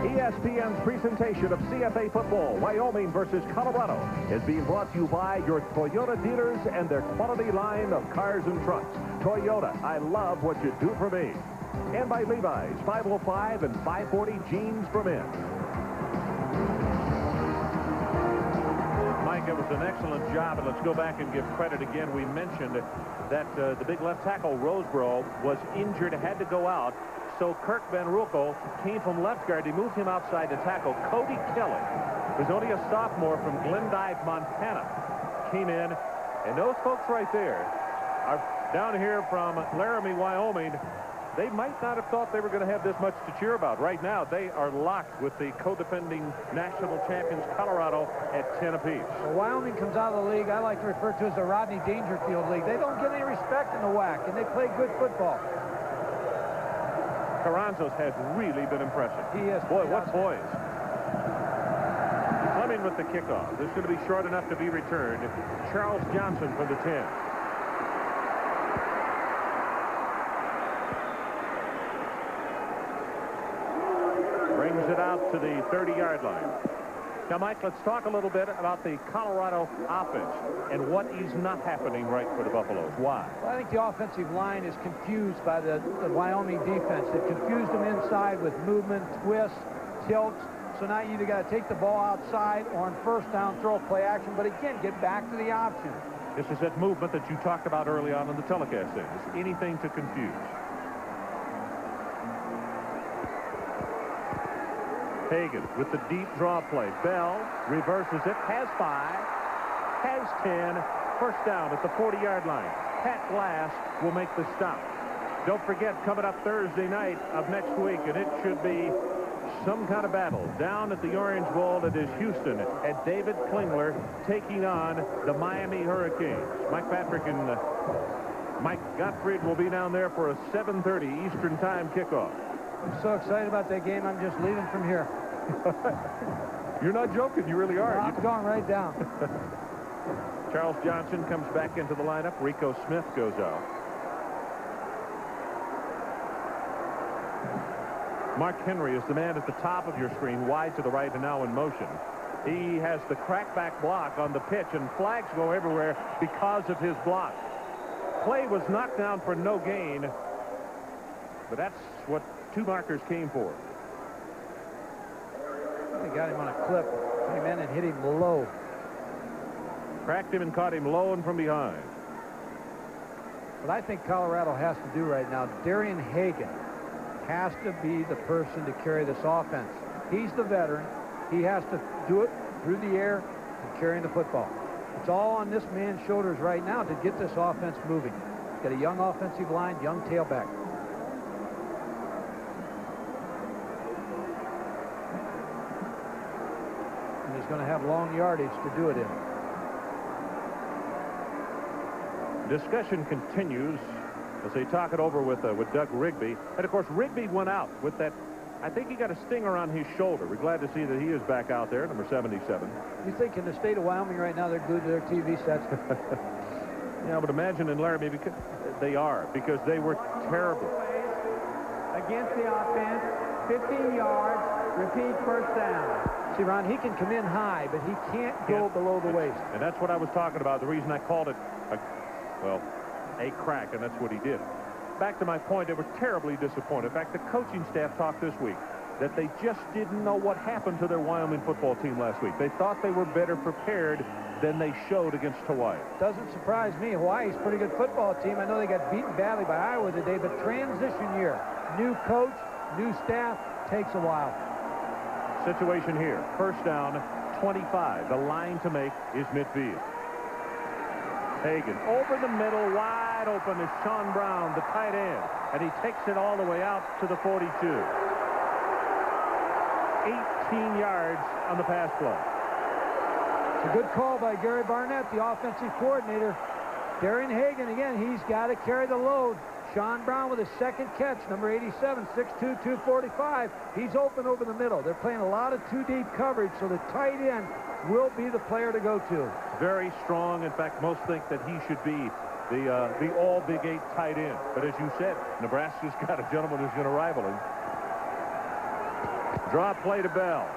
ESPN's presentation of CFA football, Wyoming versus Colorado, is being brought to you by your Toyota dealers and their quality line of cars and trucks. Toyota, I love what you do for me. And by Levi's, 505 and 540 jeans for men. Mike, it was an excellent job, and let's go back and give credit again. We mentioned that the big left tackle, Roseborough, was injured, had to go out. So Kirk Van Roekel came from left guard. He moved him outside to tackle. Cody Kelly, who's only a sophomore from Glendive, Montana, came in. And those folks right there are down here from Laramie, Wyoming. They might not have thought they were going to have this much to cheer about. Right now, they are locked with the co-defending national champions, Colorado, at 10 apiece. Well, Wyoming comes out of the league I like to refer to as the Rodney Dangerfield League. They don't get any respect in the WAC, and they play good football. Carranzo's has really been impressive. He is. Boy, what poise. Fleming with the kickoff. This is going to be short enough to be returned. Charles Johnson for the 10. Brings it out to the 30-yard line. Now, Mike, let's talk a little bit about the Colorado offense and what is not happening right for the Buffaloes. Why? Well, I think the offensive line is confused by the Wyoming defense. They've confused them inside with movement, twists, tilts. So now you either got to take the ball outside or on first down, throw a play action. But again, get back to the option. This is that movement that you talked about early on in the telecast. Is anything to confuse. Hagan with the deep draw play. Bell reverses it, has 5, has 10, first down at the 40-yard line. Pat Glass will make the stop. Don't forget, coming up Thursday night of next week, and it should be some kind of battle. Down at the Orange Bowl, it is Houston at David Klingler taking on the Miami Hurricanes. Mike Patrick and Mike Gottfried will be down there for a 7:30 Eastern Time kickoff. I'm so excited about that game, I'm just leaving from here. You're not joking, you really are. No, I'm going right down. Charles Johnson comes back into the lineup. Rico Smith goes out. Mark Henry is the man at the top of your screen, wide to the right and now in motion. He has the crackback block on the pitch, and flags go everywhere because of his block. Play was knocked down for no gain, but that's what 2 markers came for. They got him on a clip. Came in and hit him low. Cracked him and caught him low and from behind. What I think Colorado has to do right now, Darian Hagan has to be the person to carry this offense. He's the veteran. He has to do it through the air and carrying the football. It's all on this man's shoulders right now to get this offense moving. Got a young offensive line, young tailback. And he's going to have long yardage to do it in. Discussion continues as they talk it over with Doug Rigby. And, of course, Rigby went out with that. I think he got a stinger on his shoulder. We're glad to see that he is back out there, number 77. You think in the state of Wyoming right now they're glued to their TV sets? Yeah, but imagine in Laramie, because they are, because they were terrible. Against the offense, 15 yards, repeat first down. See, Ron, he can come in high, but he can't go below the waist. And that's what I was talking about. The reason I called it, a crack, and that's what he did. Back to my point, they were terribly disappointed. In fact, the coaching staff talked this week that they just didn't know what happened to their Wyoming football team last week. They thought they were better prepared than they showed against Hawaii. Doesn't surprise me. Hawaii's a pretty good football team. I know they got beaten badly by Iowa today, but transition year. New coach, new staff, takes a while. Situation here. First down, 25. The line to make is midfield. Hagan over the middle, wide open is Sean Brown, the tight end, and he takes it all the way out to the 42. 18 yards on the pass play. It's a good call by Gary Barnett, the offensive coordinator. Darian Hagan, again, he's got to carry the load. Sean Brown with his second catch, number 87, 6'2", 245. He's open over the middle. They're playing a lot of two-deep coverage, so the tight end will be the player to go to. Very strong. In fact, most think that he should be the all Big 8 tight end. But as you said, Nebraska's got a gentleman who's going to rival him. Draw play to Bell.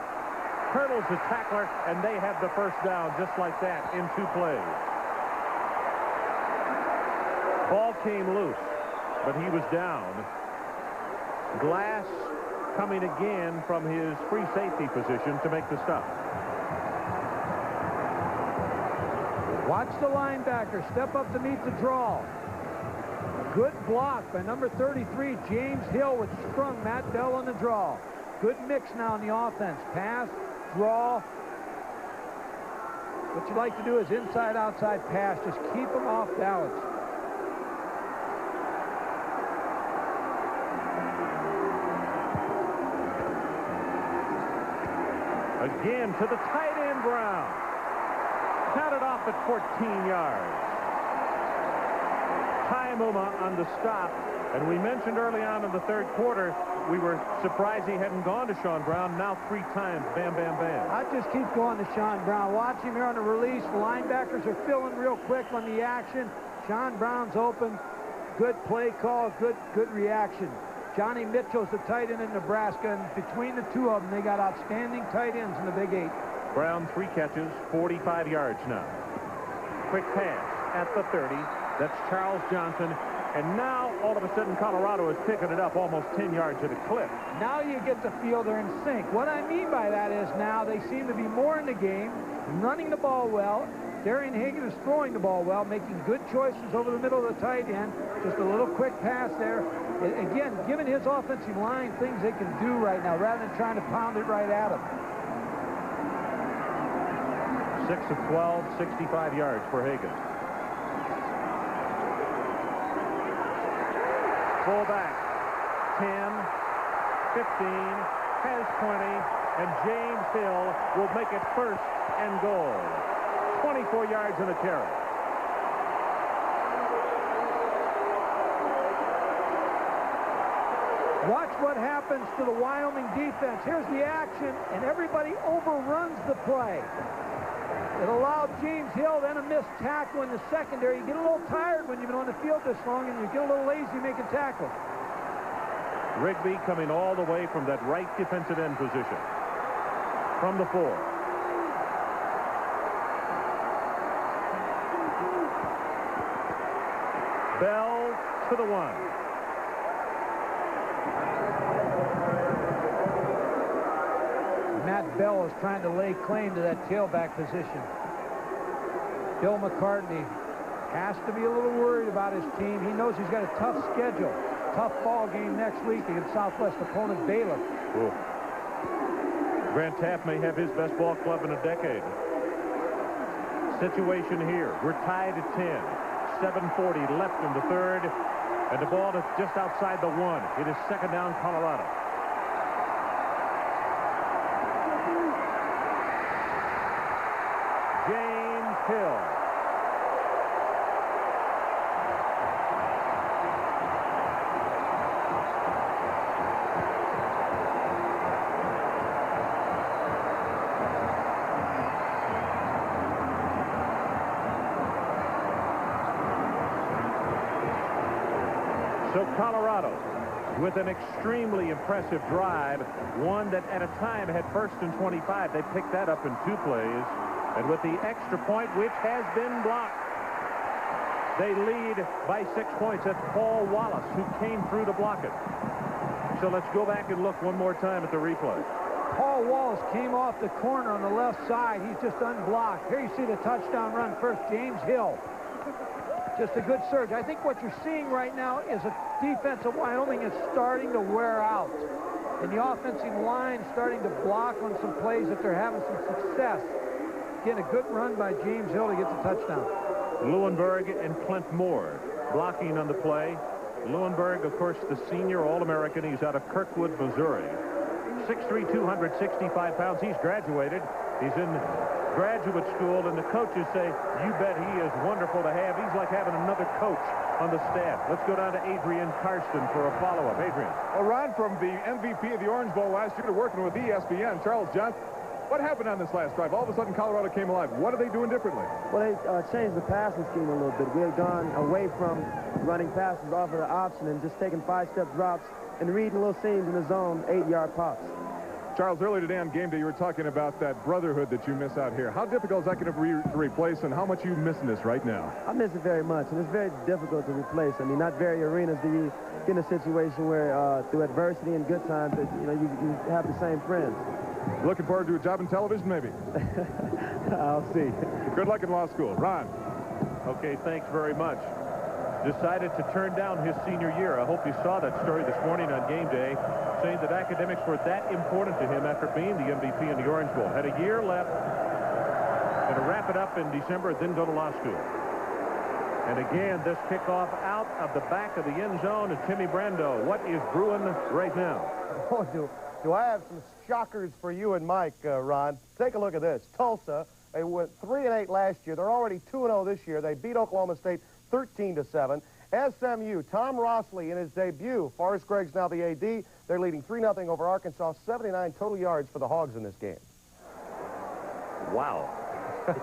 Hurdles the tackler, and they have the first down just like that in 2 plays. Ball came loose, but he was down. Glass coming again from his free safety position to make the stop. Watch the linebacker step up to meet the draw. Good block by number 33, James Hill, which sprung Matt Bell on the draw. Good mix now in the offense. Pass, draw. What you like to do is inside-outside pass. Just keep them off balance. Again to the tight end, Brown. Counted off at 14 yards. Taimuma on the stop. And we mentioned early on in the third quarter, we were surprised he hadn't gone to Sean Brown. Now 3 times, bam, bam, bam. I just keep going to Sean Brown. Watch him here on the release. The linebackers are filling real quick on the action. Sean Brown's open. Good play call, good reaction. Johnny Mitchell's the tight end in Nebraska, and between the two of them, they got outstanding tight ends in the Big 8. Brown 3 catches, 45 yards now. Quick pass at the 30. That's Charles Johnson. And now, all of a sudden, Colorado is picking it up almost 10 yards at a clip. Now you get to feel they're in sync. What I mean by that is now they seem to be more in the game, running the ball well. Darian Hagan is throwing the ball well, making good choices over the middle of the tight end. Just a little quick pass there. Again, given his offensive line, things they can do right now, rather than trying to pound it right at him. 6 of 12, 65 yards for Hagan. Fullback, 10, 15, has 20, and James Hill will make it first and goal. 24 yards in the carry. Watch what happens to the Wyoming defense. Here's the action, and everybody overruns the play. It allowed James Hill then a missed tackle in the secondary. You get a little tired when you've been on the field this long, and you get a little lazy making tackles. Rigby coming all the way from that right defensive end position. From the 4. Bell to the 1. Matt Bell is trying to lay claim to that tailback position. Bill McCartney has to be a little worried about his team. He knows he's got a tough schedule. Tough ball game next week against Southwest opponent Baylor. Ooh. Grant Taft may have his best ball club in a decade. situation here. We're tied at 10. 7:40 left in the third. And the ball is just outside the 1. It is second down, Colorado. James Hill. So Colorado, with an extremely impressive drive, one that at a time had first and 25. They picked that up in 2 plays. And with the extra point, which has been blocked, they lead by 6 points. That's Paul Wallace, who came through to block it. So let's go back and look one more time at the replay. Paul Wallace came off the corner on the left side. He's just unblocked. Here you see the touchdown run first, James Hill. Just a good surge. I think what you're seeing right now is a defense of Wyoming is starting to wear out. And the offensive line starting to block on some plays that they're having some success. Again, a good run by James Hill to get the touchdown. Lewinberg and Clint Moore blocking on the play. Lewinberg, of course, the senior All-American. He's out of Kirkwood, Missouri. 6'3", 265 pounds. He's graduated. He's in graduate school, and the coaches say, you bet he is wonderful to have. He's like having another coach on the staff. Let's go down to Adrian Karsten for a follow-up. Adrian. Well, Ron, from the MVP of the Orange Bowl last year to working with ESPN, Charles Johnson, what happened on this last drive? All of a sudden, Colorado came alive. What are they doing differently? Well, they changed the passing scheme a little bit. We had gone away from running passes off of the option and just taking 5-step drops and reading little seams in the zone, 8-yard pops. Charles, earlier today on game day, you were talking about that brotherhood that you miss out here. How difficult is that going to replace, and how much you missing this right now? I miss it very much, and it's very difficult to replace. I mean, not very arenas do you get in a situation where, through adversity and good times, that you have the same friends. Looking forward to a job in television, maybe? I'll see. Good luck in law school. Ron. Okay, thanks very much. Decided to turn down his senior year. I hope you saw that story this morning on game day, saying that academics were that important to him after being the MVP in the Orange Bowl. Had a year left, and to wrap it up in December, then go to law school. And again, this kickoff out of the back of the end zone is Timmy Brando. What is brewing right now? Oh, do I have some shockers for you and Mike, Ron? Take a look at this. Tulsa, they went 3-8 last year. They're already 2-0 this year. They beat Oklahoma State 13-7. SMU, Tom Rossley in his debut. Forrest Gregg's now the AD. They're leading 3-0 over Arkansas. 79 total yards for the Hogs in this game. Wow.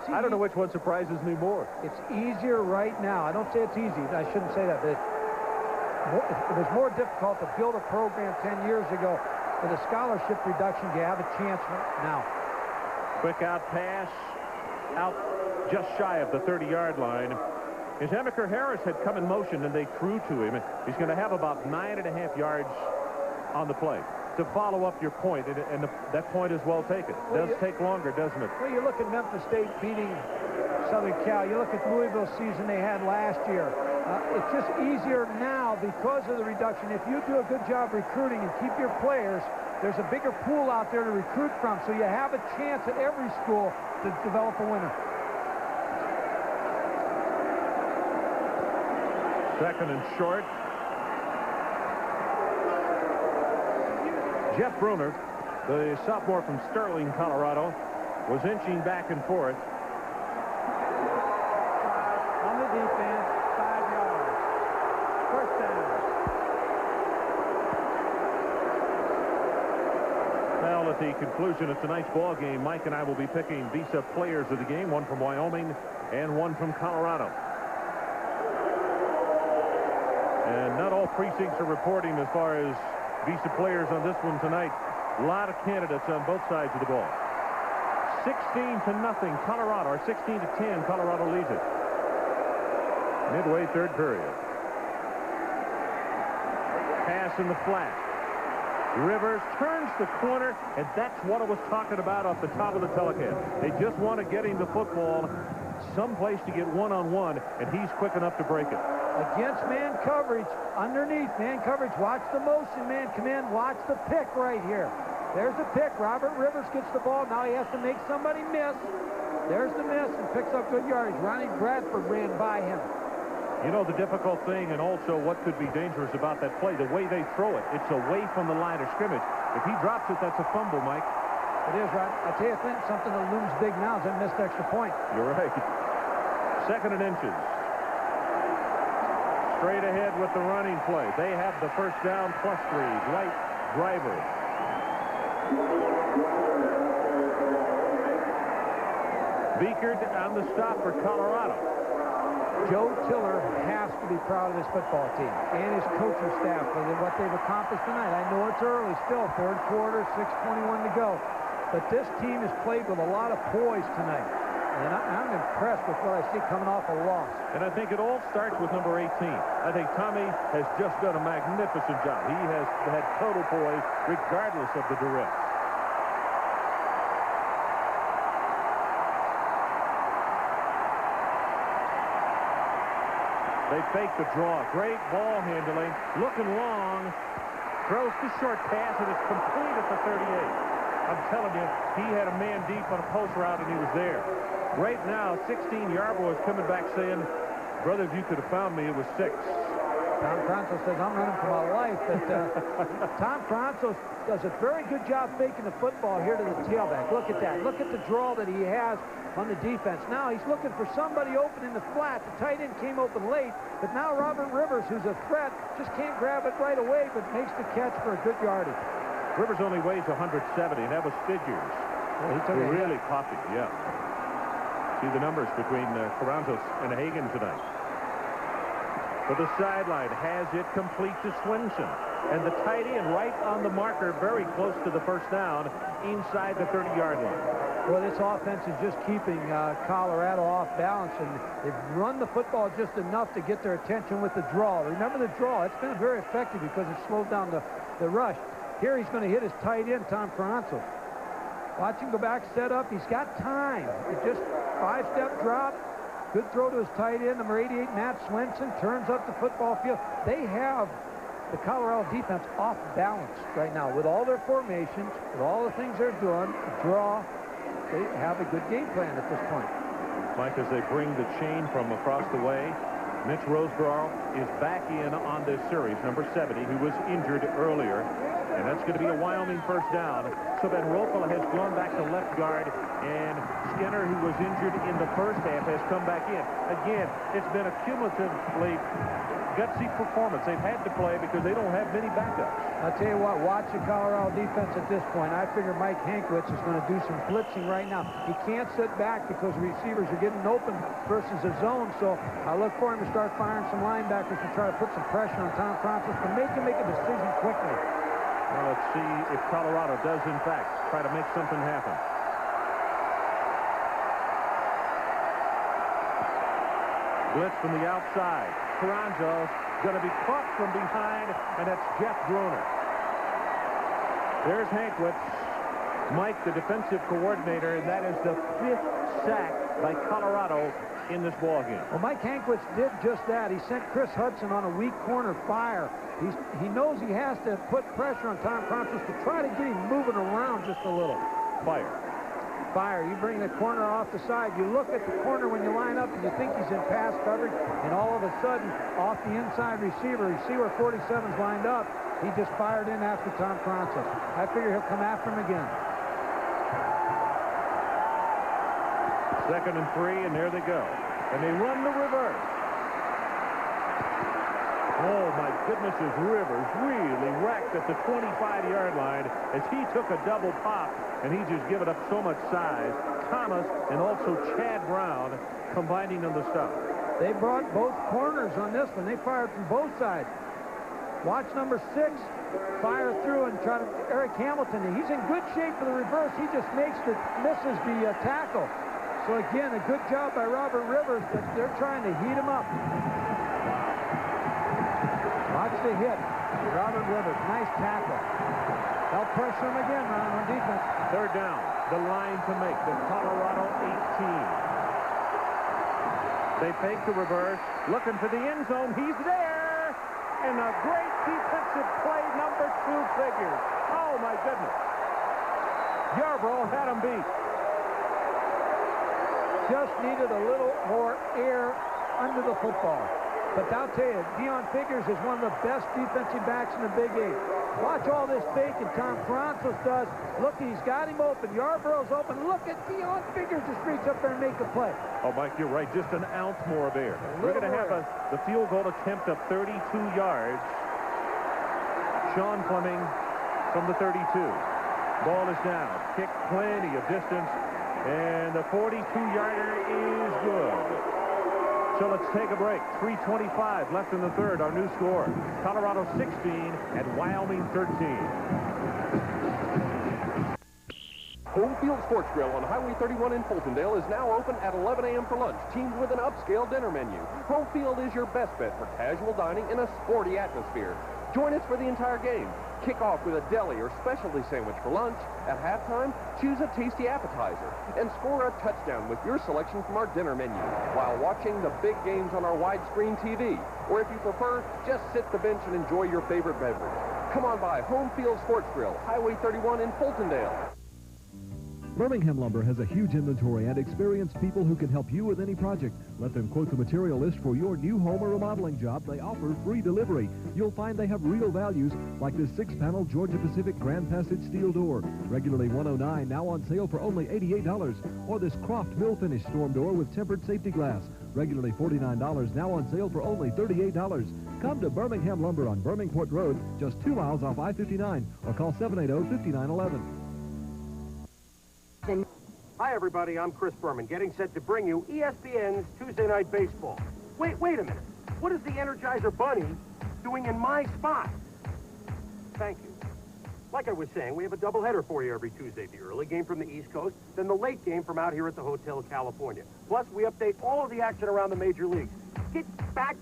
I don't know which one surprises me more. It's easier right now. I don't say it's easy. I shouldn't say that. But it was more difficult to build a program 10 years ago. With a scholarship reduction, you have a chance now. Quick out pass. Out just shy of the 30-yard line. As Emiker Harris had come in motion and they threw to him, he's going to have about 9.5 yards on the play to follow up your point, and that point is well taken. Does take longer, doesn't it? Well, you look at Memphis State beating Southern Cal. You look at the Louisville season they had last year. It's just easier now because of the reduction. If you do a good job recruiting and keep your players, there's a bigger pool out there to recruit from, so you have a chance at every school to develop a winner. Second and short. Jeff Bruner, the sophomore from Sterling, Colorado, was inching back and forth. On the defense, 5 yards. First down. Well, at the conclusion of tonight's ball game, Mike and I will be picking Visa players of the game, one from Wyoming and one from Colorado. And not all precincts are reporting as far as Visa players on this one tonight. A lot of candidates on both sides of the ball. 16-0 Colorado, or 16-10 Colorado leads it. Midway third period. Pass in the flat. Rivers turns the corner, and that's what I was talking about off the top of the telecast. They just want to get him the football someplace to get one-on-one, and he's quick enough to break it. Against man coverage, underneath man coverage. Watch the motion, man. Come in. Watch the pick right here. There's the pick. Robert Rivers gets the ball. Now he has to make somebody miss. There's the miss and picks up good yardage. Ronnie Bradford ran by him. You know, the difficult thing and also what could be dangerous about that play, the way they throw it, it's away from the line of scrimmage. If he drops it, that's a fumble, Mike. It is, Rod. I tell you, something that looms big now is that missed extra point. You're right. 2nd and inches. Straight ahead with the running play. They have the first down +3. White driver. Beekert on the stop for Colorado. Joe Tiller has to be proud of his football team and his coaching staff for what they've accomplished tonight. I know it's early still, 3rd quarter, 6:21 to go. But this team has played with a lot of poise tonight. And I'm impressed with what I see coming off a loss. And I think it all starts with number 18. I think Tommy has just done a magnificent job. He has had total poise regardless of the duress. They fake the draw. Great ball handling. Looking long. Throws the short pass, and it's complete at the 38. I'm telling you, he had a man deep on a post route, and he was there. Right now, 16-yard boy is coming back saying, brother, if you could have found me, it was 6. Tom Franco says, I'm running for my life. But Tom Franco does a very good job faking the football here to the tailback. Look at that. Look at the draw that he has on the defense. Now he's looking for somebody open in the flat. The tight end came open late, but now Robert Rivers, who's a threat, just can't grab it right away, but makes the catch for a good yardage. Rivers only weighs 170, and that was figures. Well, he took he really popped it, yeah. See the numbers between Carranzos and Hagan tonight. For the sideline, has it complete to Swinson. And the tight end right on the marker, very close to the first down, inside the 30-yard line. Well, this offense is just keeping Colorado off balance, and they've run the football just enough to get their attention with the draw. Remember the draw. It's been very effective because it slowed down the rush. Here he's going to hit his tight end, Tom Carranzo. Watch him go back, set up. He's got time. It's just 5-step drop. Good throw to his tight end, number 88, Matt Swinson, turns up the football field. They have the Colorado defense off balance right now with all their formations, with all the things they're doing, draw. They have a good game plan at this point. Mike, as they bring the chain from across the way, Mitch Roseborough is back in on this series, number 70, who was injured earlier. And that's going to be a Wyoming first down. So Ben Rokola has gone back to left guard, and Skinner, who was injured in the first half, has come back in. Again, it's been a cumulatively gutsy performance. They've had to play because they don't have many backups. I'll tell you what, watch the Colorado defense at this point. I figure Mike Hankwitz is going to do some blitzing right now. He can't sit back because receivers are getting open versus a zone, so I look for him to start firing some linebackers to try to put some pressure on Tom Francis to make him make a decision quickly. Well, let's see if Colorado does, in fact, try to make something happen. Blitz from the outside. Carranzo's going to be caught from behind, and that's Jeff Groner. There's Hankwitz. Mike, the defensive coordinator, and that is the 5th sack by Colorado in this ballgame. Well, Mike Hankwitz did just that. He sent Chris Hudson on a weak corner fire. He knows he has to put pressure on Tom Francis to try to get him moving around just a little. Fire. You bring the corner off the side. You look at the corner when you line up and you think he's in pass coverage, and all of a sudden, off the inside receiver, you see where 47's lined up. He just fired in after Tom Francis. I figure he'll come after him again. 2nd and 3, and there they go. And they run the reverse. Oh, my goodness, is Rivers really wrecked at the 25-yard line as he took a double pop, and he just given up so much size. Thomas and also Chad Brown combining on the stop. They brought both corners on this one. They fired from both sides. Watch number 6 fire through and try to Eric Hamilton. And he's in good shape for the reverse. He just misses the tackle. So again, a good job by Robert Rivers, but they're trying to heat him up. Watch the hit. Robert Rivers, nice tackle. They'll pressure him again, Ron, on defense. 3rd down. The line to make. The Colorado 18. They fake the reverse. Looking for the end zone. He's there. And a great defensive play, number 2 figures. Oh, my goodness. Yarbrough had him beat. Just needed a little more air under the football. But I'll tell you, Deion Figures is one of the best defensive backs in the Big 8. Watch all this fake and Tom Caranzos does. Look, he's got him open. Yarbrough's open. Look at Deion Figures just reach up there and make the play. Oh, Mike, you're right. Just an ounce more of air. We're going to have the field goal attempt of 32 yards. Sean Fleming from the 32. Ball is down. Kick plenty of distance. And the 42-yarder is good. So let's take a break. 3:25 left in the third. Our new score, Colorado 16 and Wyoming 13. Home Field Sports Grill on Highway 31 in Fultondale is now open at 11 a.m. for lunch, teamed with an upscale dinner menu. Home Field is your best bet for casual dining in a sporty atmosphere. Join us for the entire game. Kick off with a deli or specialty sandwich for lunch. At halftime, choose a tasty appetizer and score a touchdown with your selection from our dinner menu while watching the big games on our widescreen TV. Or if you prefer, just sit the bench and enjoy your favorite beverage. Come on by Home Field Sports Grill, Highway 31 in Fultondale. Birmingham Lumber has a huge inventory and experienced people who can help you with any project. Let them quote the material list for your new home or remodeling job. They offer free delivery. You'll find they have real values, like this 6-panel Georgia Pacific Grand Passage steel door, regularly $109, now on sale for only $88. Or this Croft mill finish storm door with tempered safety glass, regularly $49, now on sale for only $38. Come to Birmingham Lumber on Birmingport Road, just 2 miles off I-59, or call 780-5911. Hi, everybody. I'm Chris Berman, getting set to bring you ESPN's Tuesday Night Baseball. Wait a minute. What is the Energizer Bunny doing in my spot? Thank you. Like I was saying, we have a doubleheader for you every Tuesday. The early game from the East Coast, then the late game from out here at the Hotel California. Plus, we update all of the action around the major leagues. Get back.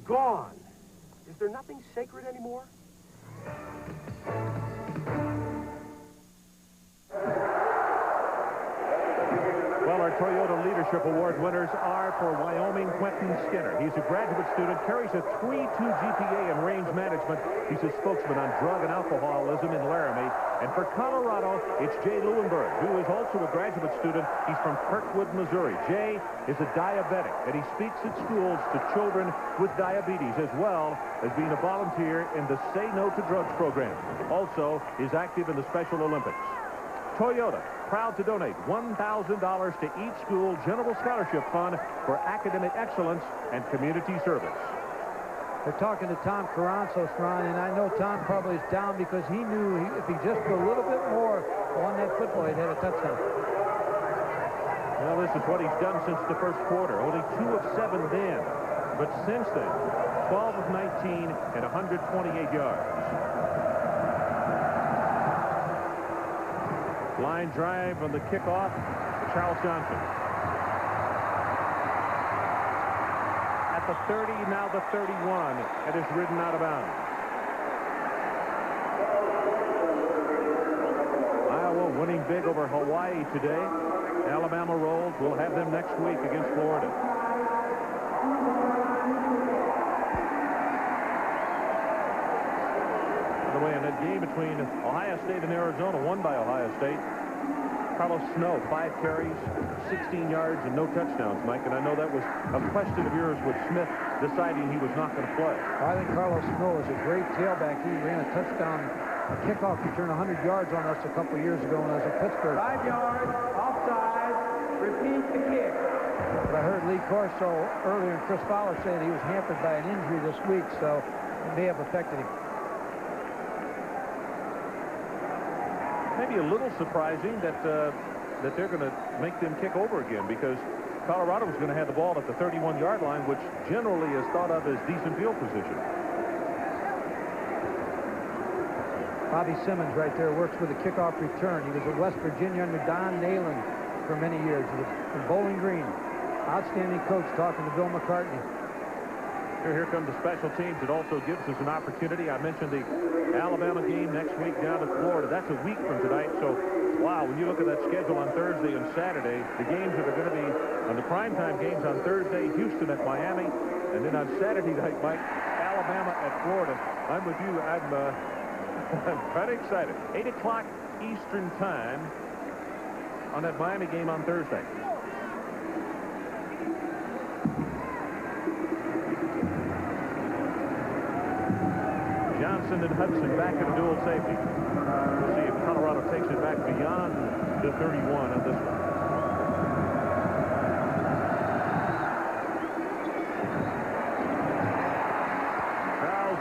Gone. Is there nothing sacred anymore? Well, our Toyota Leadership Award winners are for Wyoming, Quentin Skinner. He's a graduate student, carries a 3.2 GPA in range management. He's a spokesman on drug and alcoholism in Laramie. And for Colorado, it's Jay Lewinberg, who is also a graduate student. He's from Kirkwood, Missouri. Jay is a diabetic, and he speaks at schools to children with diabetes, as well as being a volunteer in the Say No to Drugs program. Also is active in the Special Olympics. Toyota, proud to donate $1,000 to each school general scholarship fund for academic excellence and community service. We're talking to Tom Caranzos, Ron, and I know Tom probably is down because he knew if he just put a little bit more on that football, he'd have a touchdown. Well, this is what he's done since the first quarter. Only 2 of 7 then. But since then, 12 of 19 and 128 yards. Line drive on the kickoff to Charles Johnson. At the 30, now the 31, it is ridden out of bounds. Iowa winning big over Hawaii today. Alabama rolls. We'll have them next week against Florida. By the way, in that game between Ohio State and Arizona, won by Ohio State, Carlos Snow, 5 carries, 16 yards, and no touchdowns, Mike. And I know that was a question of yours with Smith deciding he was not going to play. I think Carlos Snow is a great tailback. He ran a touchdown, a kickoff return 100 yards on us a couple years ago when I was in Pittsburgh. 5 yards, offside, repeat the kick. But I heard Lee Corso earlier and Chris Fowler say that he was hampered by an injury this week, so it may have affected him. Maybe a little surprising that they're going to make them kick over again, because Colorado was going to have the ball at the 31-yard line, which generally is thought of as decent field position. Bobby Simmons right there works with a kickoff return. He was at West Virginia under Don Nalen for many years. He was in Bowling Green. Outstanding coach talking to Bill McCartney. Here come the special teams. It also gives us an opportunity. I mentioned the Alabama game next week down to Florida. That's a week from tonight. So, wow, when you look at that schedule on Thursday and Saturday, the games that are going to be on the primetime games on Thursday, Houston at Miami, and then on Saturday night, Mike, Alabama at Florida. I'm with you. I'm kind of excited. 8 o'clock Eastern time on that Miami game on Thursday. Johnson and Hudson back in dual safety. We'll see if Colorado takes it back beyond the 31 on this one.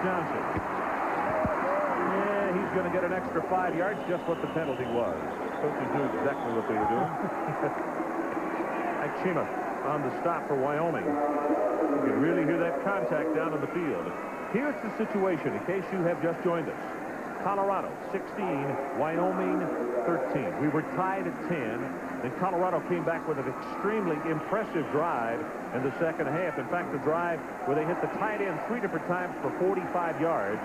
Johnson. Yeah, he's going to get an extra 5 yards, just what the penalty was. Coaches knew exactly what they were doing. Achima on the stop for Wyoming. You can really hear that contact down on the field. Here's the situation, in case you have just joined us. Colorado 16, Wyoming 13. We were tied at 10. Then Colorado came back with an extremely impressive drive in the second half. In fact, the drive where they hit the tight end 3 different times for 45 yards,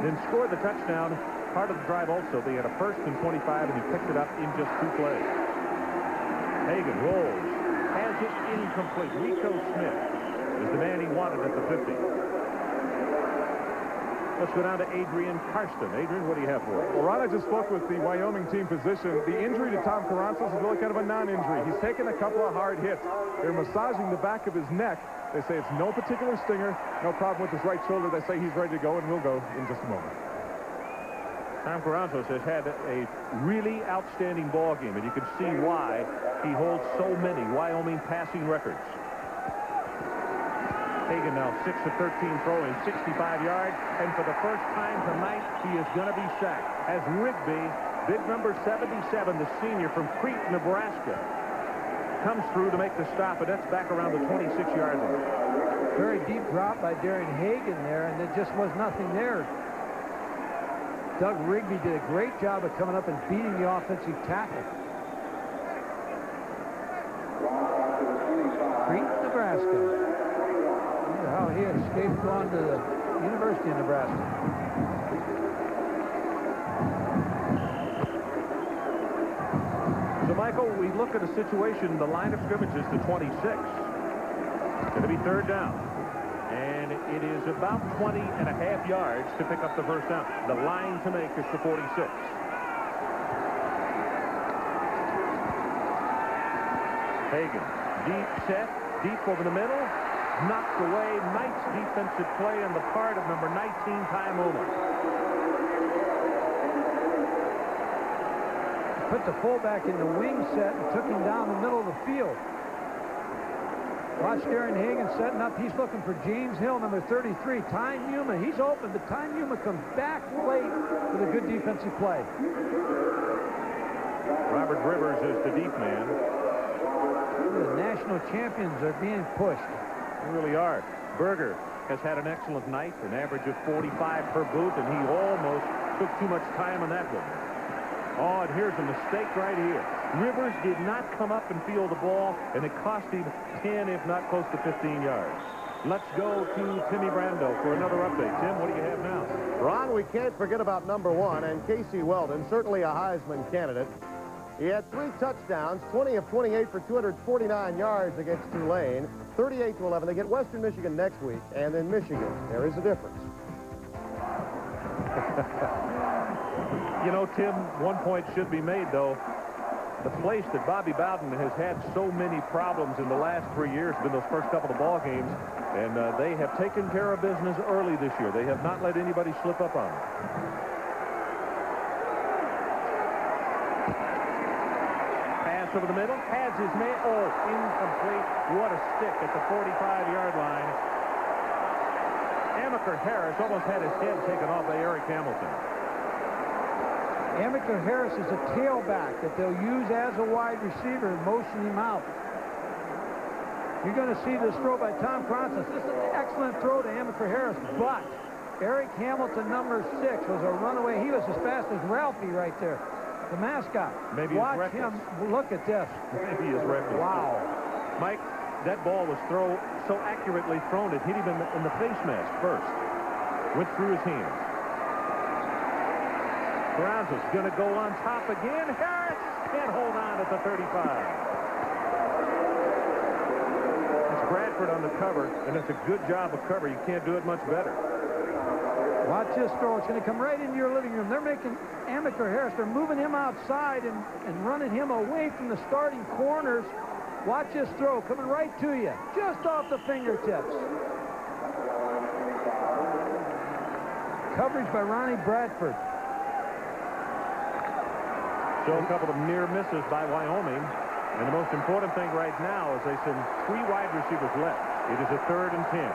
then scored the touchdown. Part of the drive also, they had a 1st and 25, and he picked it up in just 2 plays. Hagan rolls, has it incomplete. Rico Smith is the man he wanted at the 50. Let's go down to Adrian Karsten. Adrian, what do you have for us? Well, Ron, I just spoke with the Wyoming team physician. The injury to Tom Carranza is really kind of a non-injury. He's taken a couple of hard hits. They're massaging the back of his neck. They say it's no particular stinger, no problem with his right shoulder. They say he's ready to go, and we'll go in just a moment. Tom Carranza has had a really outstanding ball game, and you can see why he holds so many Wyoming passing records. Hagan now 6 of 13 throwing, 65 yards, and for the first time tonight, he is going to be sacked. As Rigby, bid number 77, the senior from Crete, Nebraska, comes through to make the stop, and that's back around the 26-yard line. Very deep drop by Darren Hagan there, and there just was nothing there. Doug Rigby did a great job of coming up and beating the offensive tackle. Crete, Nebraska. How he escaped on to the University of Nebraska. So, Michael, we look at a situation, the line of scrimmage is the 26. It's going to be 3rd down. And it is about 20.5 yards to pick up the first down. The line to make is the 46. Hagan, deep set, deep over the middle. Knocked away. Nice defensive play on the part of number 19, Ty Moma. Put the fullback in the wing set and took him down the middle of the field. Watch Darren Hagan setting up. He's looking for James Hill, number 33. Ty Muma, he's open, but Ty Muma comes back late with a good defensive play. Robert Rivers is the deep man. The national champions are being pushed. They really are. Berger has had an excellent night, an average of 45 per boot, and he almost took too much time on that one. Oh, and here's a mistake right here. Rivers did not come up and field the ball, and it cost him 10, if not close to 15 yards. Let's go to Timmy Brando for another update. Tim, what do you have now? Ron, we can't forget about number 1, and Casey Weldon, certainly a Heisman candidate. He had 3 touchdowns, 20 of 28 for 249 yards against Tulane, 38-11. They get Western Michigan next week, and then Michigan. There is a difference. You know, Tim, one point should be made, though. The place that Bobby Bowden has had so many problems in the last 3 years has been those first couple of ball games, and they have taken care of business early this year. They have not let anybody slip up on them. Pass over the middle, has his man. Oh, incomplete. What a stick at the 45-yard line. Amaker Harris almost had his head taken off by Eric Hamilton. Amaker Harris is a tailback that they'll use as a wide receiver and motion him out. You're going to see this throw by Tom Carranza. This is an excellent throw to Amaker Harris, but Eric Hamilton, number 6, was a runaway. He was as fast as Ralphie right there, the mascot. Maybe watch him. Look at this. Maybe he's reckless. Wow. Mike, that ball was so accurately thrown, it hit him in the face mask first. Went through his hands. Carranza's going to go on top again. Harris can't hold on at the 35. It's Bradford on the cover, and it's a good job of cover. You can't do it much better. Watch this throw. It's going to come right into your living room. They're making Amaker Harris. They're moving him outside and running him away from the starting corners. Watch this throw coming right to you, just off the fingertips. Coverage by Ronnie Bradford. So a couple of near misses by Wyoming. And the most important thing right now is they send 3 wide receivers left. It is a 3rd and 10.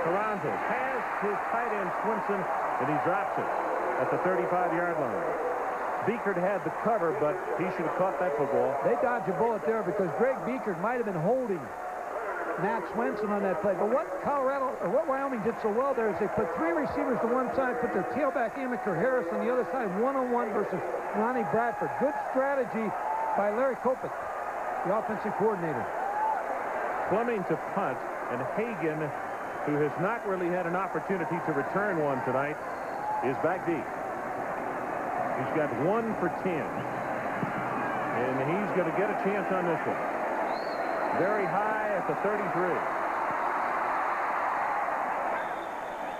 Toronto has his tight end Swinson, and he drops it at the 35-yard line. Beekert had the cover, but he should have caught that football. They dodged a bullet there because Greg Beekert might have been holding Matt Swinson on that play. But what Wyoming did so well there is they put 3 receivers to one side, put their tailback Amaker Harris on the other side, one-on-one versus Ronnie Bradford. Good strategy by Larry Kopit, the offensive coordinator. Fleming to punt, and Hagan, who has not really had an opportunity to return one tonight, is back deep. He's got 1 for 10. And he's going to get a chance on this one. Very high at the 33.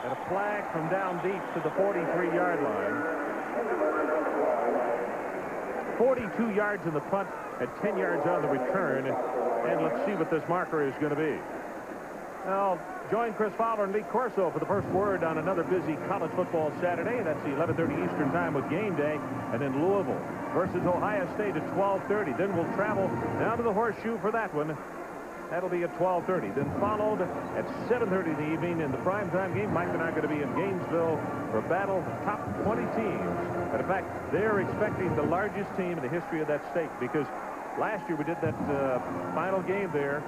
And a flag from down deep to the 43-yard line. 42 yards in the punt and 10 yards on the return. And let's see what this marker is going to be. Now, join Chris Fowler and Lee Corso for the first word on another busy college football Saturday. That's the 11:30 Eastern time with game day. And then Louisville versus Ohio State at 12:30. Then we'll travel down to the Horseshoe for that one. That'll be at 12:30. Then followed at 7:30 in the evening in the primetime game. Mike and I are going to be in Gainesville for a battle of the top 20 teams. And in fact, they're expecting the largest team in the history of that state because last year we did that final game there.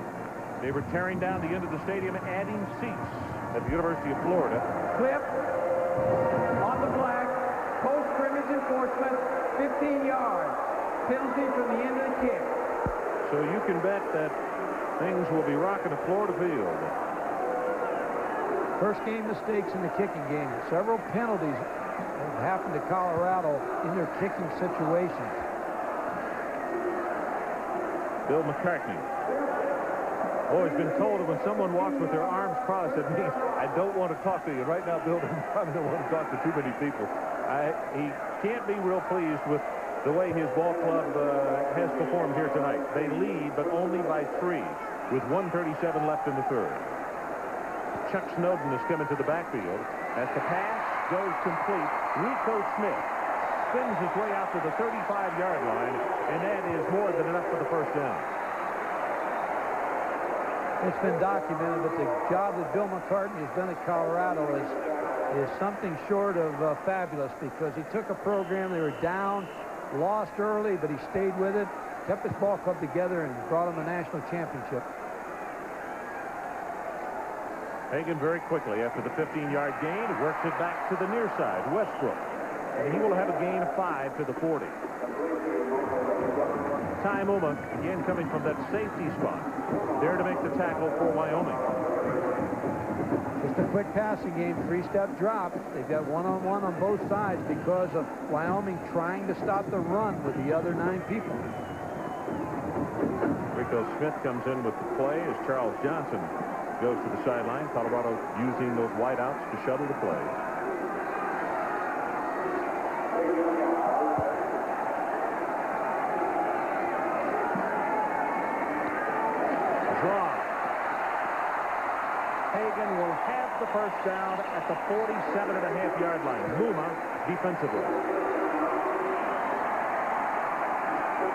They were tearing down the end of the stadium, adding seats at the University of Florida. Clip on the flag. Post scrimmage enforcement, 15 yards. Penalty from the end of the kick. So you can bet that things will be rocking the Florida field. First game mistakes in the kicking game. Several penalties have happened to Colorado in their kicking situations. Bill McCartney. Always been told that when someone walks with their arms crossed, it means I don't want to talk to you. Right now, Bill probably don't want to talk to too many people. He can't be real pleased with the way his ball club has performed here tonight. They lead, but only by 3, with 1:37 left in the 3rd. Chuck Snowden is coming to the backfield as the pass goes complete. Rico Smith spins his way out to the 35-yard line, and that is more than enough for the first down. It's been documented that the job that Bill McCartney has done at Colorado is something short of fabulous because he took a program, they were down, lost early, but he stayed with it, kept his ball club together, and brought him a national championship. Hagan very quickly after the 15-yard gain works it back to the near side, Westbrook. And he will have a gain of 5 to the 40. Ty Muma, again coming from that safety spot, there to make the tackle for Wyoming. Just a quick passing game, 3-step drop. They've got one-on-one on both sides because of Wyoming trying to stop the run with the other 9 people. Rico Smith comes in with the play as Charles Johnson goes to the sideline. Colorado using those wideouts to shuttle the play. Draw. Hagan will have the first down at the 47.5-yard line. Muma defensively.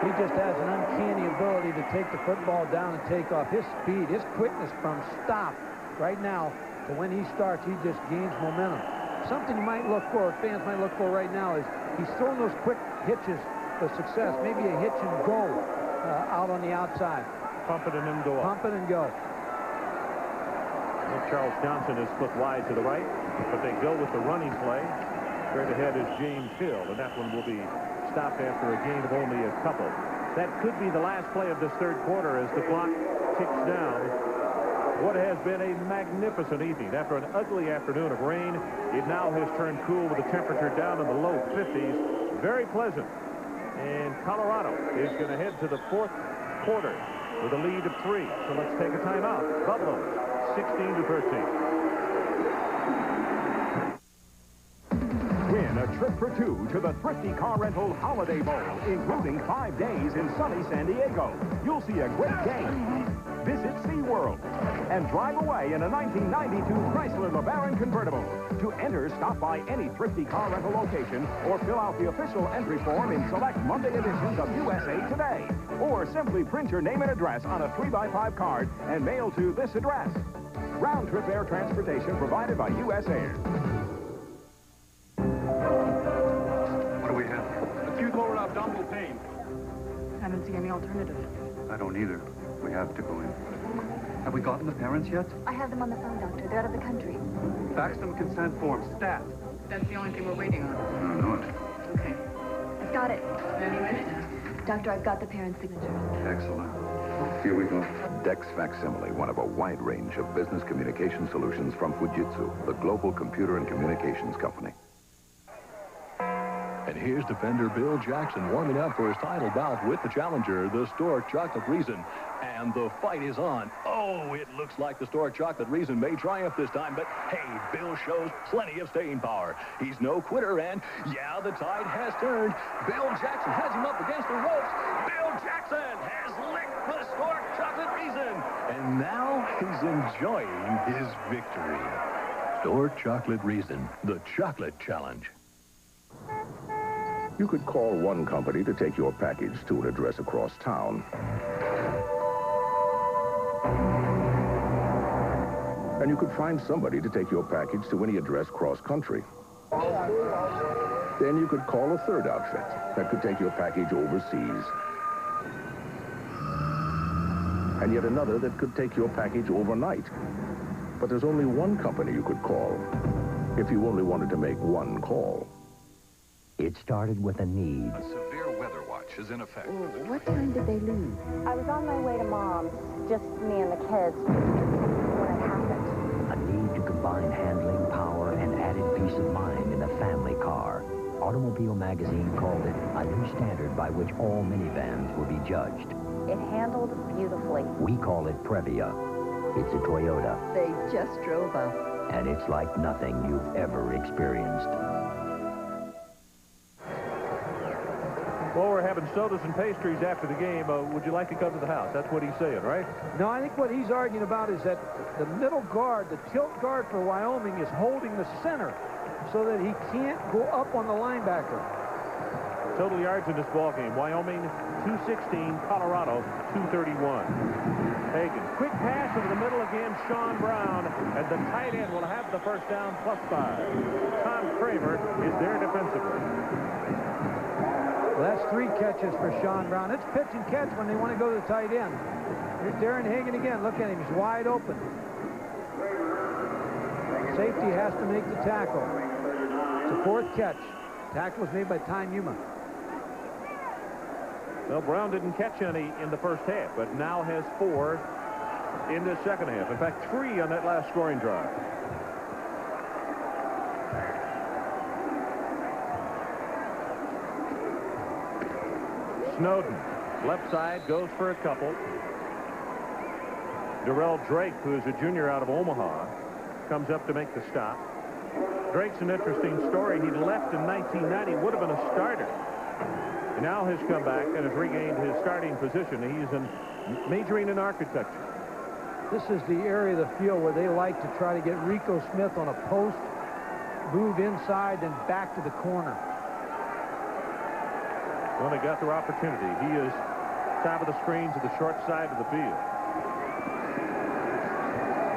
He just has an uncanny ability to take the football down and take off. His speed, his quickness from stop right now to when he starts, he just gains momentum. Something you might look for, fans might look for right now, is he's throwing those quick hitches for success. Maybe a hitch and go out on the outside. Pump it and then go up. Pump it and go. Well, Charles Johnson is split wide to the right, but they go with the running play. Straight ahead is James Hill, and that one will be stopped after a gain of only a couple. That could be the last play of this 3rd quarter as the clock ticks down. What has been a magnificent evening. After an ugly afternoon of rain, it now has turned cool with the temperature down in the low 50s. Very pleasant. And Colorado is going to head to the 4th quarter with a lead of 3. So let's take a timeout. Buffalo, 16-13. Win a trip for 2 to the Thrifty Car Rental Holiday Bowl, including 5 days in sunny San Diego. You'll see a great game, visit SeaWorld, and drive away in a 1992 Chrysler LeBaron convertible. To enter, stop by any Thrifty Car Rental location or fill out the official entry form in select Monday editions of USA Today. Or simply print your name and address on a 3x5 card and mail to this address. Round-trip air transportation provided by U.S. Air. What do we have? Acute lower abdominal pain. I don't see any alternative. I don't either. We have to go in. Have we gotten the parents yet? I have them on the phone, Doctor. They're out of the country. Fax them consent forms. Stat. That's the only thing we're waiting on. I know it. Okay. I've got it. Any minute. Doctor, I've got the parents' signatures. Excellent. Here we go. Dex Facsimile, one of a wide range of business communication solutions from Fujitsu, the global computer and communications company. And here's defender Bill Jackson warming up for his title bout with the challenger, the Stork Chocolate Reason. And the fight is on. Oh, it looks like the Stork Chocolate Reason may triumph this time, but hey, Bill shows plenty of staying power. He's no quitter, and yeah, the tide has turned. Bill Jackson has him up against the ropes. Bill Jackson has licked the Stork Chocolate Reason. And now he's enjoying his victory. Stork Chocolate Reason, the chocolate challenge. You could call one company to take your package to an address across town. And you could find somebody to take your package to any address cross-country. Then you could call a third outfit that could take your package overseas. And yet another that could take your package overnight. But there's only one company you could call if you only wanted to make one call. It started with a need. A severe weather watch is in effect. What time did they leave? I was on my way to Mom's, just me and the kids, when it happened. A need to combine handling, power, and added peace of mind in a family car. Automobile Magazine called it a new standard by which all minivans will be judged. It handled beautifully. We call it Previa. It's a Toyota. They just drove up. And it's like nothing you've ever experienced. Well, we're having sodas and pastries after the game. Would you like to come to the house? That's what he's saying, right? No, I think what he's arguing about is that the middle guard, the tilt guard for Wyoming, is holding the center so that he can't go up on the linebacker. Total yards in this ball game. Wyoming, 216. Colorado, 231. Hagan, quick pass over the middle again. Sean Brown, and the tight end will have the first down, +5. Tom Kramer is there defensively. Well, that's 3 catches for Sean Brown. It's pitch and catch when they want to go to the tight end. Here's Darren Hagan again. Look at him. He's wide open. Safety has to make the tackle. It's a 4th catch. Tackle was made by Ty Numa. Well, Brown didn't catch any in the first half, but now has 4 in the second half. In fact, 3 on that last scoring drive. Snowden, left side, goes for a couple. Darrell Drake, who is a junior out of Omaha, comes up to make the stop. Drake's an interesting story. He left in 1990, would have been a starter. He now has come back and has regained his starting position. He's majoring in architecture. This is the area of the field where they like to try to get Rico Smith on a post, move inside, then back to the corner. Well, they got their opportunity. He is top of the screen to the short side of the field.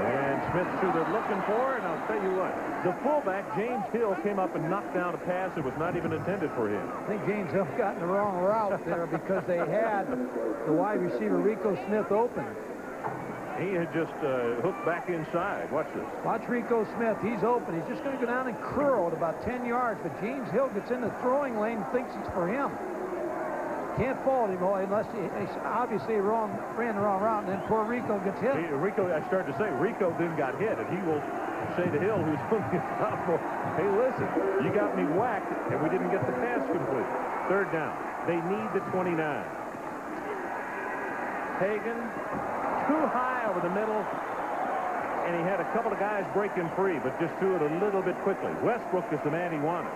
And Smith's who they're looking for, and I'll tell you what, the fullback, James Hill, came up and knocked down a pass that was not even intended for him. I think James Hill got in the wrong route there because they had the wide receiver Rico Smith open. He had just hooked back inside. Watch this. Watch Rico Smith. He's open. He's just going to go down and curl at about 10 yards, but James Hill gets in the throwing lane and thinks it's for him. Can't fault him unless he obviously ran the wrong route, and then poor Rico gets hit. Rico, I started to say, Rico then got hit, and he will say to Hill, who's only a sophomore, hey, listen, you got me whacked, and we didn't get the pass complete. 3rd down. They need the 29. Hagan, too high over the middle, and he had a couple of guys breaking free, but just threw it a little bit quickly. Westbrook is the man he wanted.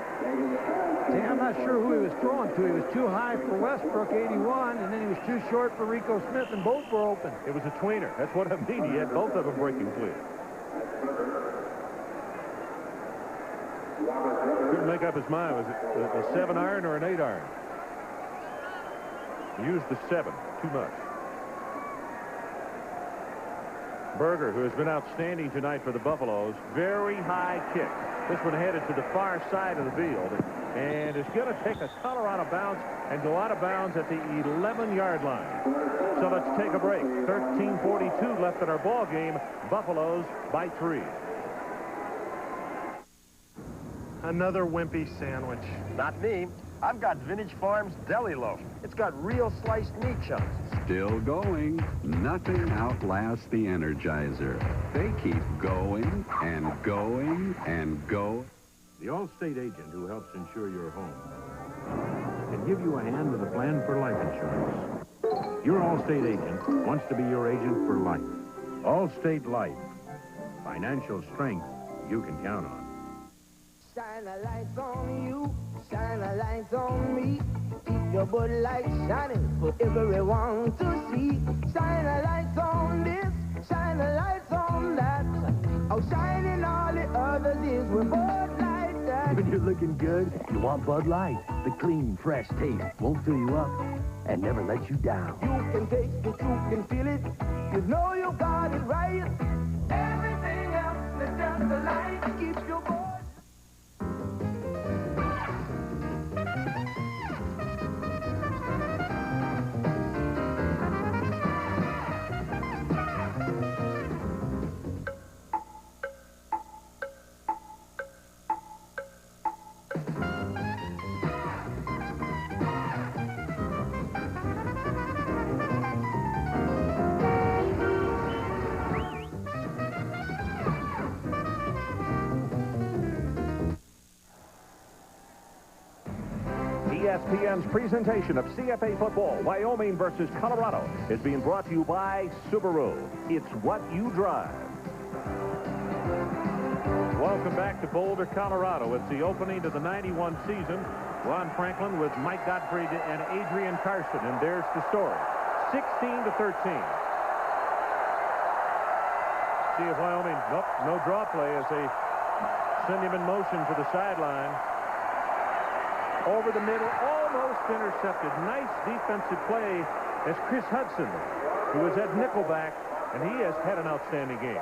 See, I'm not sure who he was throwing to. He was too high for Westbrook, 81, and then he was too short for Rico Smith, and both were open. It was a tweener. That's what I mean. He had both of them breaking clear. Couldn't make up his mind. Was it a 7-iron or an 8-iron? He used the 7 too much. Berger, who has been outstanding tonight for the Buffaloes, very high kick. This one headed to the far side of the field, and is going to take a Colorado bounce and go out of bounds at the 11-yard line. So let's take a break. 13:42 left in our ball game. Buffaloes by 3. Another wimpy sandwich. Not me. I've got Vintage Farms Deli Loaf. It's got real sliced meat chunks. Still going. Nothing outlasts the Energizer. They keep going and going and going. The Allstate agent who helps insure your home can give you a hand with a plan for life insurance. Your Allstate agent wants to be your agent for life. Allstate Life. Financial strength you can count on. Shine a light on you, shine a light on me. Keep your Bud Light shining for everyone to see. Shine a light on this, shine a light on that. Oh, shining all the others is with Bud Light. That. When you're looking good, you want Bud Light. The clean, fresh taste won't fill you up and never let you down. You can taste it, you can feel it. You know you got it right. Everything else is just a light to keep your Bud. ESPN's presentation of CFA football, Wyoming versus Colorado, is being brought to you by Subaru. It's what you drive. Welcome back to Boulder, Colorado. It's the opening to the 91 season. Ron Franklin with Mike Gottfried and Adrian Carson, and there's the story. 16-13. See if Wyoming, nope, no draw play as they send him in motion to the sideline. Over the middle, almost intercepted. Nice defensive play as Chris Hudson, who is at nickelback, and he has had an outstanding game.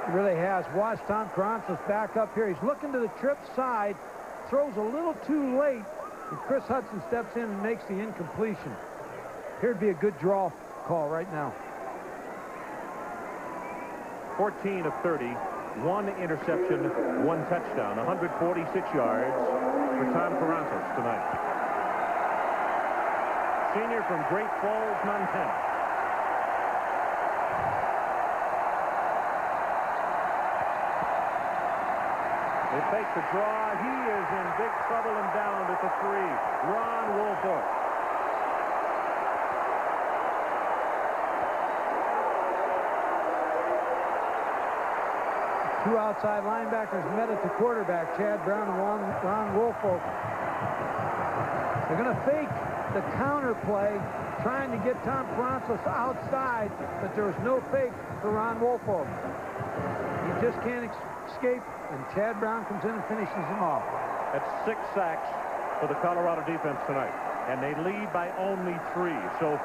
He really has. Watch Tom Carranza's back up here. He's looking to the trip side, throws a little too late, and Chris Hudson steps in and makes the incompletion. Here'd be a good draw call right now. 14 of 30, 1 interception, 1 touchdown, 146 yards for Tom Carranza tonight. Senior from Great Falls, Montana. They fake the draw. He is in big trouble and down at the 3. Ron Woolfolk. Two outside linebackers met at the quarterback, Chad Brown and Ron Woolfolk. They're going to fake the counter play, trying to get Tom Carranza outside, but there was no fake for Ron Woolfolk. He just can't escape, and Chad Brown comes in and finishes him off. That's 6 sacks for the Colorado defense tonight, and they lead by only 3. So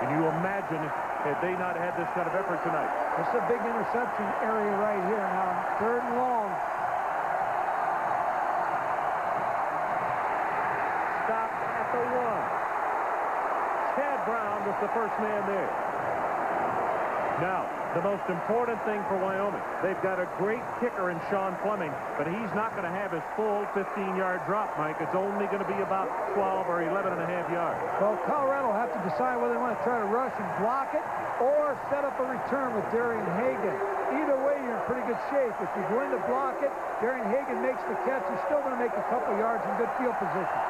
can you imagine had they not had this kind of effort tonight? This is a big interception area right here now. 3rd and long. Stop at the 1. Chad Brown was the first man there. Now, the most important thing for Wyoming, they've got a great kicker in Sean Fleming, but he's not going to have his full 15-yard drop, Mike. It's only going to be about 12 or 11 and a half yards. Well, Colorado will have to decide whether they want to try to rush and block it or set up a return with Darian Hagan. Either way, you're in pretty good shape. If you're going to block it, Darian Hagan makes the catch. He's still going to make a couple yards in good field position.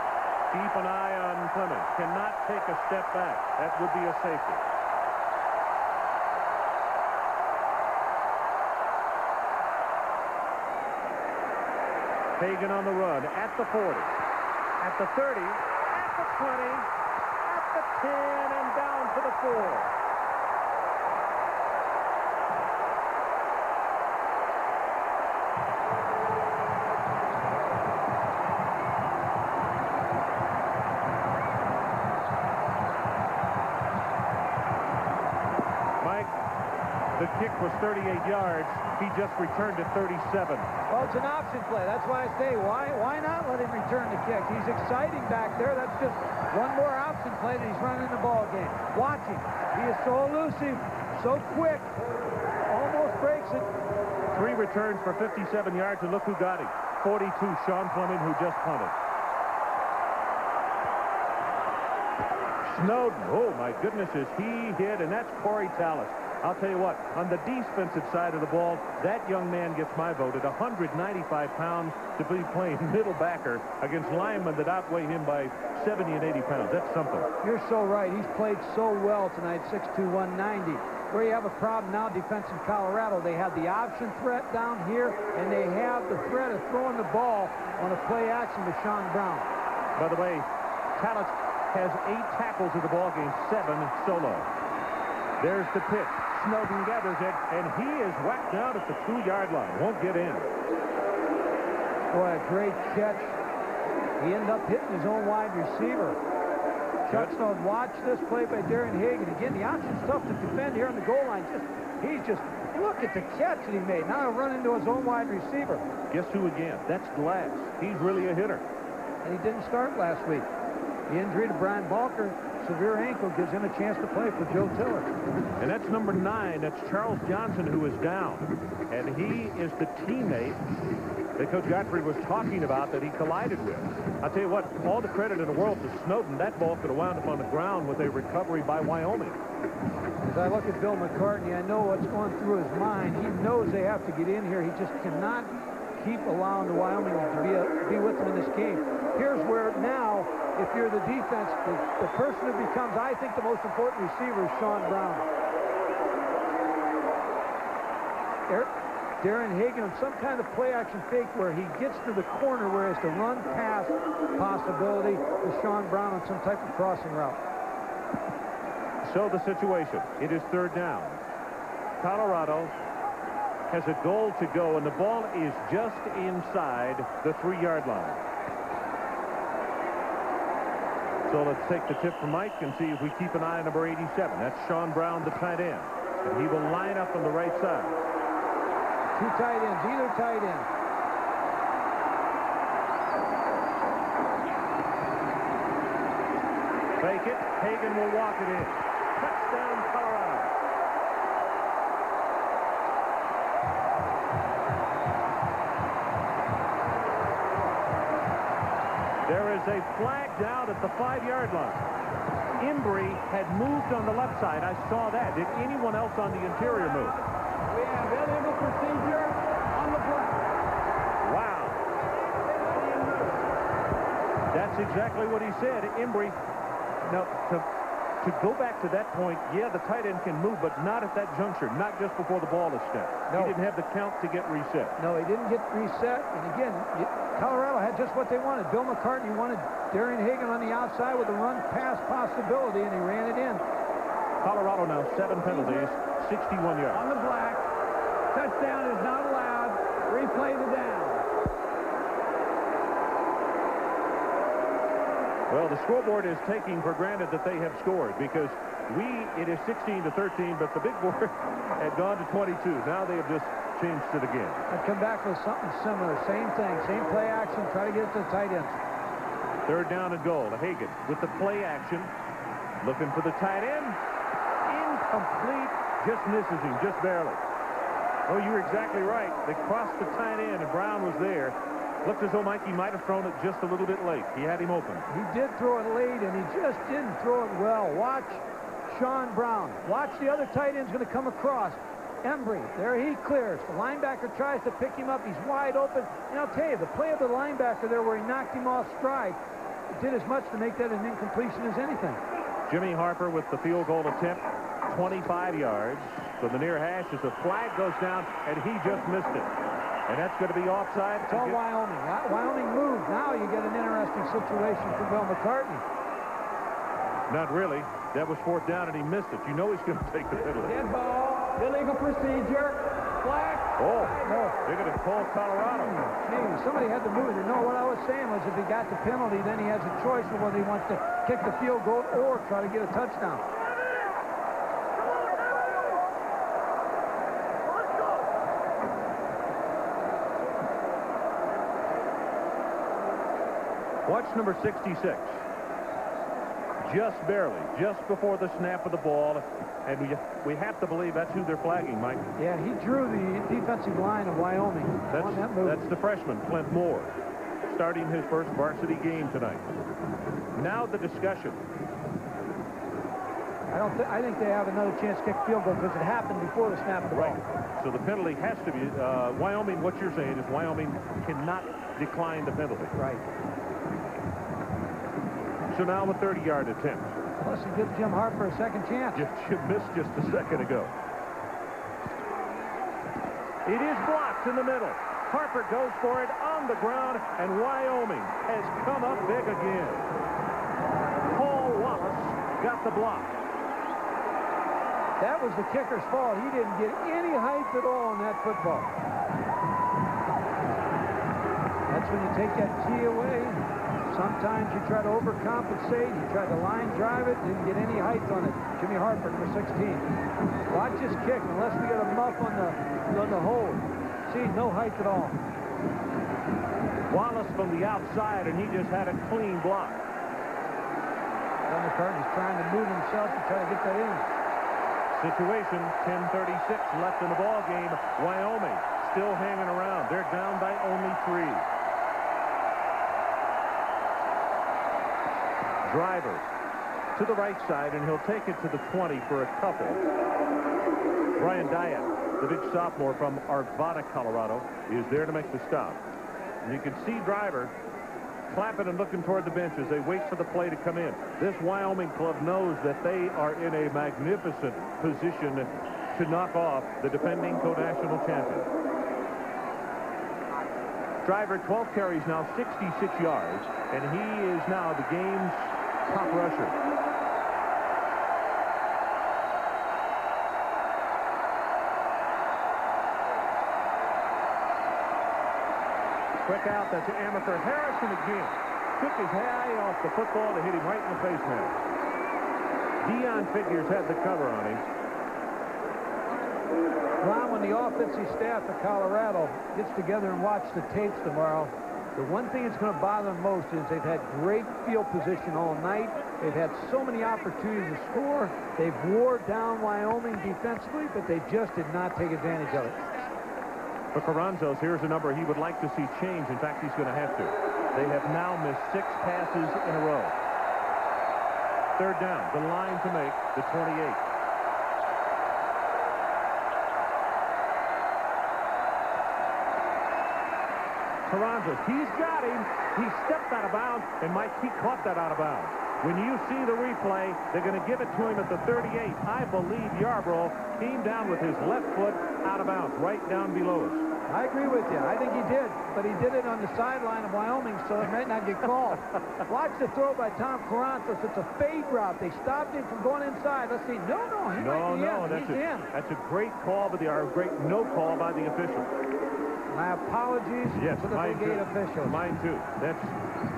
Keep an eye on Clemens. Cannot take a step back. That would be a safety. Hagan on the run at the 40, at the 30, at the 20, at the 10, and down to the 4. The kick was 38 yards. He just returned it 37. Well, it's an option play. That's why I say, why not let him return the kick? He's exciting back there. That's just one more option play that he's running the ball game. Watch him. He is so elusive, so quick. Almost breaks it. 3 returns for 57 yards, and look who got him. 42, Sean Fleming, who just punted. Snowden, oh my goodness, is he hit, and that's Corey Tallis. I'll tell you what, on the defensive side of the ball, that young man gets my vote at 195 pounds to be playing middle backer against linemen that outweigh him by 70 and 80 pounds. That's something. You're so right. He's played so well tonight, 6'2", 190. Where you have a problem now, defensive Colorado, they have the option threat down here, and they have the threat of throwing the ball on a play action with Sean Brown. By the way, Tallis has 8 tackles in the ball game, 7 solo. There's the pitch. Snowden gathers it, and he is whacked down at the 2-yard line. Won't get in. Boy, a great catch. He ended up hitting his own wide receiver. Chuck Snowden, watch this play by Darren Hagan. Again, the option's tough to defend here on the goal line. Look at the catch that he made. Now he'll run into his own wide receiver. Guess who again? That's Glass. He's really a hitter. And he didn't start last week. The injury to Brian Balker, severe ankle, gives him a chance to play for Joe Tiller. And that's number 9. That's Charles Johnson, who is down. And he is the teammate that Coach Godfrey was talking about that he collided with. I'll tell you what, all the credit in the world to Snowden. That ball could have wound up on the ground with a recovery by Wyoming. As I look at Bill McCartney, I know what's going through his mind. He knows they have to get in here. He just cannot keep allowing the Wyoming to be with them in this game. Here's where now, if you're the defense, the person who becomes, I think, the most important receiver is Sean Brown. Darren Hagan on some kind of play-action fake where he gets to the corner where it's the run-pass possibility with Sean Brown on some type of crossing route. So the situation, it is 3rd down. Colorado has a goal to go, and the ball is just inside the 3-yard line. So let's take the tip from Mike and see if we keep an eye on number 87. That's Sean Brown, the tight end. And he will line up on the right side. 2 tight ends, either tight end. Fake it. Hagan will walk it in. Touchdown, Colorado. There is a flag down at the 5-yard line. Embry had moved on the left side. I saw that. Did anyone else on the interior move? We have illegal procedure on the flag. Wow. That's exactly what he said. Embry. Now, to go back to that point, yeah, the tight end can move, but not at that juncture, not just before the ball is snapped. No. He didn't have the count to get reset. No, he didn't get reset. And again, Colorado had just what they wanted. Bill McCartney wanted Darren Hagan on the outside with a run-pass possibility, and he ran it in. Colorado now 7 penalties, 61 yards. On the black. Touchdown is not allowed. Replay the down. Well, the scoreboard is taking for granted that they have scored because it is 16-13, but the big board had gone to 22. Now they have just changed it again. I'd come back with something similar. Same thing. Same play action. Try to get it to the tight ends. 3rd down and goal. Hagan with the play action. Looking for the tight end. Incomplete. Just misses him. Just barely. Oh, you're exactly right. They crossed the tight end, and Brown was there. Looked as though Mikey might have thrown it just a little bit late. He had him open. He did throw it late, and he just didn't throw it well. Watch Sean Brown. Watch the other tight end's going to come across. Embry, there he clears. The linebacker tries to pick him up. He's wide open. And I'll tell you, the play of the linebacker there where he knocked him off stride, did as much to make that an incompletion as anything. Jimmy Harper with the field goal attempt, 25 yards. So the near hash as the flag goes down, and he just missed it. And that's going to be offside. It's all Wyoming. Wyoming moved. Now you get an interesting situation for Bill McCartney. Not really. That was fourth down, and he missed it. You know he's going to take the penalty. Dead ball, illegal procedure, flag. Oh, no. They're going to call Colorado. Gee, somebody had to move it. No, what I was saying was if he got the penalty, then he has a choice of whether he wants to kick the field goal or try to get a touchdown. Watch number 66. Just barely, just before the snap of the ball. And we have to believe that's who they're flagging, Mike. Yeah, he drew the defensive line of Wyoming on that move. That's the freshman, Clint Moore, starting his first varsity game tonight. Now the discussion. I think they have another chance to kick field goal because it happened before the snap of the ball. Right. So the penalty has to be, Wyoming, what you're saying is Wyoming cannot decline the penalty. Right. So now a 30-yard attempt. Plus, it gives Jim Harper a second chance. You missed just a second ago. It is blocked in the middle. Harper goes for it on the ground, and Wyoming has come up big again. Paul Wallace got the block. That was the kicker's fault. He didn't get any height at all on that football. That's when you take that tee away. Sometimes you try to overcompensate. You try to line drive it, didn't get any height on it. Jimmy Harper, number 16. Watch his kick, unless we get a muff on the hold. See, no height at all. Wallace from the outside, and he just had a clean block. Bill McCartney's trying to move himself to try to get that in. Situation, 10:36 left in the ball game. Wyoming still hanging around. They're down by only 3. Driver to the right side, and he'll take it to the 20 for a couple. Brian Diet, the big sophomore from Arvada, Colorado, is there to make the stop. And you can see Driver clapping and looking toward the bench as they wait for the play to come in. This Wyoming club knows that they are in a magnificent position to knock off the defending co-national champion. Driver, 12 carries now, 66 yards, and he is now the game's top rusher. Quick out, that's Amaker Harrison again. Took his eye off the football to hit him right in the face now. Dion Figures had the cover on him. Ron, when the offensive staff of Colorado gets together and watch the tapes tomorrow, the one thing that's going to bother them most is they've had great field position all night. They've had so many opportunities to score. They've wore down Wyoming defensively, but they just did not take advantage of it. For Carranzos, here's a number he would like to see change. In fact, he's going to have to. They have now missed 6 passes in a row. Third down, the line to make, the 28. Carranzos, he's got him. He stepped out of bounds, and Mike, he caught that out of bounds. When you see the replay, they're going to give it to him at the 38. I believe Yarbrough came down with his left foot out of bounds, right down below us. I agree with you. I think he did, but he did it on the sideline of Wyoming, so it might not get called. Watch the throw by Tom Carranzos. It's a fade route. They stopped him from going inside. Let's see. No, he might be in. He's in. That's a great call, but they are a great no call by the official. My apologies to the brigade officials. Mine too.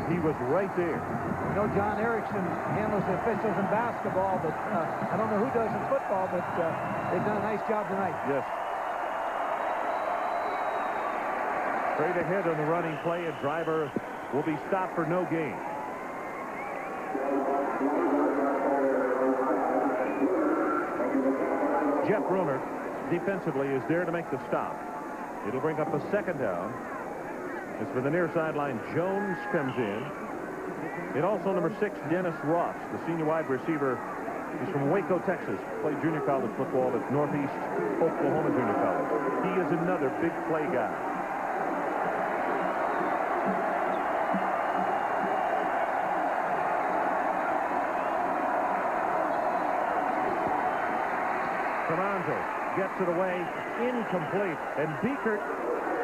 He was right there. You know, John Erickson handles the officials in basketball, but I don't know who does in football, but they've done a nice job tonight. Yes. Straight ahead on the running play, a driver will be stopped for no gain. Jeff Bruner, defensively, is there to make the stop. It'll bring up a second down. It's for the near sideline. Jones comes in. And also number 6, Dennis Ross, the senior wide receiver. He's from Waco, Texas. Played junior college football at Northeast Oklahoma Junior College. He is another big play guy. Carranza gets it away, incomplete. And Beekert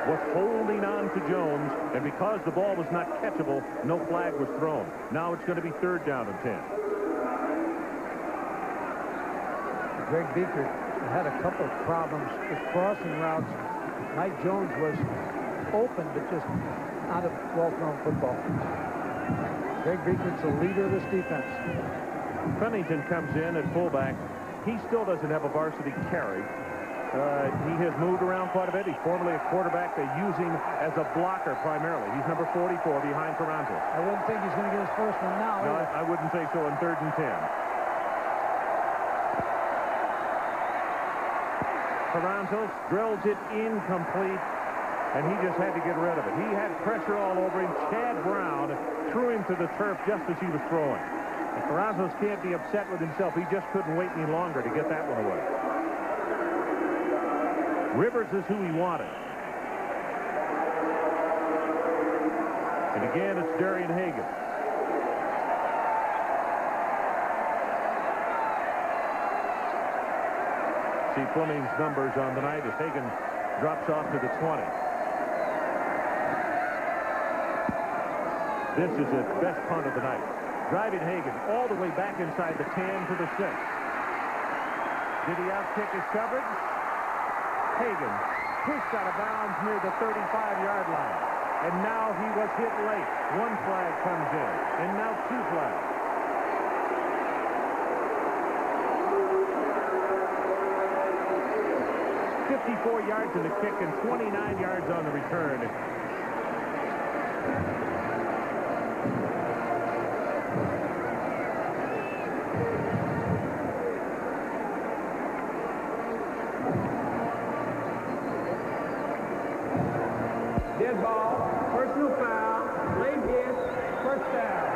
was holding on to Jones, and because the ball was not catchable, no flag was thrown. Now it's going to be 3rd down and 10. Greg Beekert had a couple of problems with crossing routes. Mike Jones was open, but just not a well-thrown football. Greg Beekert's the leader of this defense. Pennington comes in at fullback. He still doesn't have a varsity carry. He has moved around quite a bit. He's formerly a quarterback. They use him as a blocker primarily. He's number 44 behind Carranza. I wouldn't think he's going to get his first one now. No, I wouldn't say so in 3rd and 10. Carranza drills it incomplete, and he just had to get rid of it. He had pressure all over him. Chad Brown threw him to the turf just as he was throwing. And Carranza can't be upset with himself. He just couldn't wait any longer to get that one away. Rivers is who he wanted. And again, it's Darian Hagan. See Fleming's numbers on the night as Hagan drops off to the 20. This is the best punt of the night. Driving Hagan all the way back inside the 10 to the 6. Did he outkick his coverage? Hagan pushed out of bounds near the 35-yard line. And now he was hit late. 1 flag comes in. And now 2 flags. $54 yards in the kick and 29 yards on the return. Dead ball, personal foul, late hit, 1st down.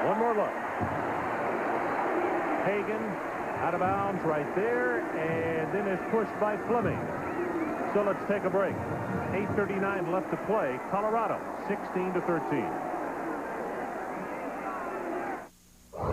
One more look. Hagan out of bounds right there, and then is pushed by Fleming. So let's take a break. 8:39 left to play. Colorado 16-13.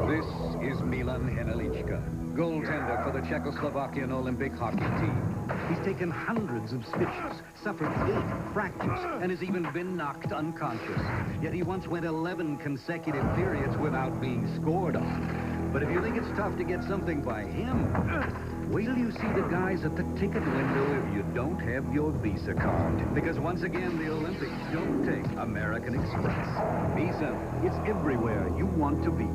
This is Milan Henelička, goaltender for the Czechoslovakian Olympic hockey team. He's taken hundreds of stitches, suffered 8 fractures, and has even been knocked unconscious. Yet he once went 11 consecutive periods without being scored on. But if you think it's tough to get something by him, wait till you see the guys at the ticket window if you don't have your Visa card. Because once again, the Olympics don't take American Express. Visa, it's everywhere you want to be.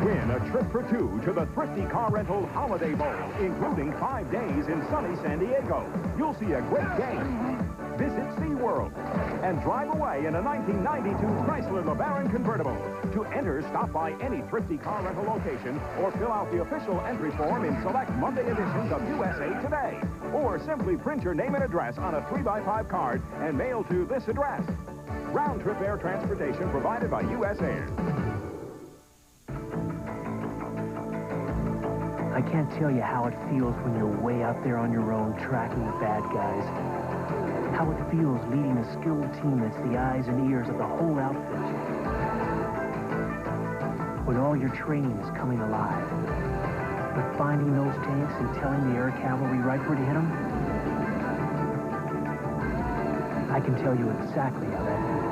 Win a trip for 2 to the Thrifty Car Rental Holiday Bowl, including 5 days in sunny San Diego. You'll see a great game. Visit SeaWorld and drive away in a 1992 Chrysler LeBaron convertible. To enter, stop by any Thrifty Car Rental location or fill out the official entry form in select Monday editions of USA Today. Or simply print your name and address on a 3x5 card and mail to this address. Round-trip air transportation provided by U.S. Air. I can't tell you how it feels when you're way out there on your own tracking the bad guys. How it feels leading a skilled team that's the eyes and ears of the whole outfit. When all your training is coming alive. But finding those tanks and telling the air cavalry right where to hit them, I can tell you exactly how that feels.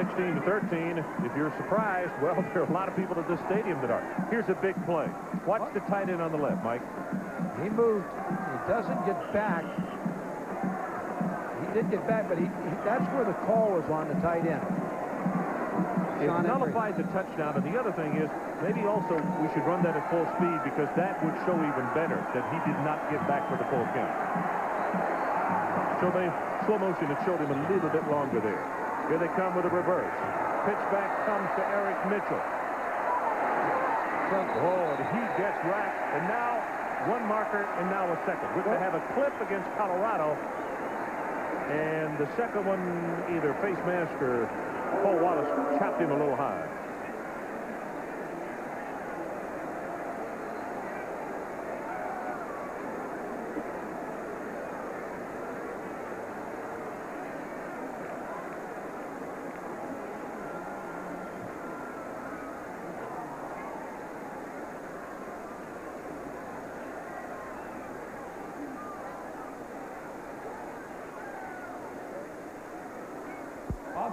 16-13. If you're surprised, well, there are a lot of people at this stadium that are. Here's a big play. Watch the tight end on the left, Mike. He moved. He doesn't get back. He did get back, but that's where the call was on the tight end. It nullified the touchdown, and the other thing is, maybe also we should run that at full speed because that would show even better that he did not get back for the full count. So they slow motion, it showed him a little bit longer there. Here they come with a reverse. Pitch back comes to Eric Mitchell. Oh, and he gets right. And now one marker and now a second. We're going to have a clip against Colorado. And the second one, either face mask or Paul Wallace chopped him a little high.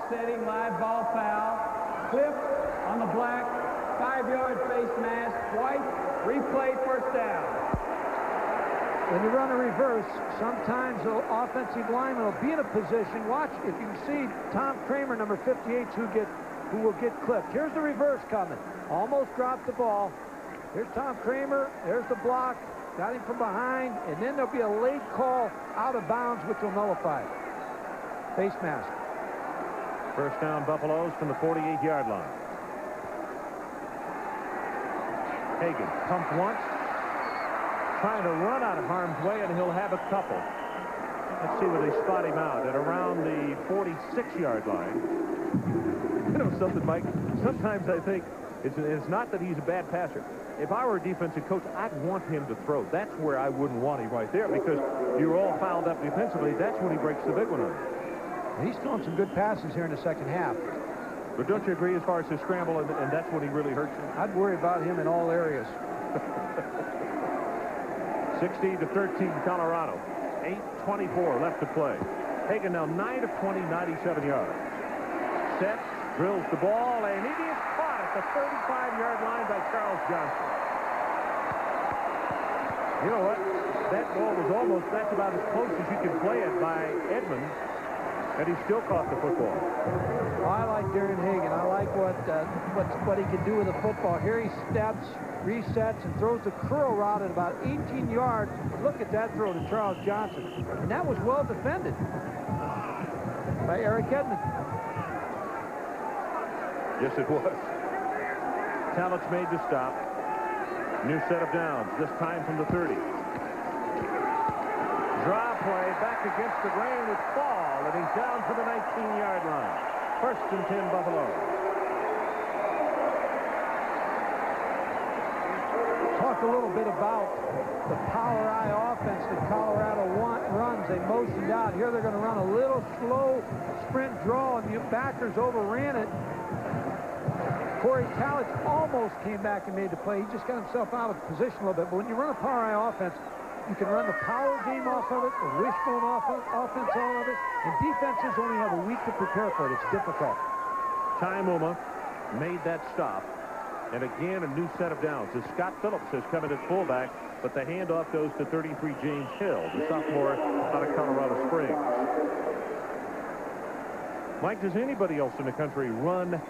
offsetting live ball foul. Cliff on the black, 5-yard face mask, white, replay, first down. When you run a reverse, sometimes the offensive lineman will be in a position. Watch, if you see Tom Kramer, number 58, who will get clipped. Here's the reverse coming. Almost dropped the ball. Here's Tom Kramer. There's the block. Got him from behind. And then there'll be a late call out of bounds, which will nullify it. Face mask. First down, Buffaloes from the 48-yard line. Hagan pumped once. Trying to run out of harm's way, and he'll have a couple. Let's see where they spot him out at around the 46-yard line. You know something, Mike? Sometimes I think it's not that he's a bad passer. If I were a defensive coach, I'd want him to throw. That's where I wouldn't want him right there, because you're all fouled up defensively. That's when he breaks the big one on you. He's throwing some good passes here in the second half. But don't you agree as far as his scramble, and that's when he really hurts you? I'd worry about him in all areas. 16-13 Colorado. 8:24 left to play. Hagan now 9 of 20, 97 yards. Set, drills the ball, and it is caught at the 35-yard line by Charles Johnson. You know what? That ball was that's about as close as you can play it by Edmonds, and he still caught the football. Well, I like Darren Hagan. I like what he can do with the football. Here he steps, resets, and throws the curl route at about 18 yards. Look at that throw to Charles Johnson. And that was well defended by Eric Edmonds. Yes, it was. Talents made the stop. New set of downs, this time from the 30. Draw play back against the grain with Fall, and he's down to the 19-yard line. First and 10 Buffalo. Talk a little bit about the power eye offense that Colorado runs. They motioned out. Here they're going to run a little slow sprint draw, and the backers overran it. Corey Talich almost came back and made the play. He just got himself out of position a little bit. But when you run a power eye offense, you can run the power game off of it, the wishbone offense off of it, and defenses only have a week to prepare for it. It's difficult. Ty Muma made that stop. And again, a new set of downs. As Scott Phillips has come in at fullback, but the handoff goes to 33 James Hill, the sophomore out of Colorado Springs. Mike, does anybody else in the country run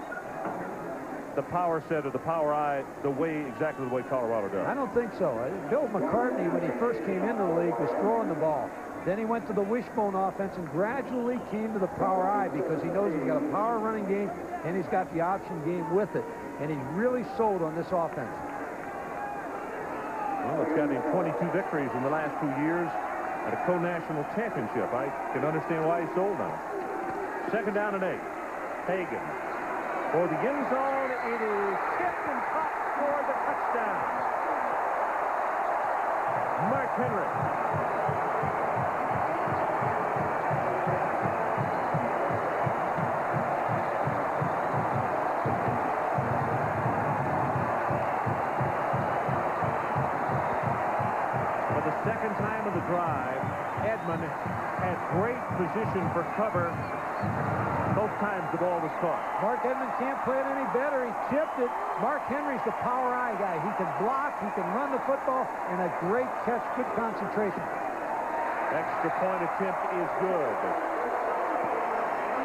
the power set or the power eye exactly the way Colorado does? I don't think so. Bill McCartney, when he first came into the league, was throwing the ball. Then he went to the wishbone offense and gradually came to the power eye because he knows he's got a power running game and he's got the option game with it. And he's really sold on this offense. Well, it's got him 22 victories in the last 2 years at a co-national championship. I can understand why he's sold on it. Second down and 8. Hagan. For the end zone, it is tipped and caught for the touchdown. Mark Henry. For the second time of the drive, Edmond had great position for cover. Both times the ball was caught. Mark Edmond can't play it any better. He tipped it. Mark Henry's the power eye guy. He can block, he can run the football, and a great catch, good concentration. Extra point attempt is good.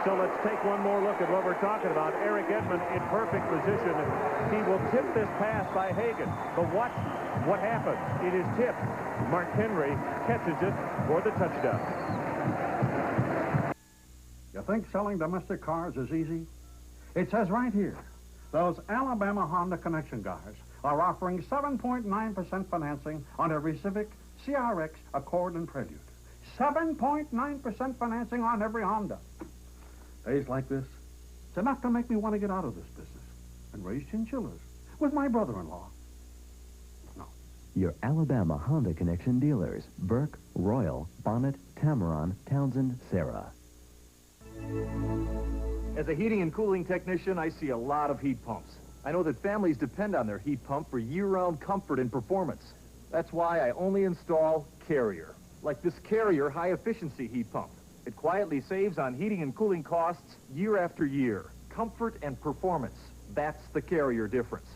So let's take one more look at what we're talking about. Eric Edmond in perfect position. He will tip this pass by Hagan. But watch what happens. It is tipped. Mark Henry catches it for the touchdown. You think selling domestic cars is easy? It says right here, those Alabama Honda Connection guys are offering 7.9% financing on every Civic, CRX, Accord, and Prelude. 7.9% financing on every Honda. Days like this, it's enough to make me want to get out of this business and raise chinchillas with my brother-in-law. No. Your Alabama Honda Connection dealers, Burke, Royal, Bonnet, Tameron, Townsend, Sarah. As a heating and cooling technician, I see a lot of heat pumps. I know that families depend on their heat pump for year-round comfort and performance. That's why I only install Carrier, like this Carrier high-efficiency heat pump. It quietly saves on heating and cooling costs year after year. Comfort and performance. That's the Carrier difference.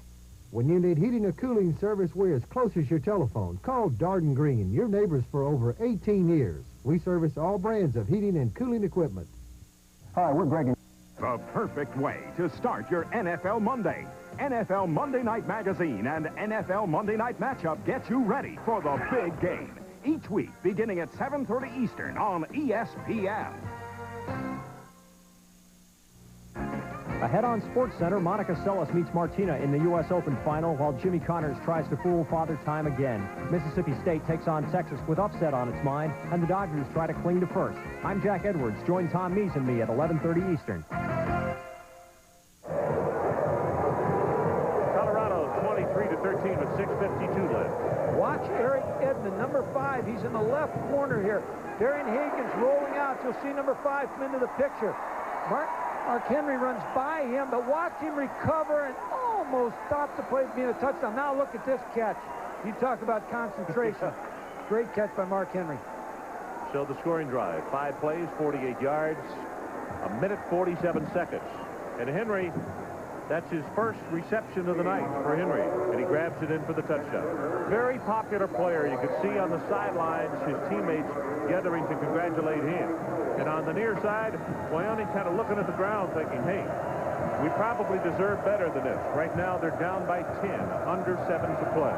When you need heating or cooling service, we're as close as your telephone. Call Darden Green, your neighbors for over 18 years. We service all brands of heating and cooling equipment. Hi, we're Greg. The perfect way to start your NFL Monday. NFL Monday Night Magazine and NFL Monday Night Matchup get you ready for the big game. Each week, beginning at 7:30 Eastern on ESPN. Ahead on SportsCenter, Monica Seles meets Martina in the U.S. Open final, while Jimmy Connors tries to fool Father Time again. Mississippi State takes on Texas with upset on its mind, and the Dodgers try to cling to first. I'm Jack Edwards. Join Tom Mees and me at 11:30 Eastern. Colorado 23-13 with 6:52 left. Watch Eric Edmond, number 5. He's in the left corner here. Darian Hagan's rolling out. You'll see number 5 come into the picture. Mark Henry runs by him, but watch him recover and almost stop the play being a touchdown. Now look at this catch. You talk about concentration. Great catch by Mark Henry. So the scoring drive, 5 plays, 48 yards, 1:47 seconds. And Henry, that's his first reception of the night for Henry, and he grabs it in for the touchdown. Very popular player. You could see on the sidelines his teammates gathering to congratulate him. And on the near side, Wyoming kind of looking at the ground thinking, hey, we probably deserve better than this. Right now, they're down by 10, under 7 to play.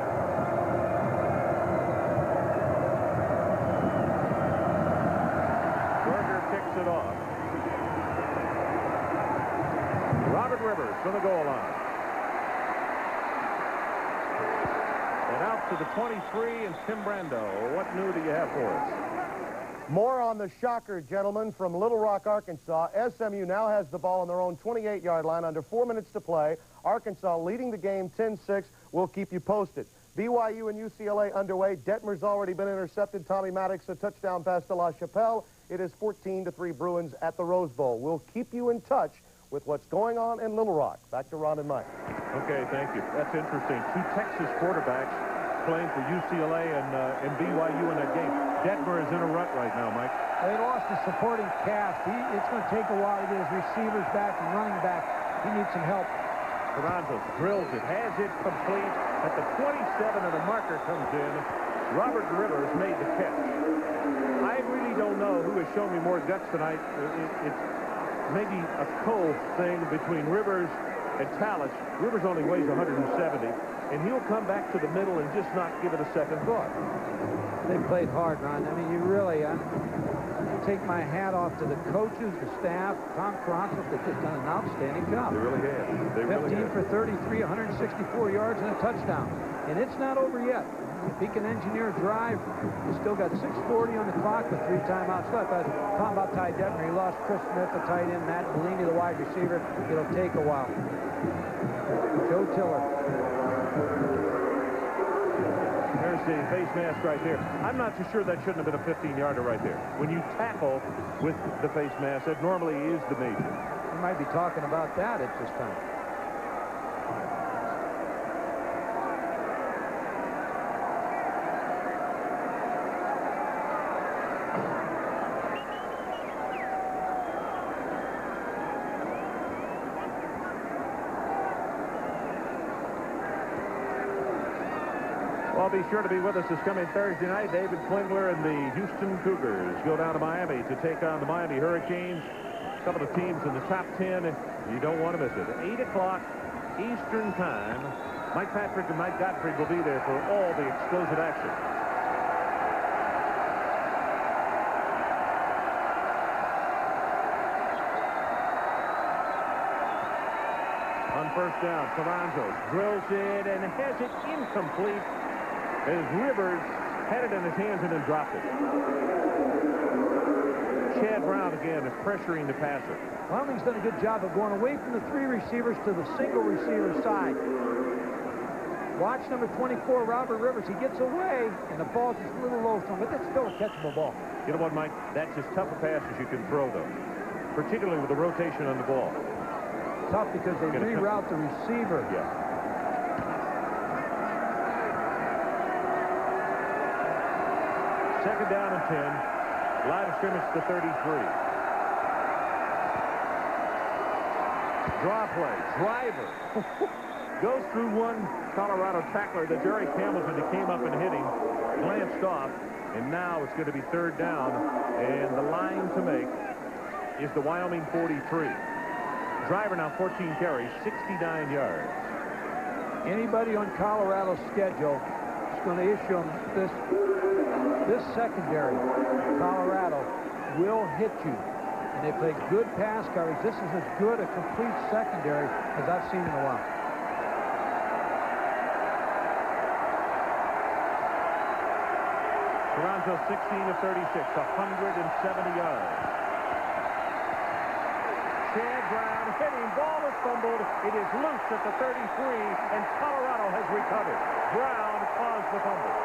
Berger kicks it off. Robert Rivers from the goal line. And out to the 23, and Tim Brando. What new do you have for us? More on the shocker, gentlemen, from Little Rock, Arkansas. SMU now has the ball on their own 28-yard line, under 4 minutes to play. Arkansas leading the game 10-6. We'll keep you posted. BYU and UCLA underway. Detmer's already been intercepted. Tommy Maddox, a touchdown pass to La Chapelle. It is 14-3 Bruins at the Rose Bowl. We'll keep you in touch with what's going on in Little Rock. Back to Ron and Mike. Okay, thank you. That's interesting. 2 Texas quarterbacks playing for UCLA and BYU in that game. Detmer is in a rut right now, Mike. They lost his supporting cast. It's going to take a while to get his receivers back and running back. He needs some help. Carranza drills it, has it complete at the 27, and a marker comes in. Robert Rivers made the catch. I really don't know who has shown me more guts tonight. It's maybe a thing between Rivers and Tallis. Rivers only weighs 170, and he'll come back to the middle and just not give it a second thought. They played hard, Ron. I mean, you really take my hat off to the coaches, the staff, Tom Carranza. They've just done an outstanding job. They really have. They 15 for 33, 164 yards and a touchdown. And it's not over yet. If he can engineer a drive, he's still got 6:40 on the clock with 3 timeouts left. I was talking about Ty Detmer. He lost Chris Smith, the tight end, Matt Bellini, the wide receiver. It'll take a while. Joe Tiller. There's the face mask right there. I'm not too sure that shouldn't have been a 15-yarder right there. When you tackle with the face mask, that normally is the major. We might be talking about that at this time. Well, be sure to be with us this coming Thursday night. David Klingler and the Houston Cougars go down to Miami to take on the Miami Hurricanes. A couple of teams in the top 10. You don't want to miss it. 8 o'clock Eastern time. Mike Patrick and Mike Gottfried will be there for all the explosive action. On first down, Carranza drills it and has it incomplete as Rivers had it in his hands and then dropped it. Chad Brown again is pressuring the passer. Wyoming's done a good job of going away from the 3 receivers to the single receiver side. Watch number 24, Robert Rivers. He gets away, and the ball's just a little low to him, but that's still a catchable ball. You know what, Mike? That's as tough a pass as you can throw, though, particularly with the rotation on the ball. Tough because they reroute the receiver. Yeah. Second down and 10. Line of scrimmage to 33. Draw play. Driver. Goes through one Colorado tackler, the Jerry Campbellton, that came up and hit him. Glanced off. And now it's going to be third down. And the line to make is the Wyoming 43. Driver now 14 carries, 69 yards. Anybody on Colorado's schedule is going to issue them this secondary. Colorado will hit you. And they play good pass coverage. This is as good a complete secondary as I've seen in a while. Toronto 16 of 36, 170 yards. Chad Brown hitting, ball is fumbled. It is loose at the 33, and Colorado has recovered. Brown caused the fumble.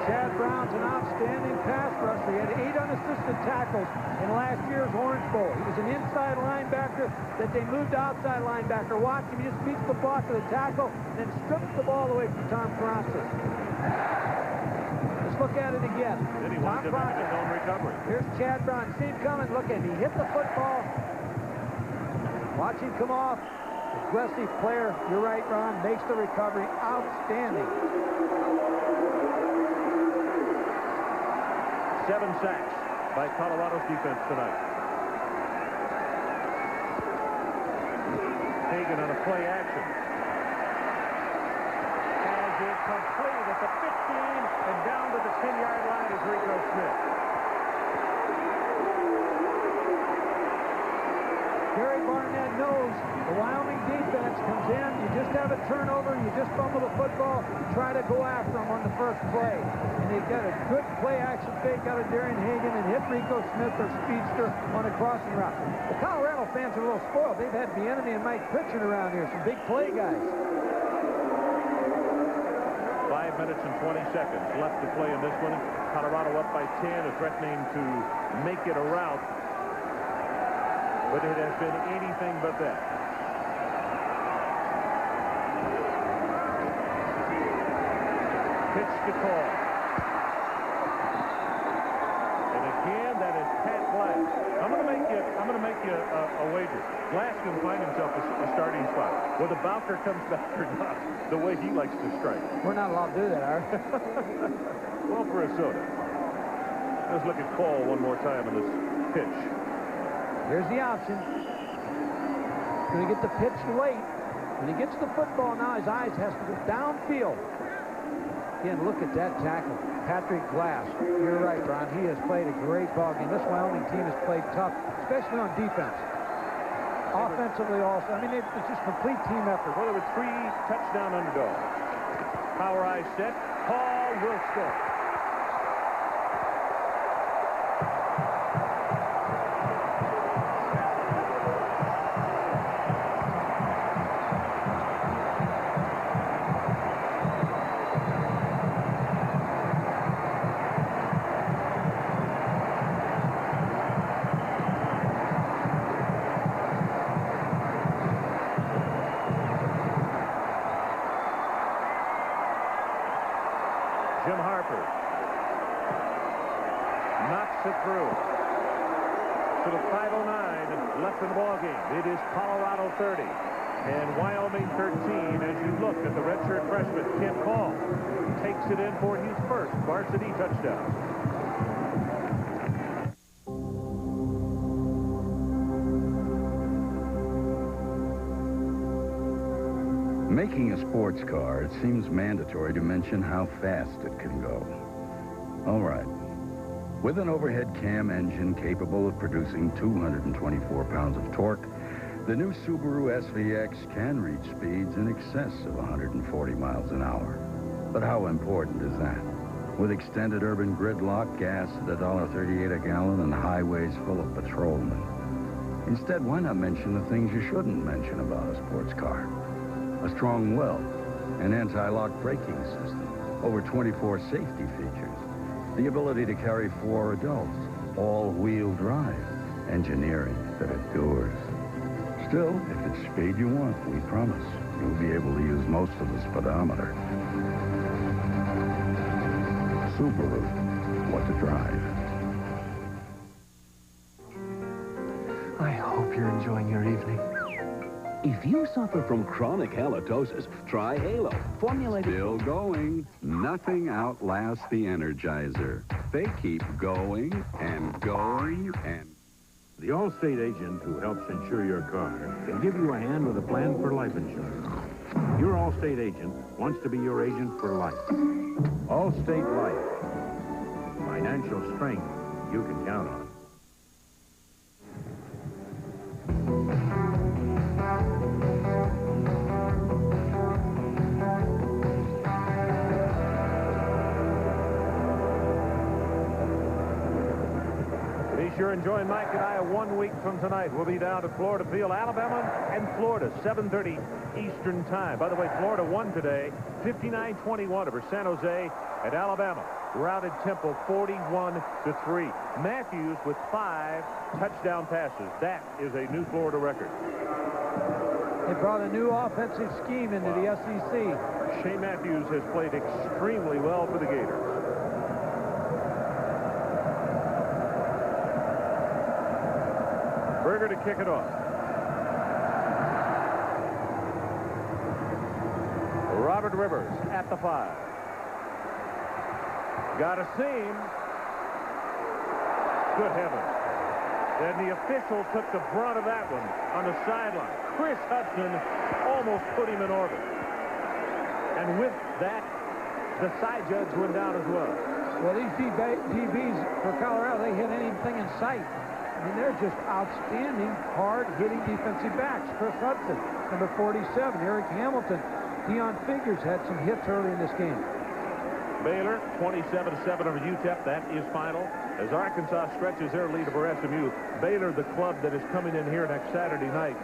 Chad Brown's an outstanding pass rusher. He had 8 unassisted tackles in last year's Orange Bowl. He was an inside linebacker that they moved to outside linebacker. Watch him, he just beats the block of the tackle and then strips the ball away from Tom Francis. Let's look at it again. Then he wants to make his own recovery. Here's Chad Brown. See him coming. Look at him. He hit the football. Watch him come off. Aggressive player. You're right, Ron. Makes the recovery. Outstanding. 7 sacks by Colorado's defense tonight. Hagan on a play action. As it's complete at the 15 and down to the 10-yard line is Rico Smith. Gary Barnett knows the Wyoming defense comes in, you just have a turnover, you just fumble the football, try to go after them on the first play. And they got a good play-action fake out of Darian Hagan and hit Rico Smith, their speedster, on a crossing route. The Colorado fans are a little spoiled. They've had Bieniemy and Mike pitching around here, some big play guys. 5 minutes and 20 seconds left to play in this one. Colorado up by 10, is threatening to make it a rout. But it has been anything but that. Pitch to call. And again, that is Pat Glass. I'm going to make you a wager. Glass can find himself a starting spot. Whether Bowker comes back or not, the way he likes to strike. We're not allowed to do that, are we? Well, for a soda. Let's look at Call one more time in this pitch. Here's the option. He's going to get the pitch late. When he gets the football now, his eyes has to go downfield. Again, look at that tackle. Patrick Glass. You're right, Ron. He has played a great ball game. This Wyoming team has played tough, especially on defense. Offensively also. I mean, it's just complete team effort. Well, there were 3 touchdown underdogs. Power eye set. Call will score. Jim Harper knocks it through. So the 5:09 left in the ball game. It is Colorado 30 and Wyoming 13. As you look at the redshirt freshman, Kent Call takes it in for his first varsity touchdown. Making a sports car, it seems mandatory to mention how fast it can go. All right. With an overhead cam engine capable of producing 224 pounds of torque, the new Subaru SVX can reach speeds in excess of 140 miles an hour. But how important is that? With extended urban gridlock, gas at $1.38 a gallon, and highways full of patrolmen. Instead, why not mention the things you shouldn't mention about a sports car? A strong well, an anti-lock braking system, over 24 safety features, the ability to carry 4 adults, all-wheel drive, engineering that endures. Still, if it's speed you want, we promise you'll be able to use most of the speedometer. Subaru, what to drive. I hope you're enjoying your evening. If you suffer from chronic halitosis, try Halo. Formulated... Still going. Nothing outlasts the Energizer. They keep going and going and... The Allstate agent who helps insure your car can give you a hand with a plan for life insurance. Your Allstate agent wants to be your agent for life. Allstate Life. Financial strength you can count on. Be sure and join Mike and I 1 week from tonight. We'll be down at Florida Field, Alabama and Florida, 7:30 Eastern Time. By the way, Florida won today, 59-21 over San Jose at Alabama. Routed Temple 41-3. Matthews with 5 touchdown passes. That is a new Florida record. They brought a new offensive scheme into the SEC. Shea Matthews has played extremely well for the Gators. Berger to kick it off. Robert Rivers at the 5. Got a seam. Good heavens. Then the official took the brunt of that one on the sideline. Chris Hudson almost put him in orbit. And with that, the side judge went down as well. Well, these DBs for Colorado, they hit anything in sight. I mean, they're just outstanding, hard-hitting defensive backs. Chris Hudson, number 47. Eric Hamilton. Deion Figures had some hits early in this game. Baylor, 27-7 over UTEP. That is final. As Arkansas stretches their lead over SMU, Baylor, the club that is coming in here next Saturday night.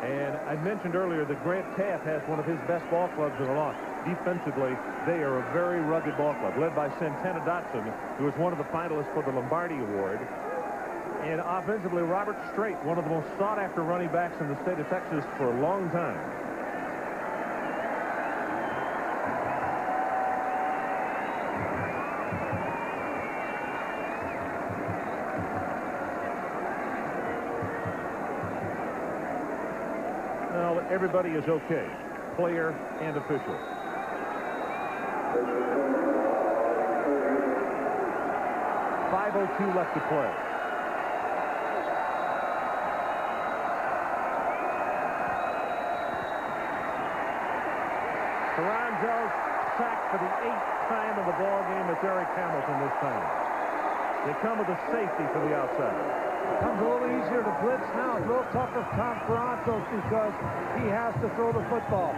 And I mentioned earlier that Grant Teaff has one of his best ball clubs in the lot. Defensively, they are a very rugged ball club, led by Santana Dotson, who is one of the finalists for the Lombardi Award. And offensively, Robert Strait, one of the most sought-after running backs in the state of Texas for a long time. Well, everybody is okay, player and official. .502 left to play. Carranzo sacked for the 8th time of the ball game. It's Eric Hamilton this time. They come with a safety for the outside. It comes a little easier to blitz now. A little tougher for Tom Carranzo because he has to throw the football.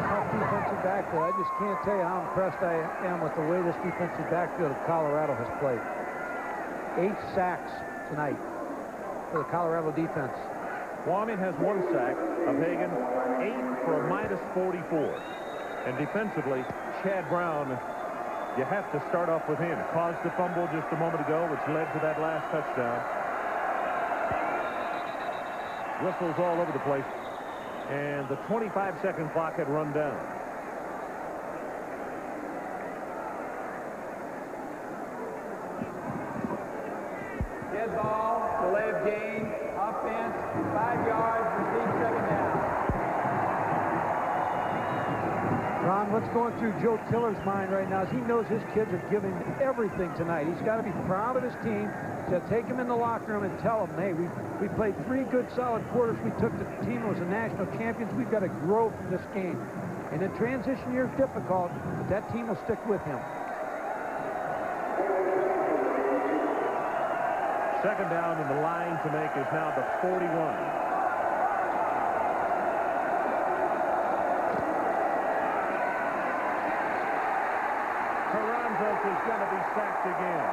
Tough defensive backfield. I just can't tell you how impressed I am with the way this defensive backfield of Colorado has played. 8 sacks tonight for the Colorado defense. Wyoming has 1 sack of Hagan, 8 for a -44. And defensively, Chad Brown, you have to start off with him. Caused the fumble just a moment ago, which led to that last touchdown. Whistles all over the place. And the 25-second clock had run down. Dead ball, delay of game, offense, 5 yards, receive 2nd down. Ron, what's going through Joe Tiller's mind right now is he knows his kids are giving everything tonight. He's got to be proud of his team. He's got to take them in the locker room and tell them, hey, we played 3 good solid quarters. We took the team that was the national champions. We've got to grow from this game. And the transition year is difficult, but that team will stick with him. 2nd down, and the line to make is now the 41. Is going to be sacked again.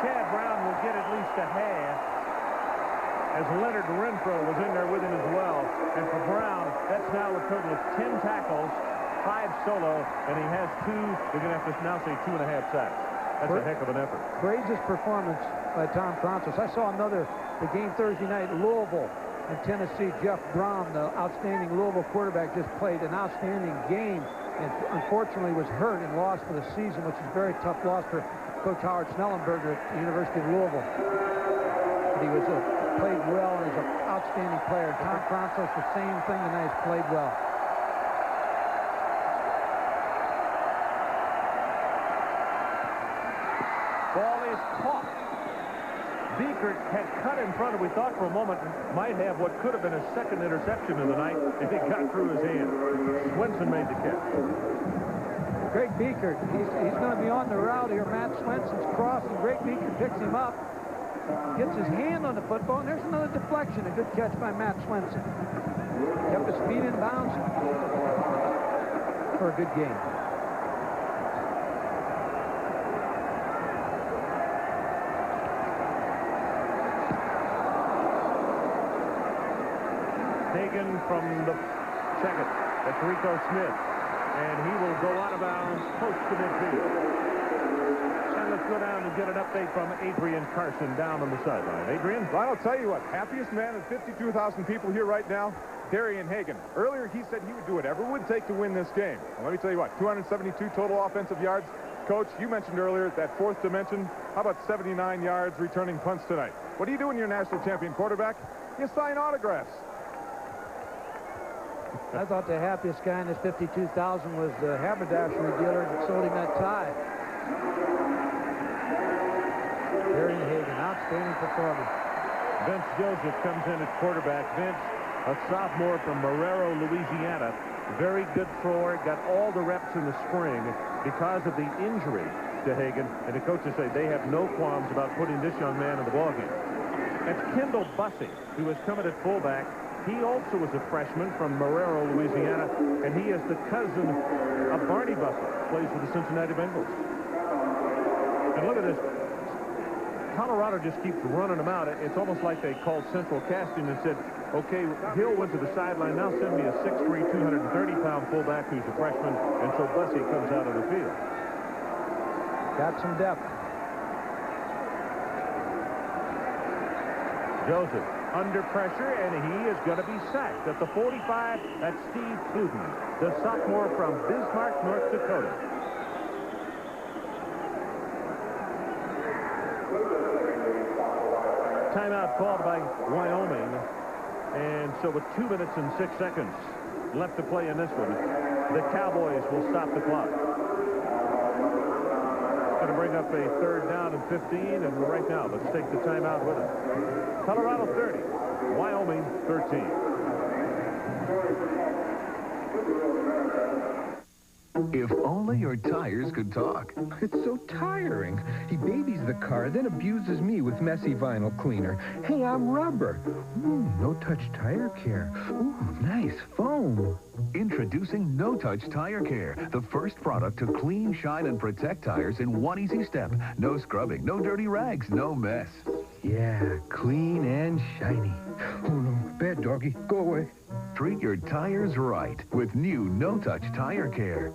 Chad Brown will get at least a half, as Leonard Renfro was in there with him as well. And for Brown, that's now a total of 10 tackles, 5 solo, and he has 2, they're going to have to now say 2.5 sacks. That's a heck of an effort. Praise performance by Tom Francis. I saw the game Thursday night, Louisville in Tennessee. Jeff Brom, the outstanding Louisville quarterback, just played an outstanding game and unfortunately was hurt and lost for the season, which is a very tough loss for Coach Howard Snellenberger at the University of Louisville. But he was played well and is an outstanding player. Tom Francis, the same thing tonight, has played well. Ball is caught. Beekert had cut in front of, we thought for a moment, might have what could have been a second interception of the night if it got through his hand. Swenson made the catch. Greg Beekert, he's going to be on the route here. Matt Swenson's crossing. Greg Beekert picks him up, gets his hand on the football, and there's another deflection. A good catch by Matt Swenson. Kept his feet in bounds for a good game. Hagan from the second. That's Rico Smith. And he will go out of bounds close to midfield. And let's go down and get an update from Adrian Carson down on the sideline. Adrian? Well, I'll tell you what, happiest man of 52,000 people here right now, Darian Hagan. Earlier he said he would do whatever it would take to win this game. Well, let me tell you what, 272 total offensive yards. Coach, you mentioned earlier that fourth dimension. How about 79 yards returning punts tonight? What do you do when you're a national champion quarterback? You sign autographs. I thought the happiest guy in this 52,000 was the haberdashery dealer that sold him that tie. Darian Hagan, outstanding performance. Vince Joseph comes in at quarterback. Vince, a sophomore from Marrero, Louisiana. Very good thrower. Got all the reps in the spring because of the injury to Hagan. And the coaches say they have no qualms about putting this young man in the ballgame. That's Kendall Bussey, who has come in at fullback. He also is a freshman from Marrero, Louisiana, and he is the cousin of Barney Bussey, plays for the Cincinnati Bengals. And look at this. Colorado just keeps running them out. It's almost like they called central casting and said, okay, Hill went to the sideline, now send me a 6'3", 230-pound fullback who's a freshman, and so Bussey comes out of the field. Got some depth. Joseph under pressure, and he is going to be sacked. At the 45, that's Steve Cluden, the sophomore from Bismarck, North Dakota. Timeout called by Wyoming. And so with 2 minutes and 6 seconds left to play in this one, the Cowboys will stop the clock. Going to bring up a third down and 15, and right now, let's take the timeout with us. Colorado 30, Wyoming 13. If only your tires could talk. It's so tiring. He babies the car, then abuses me with messy vinyl cleaner. Hey, I'm rubber. Ooh, no-touch tire care. Ooh, nice foam. Introducing No Touch Tire Care, the first product to clean, shine, and protect tires in one easy step. No scrubbing, no dirty rags, no mess. Yeah, clean and shiny. Oh, no. Bad doggy. Go away. Treat your tires right with new No Touch Tire Care.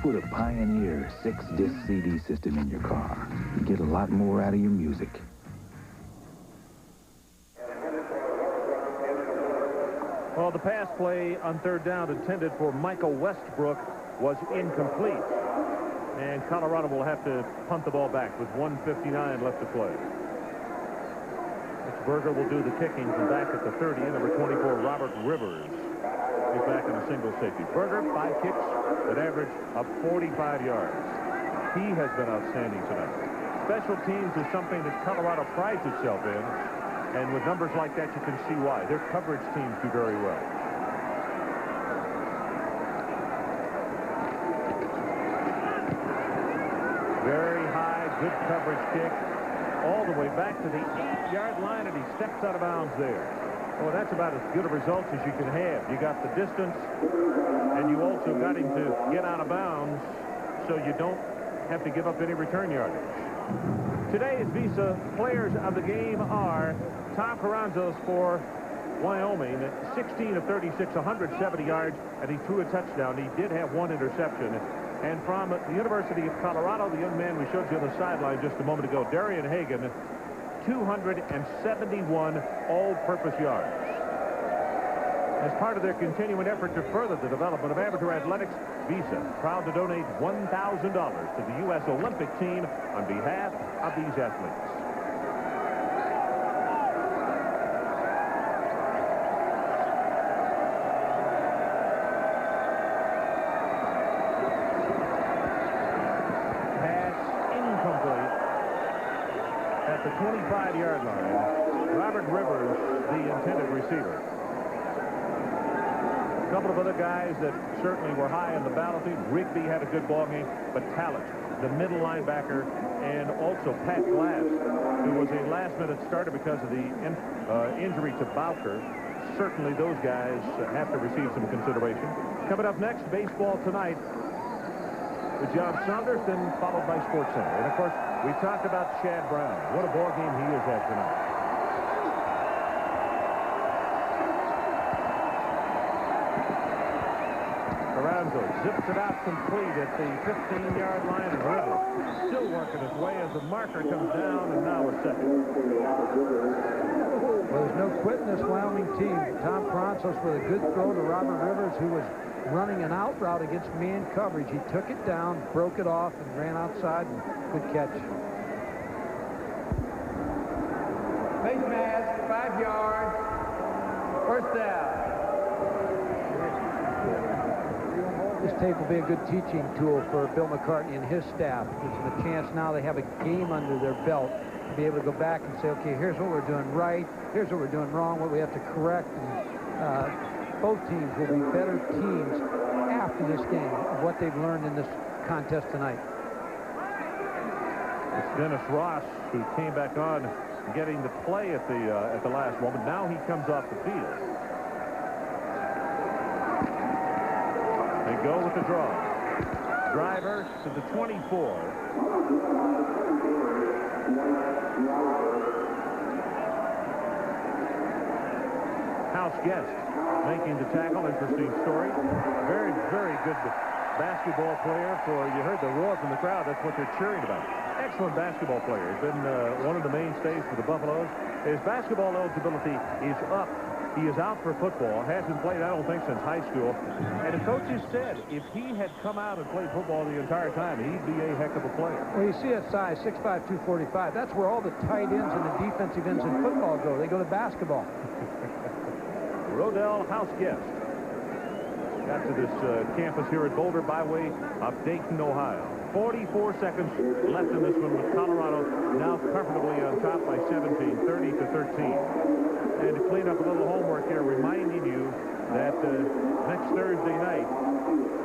Put a Pioneer 6-disc CD system in your car. You get a lot more out of your music. Well, the pass play on third down intended for Michael Westbrook was incomplete. And Colorado will have to punt the ball back with 1:59 left to play. Berger will do the kicking from back at the 30. Number 24, Robert Rivers, is back in a single safety. Berger, 5 kicks that average of 45 yards. He has been outstanding tonight. Special teams is something that Colorado prides itself in, and with numbers like that, you can see why. Their coverage teams do very well. Very high, good coverage kick, all the way back to the 8-yard line, and he steps out of bounds there. Well, that's about as good a results as you can have. You got the distance, and you also got him to get out of bounds, so you don't have to give up any return yardage. Today's Visa players of the game are Tom Carranzos for Wyoming, 16 of 36, 170 yards, and he threw a touchdown. He did have one interception. And from the University of Colorado, the young man we showed you on the sideline just a moment ago, Darian Hagan, 271 all-purpose yards. As part of their continuing effort to further the development of amateur athletics, Visa proud to donate $1,000 to the U.S. Olympic team on behalf of these athletes. At the 25-yard line, Robert Rivers, the intended receiver. A couple of other guys that certainly were high in the balloting. Rigby had a good ball game, but Talent, the middle linebacker, and also Pat Glass, who was a last-minute starter because of the injury to Bowker. Certainly those guys have to receive some consideration. Coming up next, baseball tonight with John Saunders, then followed by SportsCenter. And, of course, we talked about Chad Brown. What a ball game he is at tonight. Carranzo zips it out complete at the 15-yard line. And River still working his way as the marker comes down, and now a second. Well, there's no quitting this Wyoming team. Tom Carranzos with a good throw to Robert Rivers, who was running an out route against man coverage. He took it down, broke it off, and ran outside, and good catch. Face mask, 5 yards, first down. This tape will be a good teaching tool for Bill McCartney and his staff. Gives them a chance now they have a game under their belt to be able to go back and say, okay, here's what we're doing right, here's what we're doing wrong, what we have to correct. And, both teams will be better teams after this game of what they've learned in this contest tonight. It's Dennis Ross who came back on, getting the play at the last moment. Now he comes off the field. They go with the draw. Driver to the 24. House Guest making the tackle. Interesting story. Very, very good basketball player. You heard the roar from the crowd. That's what they're cheering about. Excellent basketball player. He's been one of the mainstays for the Buffaloes. His basketball eligibility is up. He is out for football. Hasn't played, I don't think, since high school. And the coaches said if he had come out and played football the entire time, he'd be a heck of a player. Well, you see that size, 6'5", 245. That's where all the tight ends and the defensive ends in football go. They go to basketball. Rodell House-Guest got to this campus here at Boulder by way of Dayton, Ohio. 44 seconds left in this one with Colorado now comfortably on top by 17, 30-13. And to clean up a little homework here, reminding you that next Thursday night,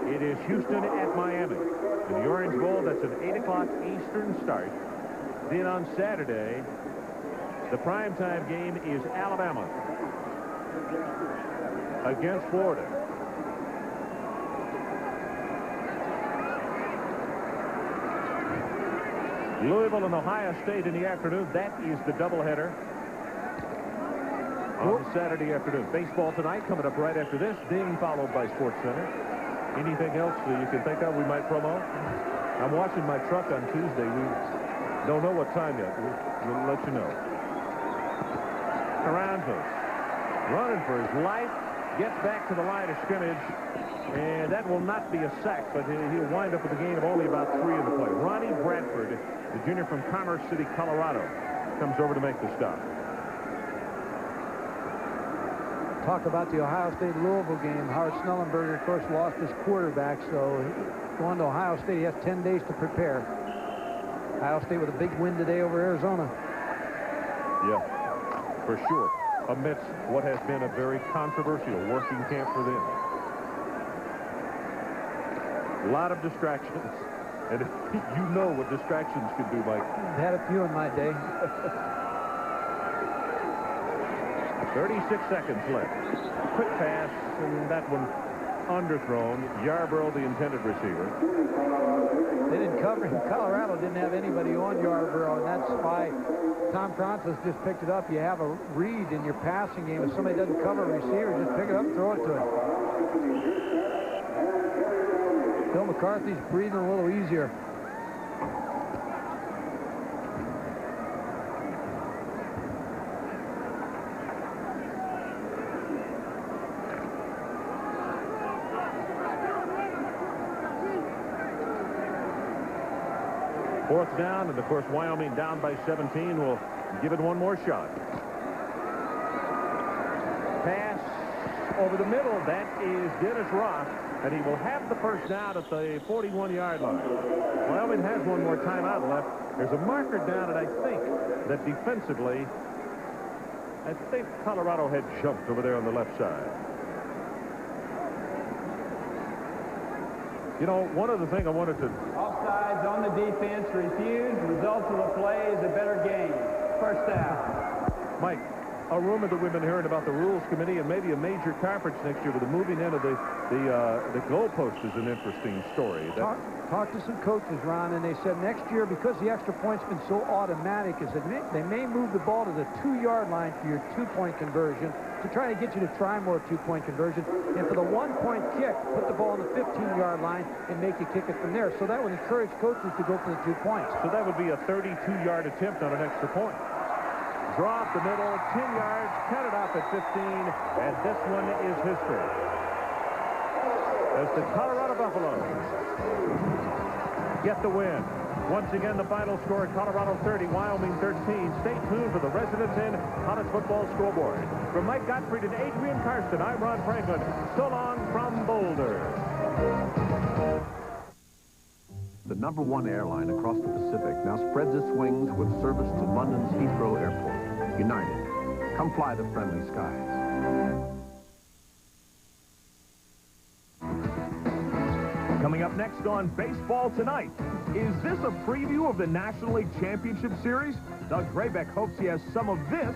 it is Houston at Miami. In the Orange Bowl, that's an 8 o'clock Eastern start. Then on Saturday, the primetime game is Alabama against Florida. Louisville and Ohio State in the afternoon. That is the doubleheader on Saturday afternoon. Baseball tonight coming up right after this. Ding, followed by SportsCenter. Anything else that you can think of we might promote? I'm watching my truck on Tuesday. We don't know what time yet. We'll let you know. Carranzos running for his life. Gets back to the line of scrimmage. And that will not be a sack, but he'll wind up with a gain of only about 3 in the play. Ronnie Bradford, the junior from Commerce City, Colorado, comes over to make the stop. Talk about the Ohio State-Louisville game. Howard Snellenberger, of course, lost his quarterback, so going to Ohio State, he has 10 days to prepare. Ohio State with a big win today over Arizona. Yeah, for sure. Amidst what has been a very controversial working camp for them. A lot of distractions. And you know what distractions can do, Mike. Had a few in my day. 36 seconds left. Quick pass, and that one underthrown. Yarborough, the intended receiver. They didn't cover him. Colorado didn't have anybody on Yarborough, and that's why Tom Francis just picked it up. You have a read in your passing game. If somebody doesn't cover a receiver, just pick it up and throw it to him. Bill McCarthy's breathing a little easier. Fourth down, and of course Wyoming down by 17 will give it one more shot. Pass over the middle. That is Dennis Ross, and he will have the first down at the 41-yard line. Wyoming has one more timeout left. There's a marker down, and I think that defensively, I think Colorado had jumped over there on the left side. You know, one other thing I wanted to... Offsides on the defense, refused. Result of the play is a better game. First down. Mike, a rumor that we've been hearing about the Rules Committee and maybe a major conference next year with the moving in of the goalpost is an interesting story. Talked to some coaches, Ron, and they said next year, because the extra point's been so automatic, is that they may move the ball to the 2-yard line for your 2-point conversion to try to get you to try more 2-point conversion. And for the 1-point kick, put the ball on the 15-yard line and make you kick it from there. So that would encourage coaches to go for the 2 points. So that would be a 32-yard attempt on an extra point. Draw up the middle, 10 yards, cut it off at 15, and this one is history. As the Colorado Buffaloes get the win. Once again, the final score, Colorado 30, Wyoming 13. Stay tuned for the Residence Inn College Football Scoreboard. From Mike Gottfried and Adrian Karsten, I'm Ron Franklin. So long from Boulder. The #1 airline across the Pacific now spreads its wings with service to London's Heathrow Airport. United, come fly the friendly skies. Coming up next on Baseball Tonight, is this a preview of the National League Championship Series? Doug Graybeck hopes he has some of this